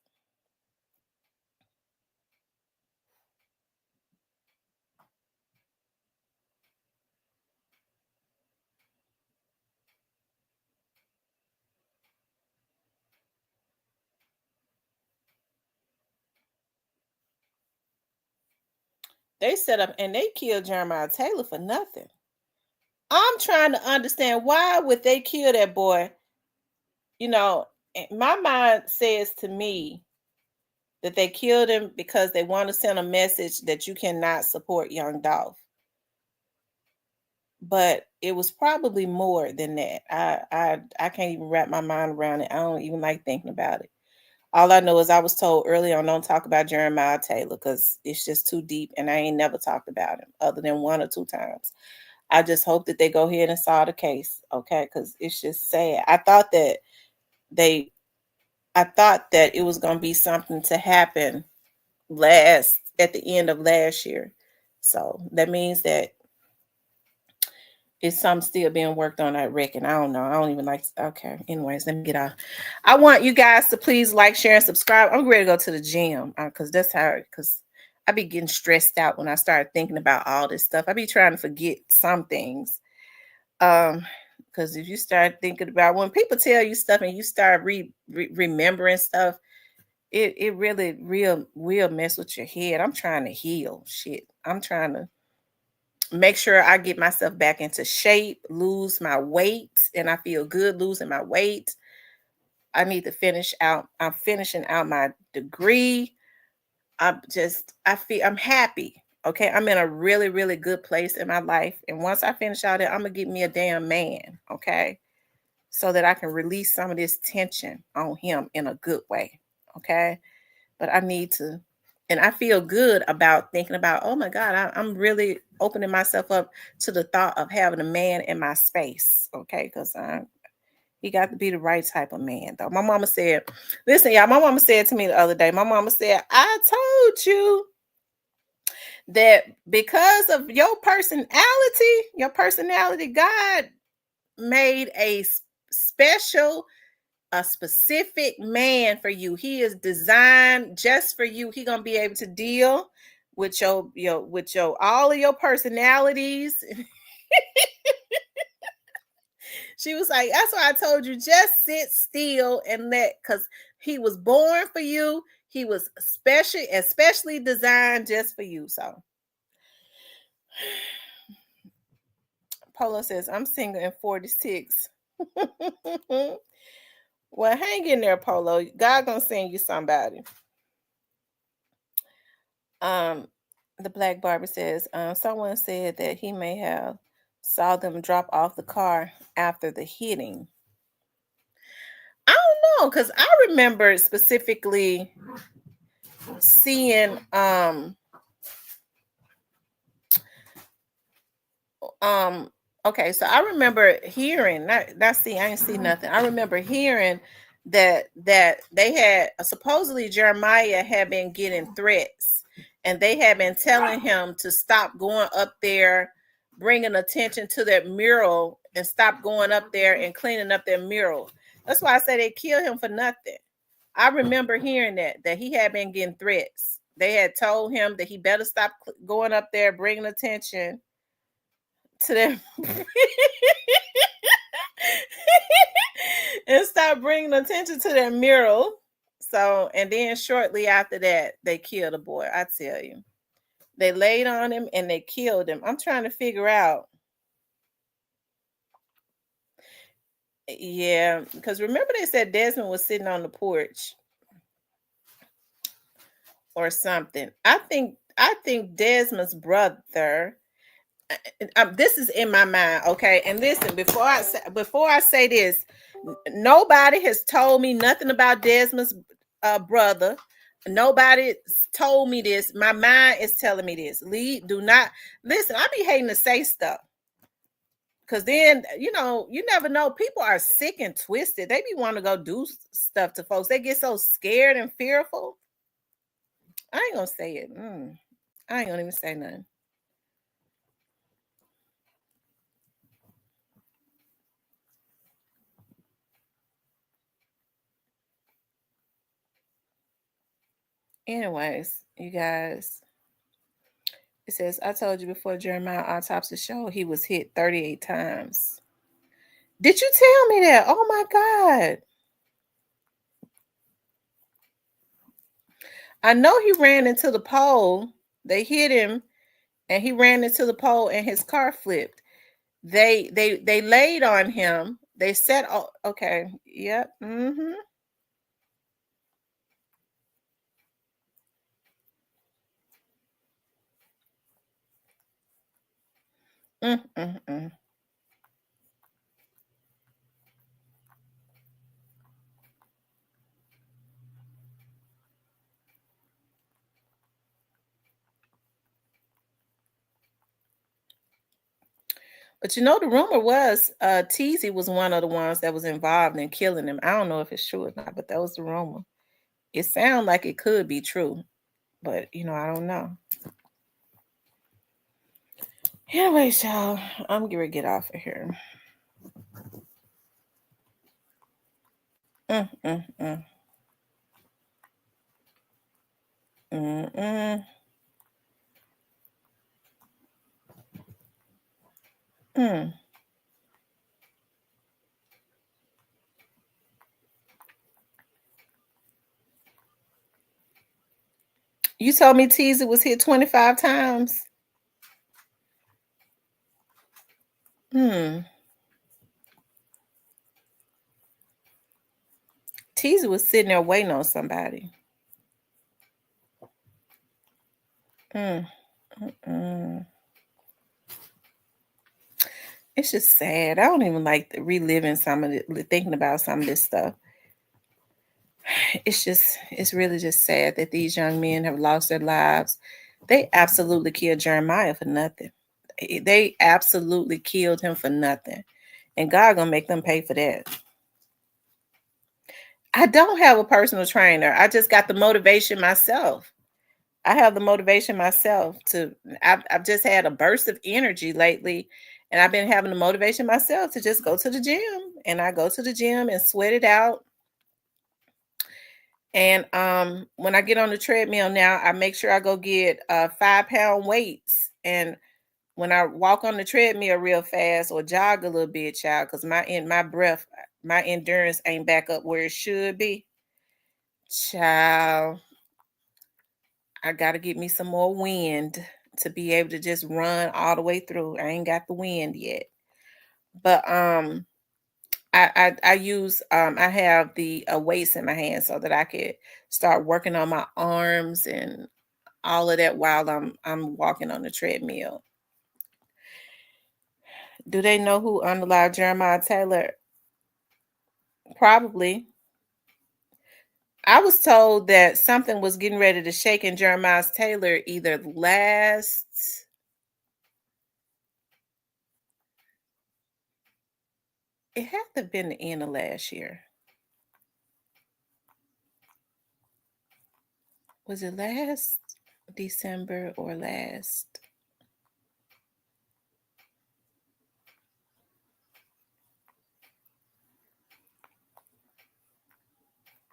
They set up and they killed Jeremiah Taylor for nothing. I'm trying to understand, why would they kill that boy? You know, my mind says to me that they killed him because they want to send a message that you cannot support young Dolph. But it was probably more than that. I can't even wrap my mind around it. I don't even like thinking about it. All I know is I was told early on, don't talk about Jeremiah Taylor because it's just too deep, and I ain't never talked about him other than 1 or 2 times. I just hope that they go ahead and solve the case, okay? Because it's just sad. I thought that it was going to be something to happen at the end of last year. So that means that it's something still being worked on, I reckon. I don't know. I don't even like. Okay. Anyways, let me get off. I want you guys to please like, share, and subscribe. I'm ready to go to the gym because I be getting stressed out when I start thinking about all this stuff. I be trying to forget some things. Because if you start thinking about, when people tell you stuff and you start remembering stuff, it really will mess with your head. I'm trying to heal shit. I'm trying to make sure I get myself back into shape, lose my weight, and I feel good losing my weight. I need to finish out. I'm finishing out my degree. I'm happy. Okay. I'm in a really, really good place in my life. And once I finish out it, I'm going to get me a damn man. Okay. So that I can release some of this tension on him in a good way. Okay. But I need to, and I feel good about thinking about, oh my God, I'm really opening myself up to the thought of having a man in my space. Okay. Because He got to be the right type of man, though. My mama said, listen, y'all, my mama said to me the other day, my mama said, I told you that because of your personality, God made a specific man for you. He is designed just for you. He gonna be able to deal with your all of your personalities. She was like, that's why I told you, just sit still and because he was born for you. He was especially designed just for you. So Polo says, I'm single and 46. Well, hang in there, Polo. God gonna send you somebody. The Black Barber says, someone said that he may have saw them drop off the car after the hitting. I don't know, because I remember specifically seeing okay, so I remember hearing I ain't see nothing. I remember hearing that they had supposedly Jeremiah had been getting threats, and they had been telling him to stop going up there, bringing attention to that mural, and stop going up there and cleaning up their mural. That's why I say they killed him for nothing. I remember hearing that he had been getting threats. They had told him that he better stop going up there, bringing attention to them and stop bringing attention to their mural. So, and then shortly after that, they killed the boy. I tell you, they laid on him and they killed him. I'm trying to figure out. Yeah, because remember they said Desmond was sitting on the porch or something. I think Desmond's brother. This is in my mind, okay? And listen, before I say this, nobody has told me nothing about Desmond's brother. Nobody told me this. My mind is telling me this. Lee, do not listen. I be hating to say stuff, because then you never know. People are sick and twisted. They be wanting to go do stuff to folks. They get so scared and fearful. I ain't gonna say it. I ain't gonna even say nothing. Anyways, you guys, it says, I told you before Jeremiah autopsy showed he was hit 38 times. Did you tell me that? Oh my God. I know he ran into the pole. They hit him and he ran into the pole and his car flipped. They laid on him. They said, oh, okay. Yep. Mm-hmm. Mm-mm-mm. But the rumor was Teezy was one of the ones that was involved in killing him. I don't know if it's true or not, but that was the rumor. It sounds like it could be true, but I don't know. Anyway, y'all, I'm gonna get off of here. Mm-mm-mm. Mm-mm. Mm. You told me Teezy was hit 25 times. Teezy was sitting there waiting on somebody. It's just sad. I don't even like reliving thinking about some of this stuff. It's really just sad that these young men have lost their lives. They absolutely killed Jeremiah for nothing. They absolutely killed him for nothing. And God gonna make them pay for that. I don't have a personal trainer. I just got the motivation myself. I have the motivation myself I've just had a burst of energy lately, and I've been having the motivation myself to just go to the gym. And I go to the gym and sweat it out. And when I get on the treadmill now, I make sure I go get 5-pound weights. And when I walk on the treadmill real fast or jog a little bit, child, because my endurance ain't back up where it should be. Child, I gotta get me some more wind to be able to just run all the way through. I ain't got the wind yet. But I use I have the weights in my hand so that I could start working on my arms and all of that while I'm walking on the treadmill. Do they know who unalive Jeremiah Taylor? Probably. I was told that something was getting ready to shake in Jeremiah Taylor either it had to have been the end of last year. Was it last December or last?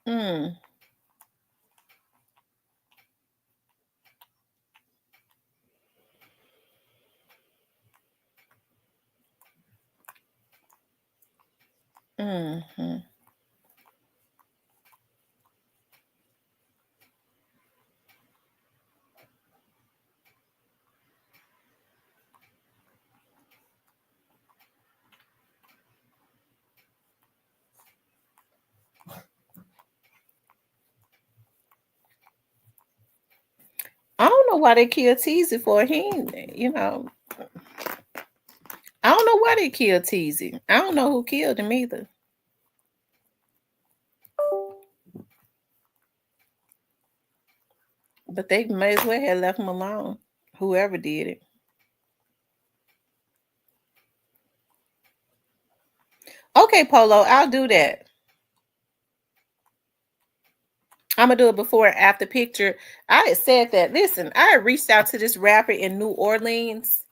Mm. Mm-hmm. I don't know why they killed Teezy for him. I don't know why they killed Teezy. I don't know who killed him either. But they may as well have left him alone. Whoever did it. Okay, Polo, I'll do that. I'm gonna do a before and after picture. I had said that. Listen, I had reached out to this rapper in New Orleans.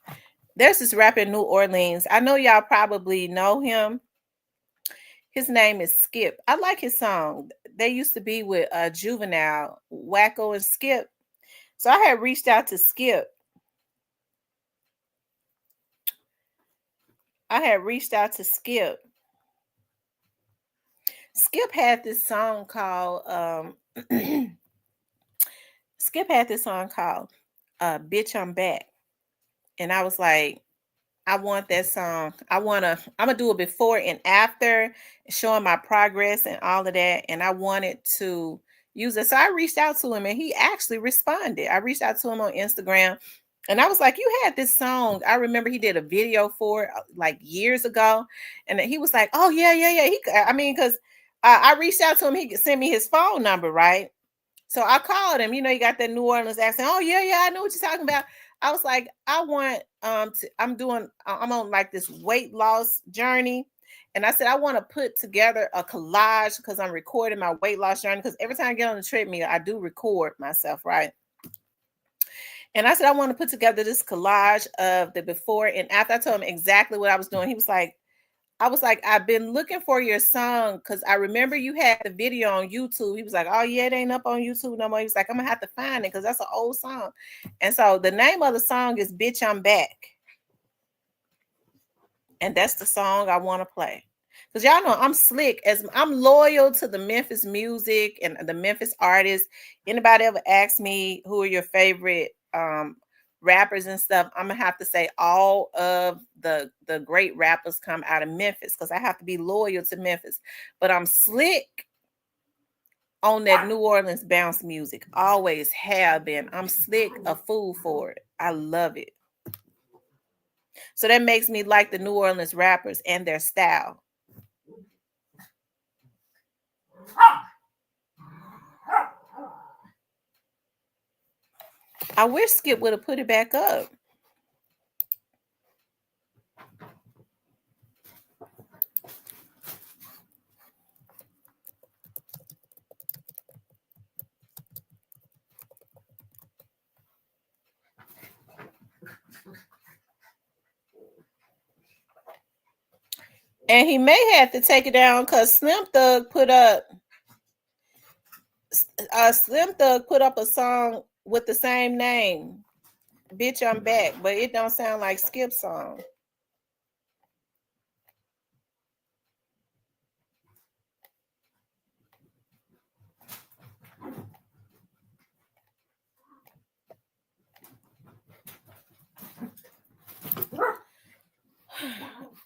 There's this rapper in New Orleans. I know y'all probably know him. His name is Skip. I like his song. They used to be with Juvenile, Wacko, and Skip. So I had reached out to Skip. Skip had this song called Bitch I'm Back. And I was like, I want that song. I'm gonna do it before and after, showing my progress and all of that. And I wanted to use it. So I reached out to him and he actually responded. I reached out to him on Instagram and I was like, you had this song. I remember he did a video for it like years ago. And he was like, oh, yeah. Because I reached out to him. He could send me his phone number, right? So I called him. He got that New Orleans accent. Oh, yeah, I know what you're talking about. I was like, I'm on like this weight loss journey. And I said, I want to put together a collage because I'm recording my weight loss journey. Because every time I get on the treadmill, I do record myself, right? And I said, I want to put together this collage of the before and after. I told him exactly what I was doing. I was like, I've been looking for your song because I remember you had the video on YouTube. He was like, oh, yeah, it ain't up on YouTube no more. He was like, I'm going to have to find it because that's an old song. And so the name of the song is Bitch I'm Back. And that's the song I want to play. Because y'all know I'm slick. I'm loyal to the Memphis music and the Memphis artists. Anybody ever ask me who are your favorite rappers and stuff, I'm gonna have to say all of the great rappers come out of Memphis because I have to be loyal to Memphis. But I'm slick on that New Orleans bounce music. Always have been. I'm slick, a fool for it. I love it. So that makes me like the New Orleans rappers and their style. I wish Skip would have put it back up. And he may have to take it down because Slim Thug put up a song with the same name, Bitch I'm Back, but it don't sound like Skip's song.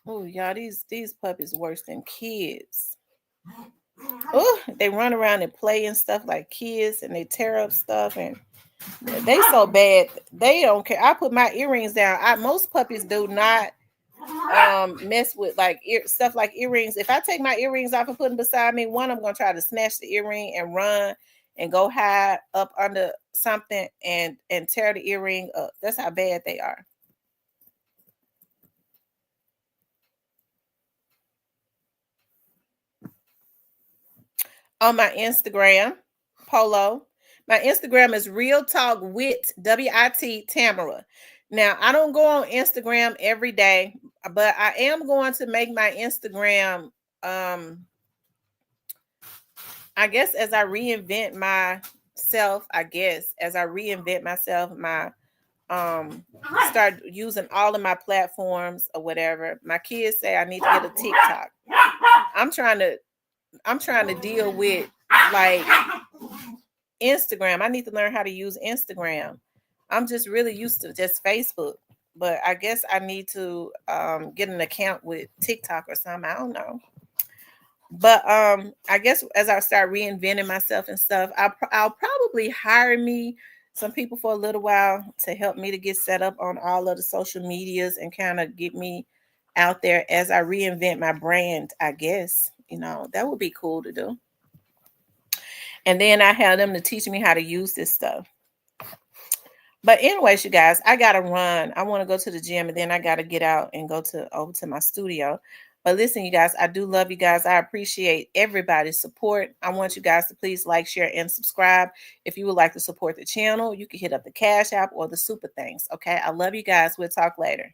Oh, y'all, these puppies worse than kids. Oh, they run around and play and stuff like kids, and they tear up stuff, and they so bad. They don't care. I put my earrings down. Most puppies do not mess with like stuff like earrings. If I take my earrings off and put them beside me, one, I'm gonna try to snatch the earring and run and go hide up under something and tear the earring up. That's how bad they are. On my Instagram, Polo. My Instagram is Real Talk with WIT Tamara. Now, I don't go on Instagram every day, but I am going to make my Instagram, I guess, as I reinvent myself, start using all of my platforms or whatever. My kids say I need to get a TikTok. I'm trying to deal with like Instagram. I need to learn how to use Instagram. I'm just really used to just Facebook, but I guess I need to get an account with TikTok or something. I don't know. But I guess as I start reinventing myself and stuff, I'll probably hire me some people for a little while to help me to get set up on all of the social medias and kind of get me out there as I reinvent my brand. I guess, that would be cool to do. And then I have them to teach me how to use this stuff. But anyways, you guys, I gotta run. I want to go to the gym, and then I gotta get out and go over to my studio. But listen, you guys, I do love you guys. I appreciate everybody's support. I want you guys to please like, share, and subscribe. If you would like to support the channel, you can hit up the Cash App or the Super Thanks. Okay, I love you guys. We'll talk later.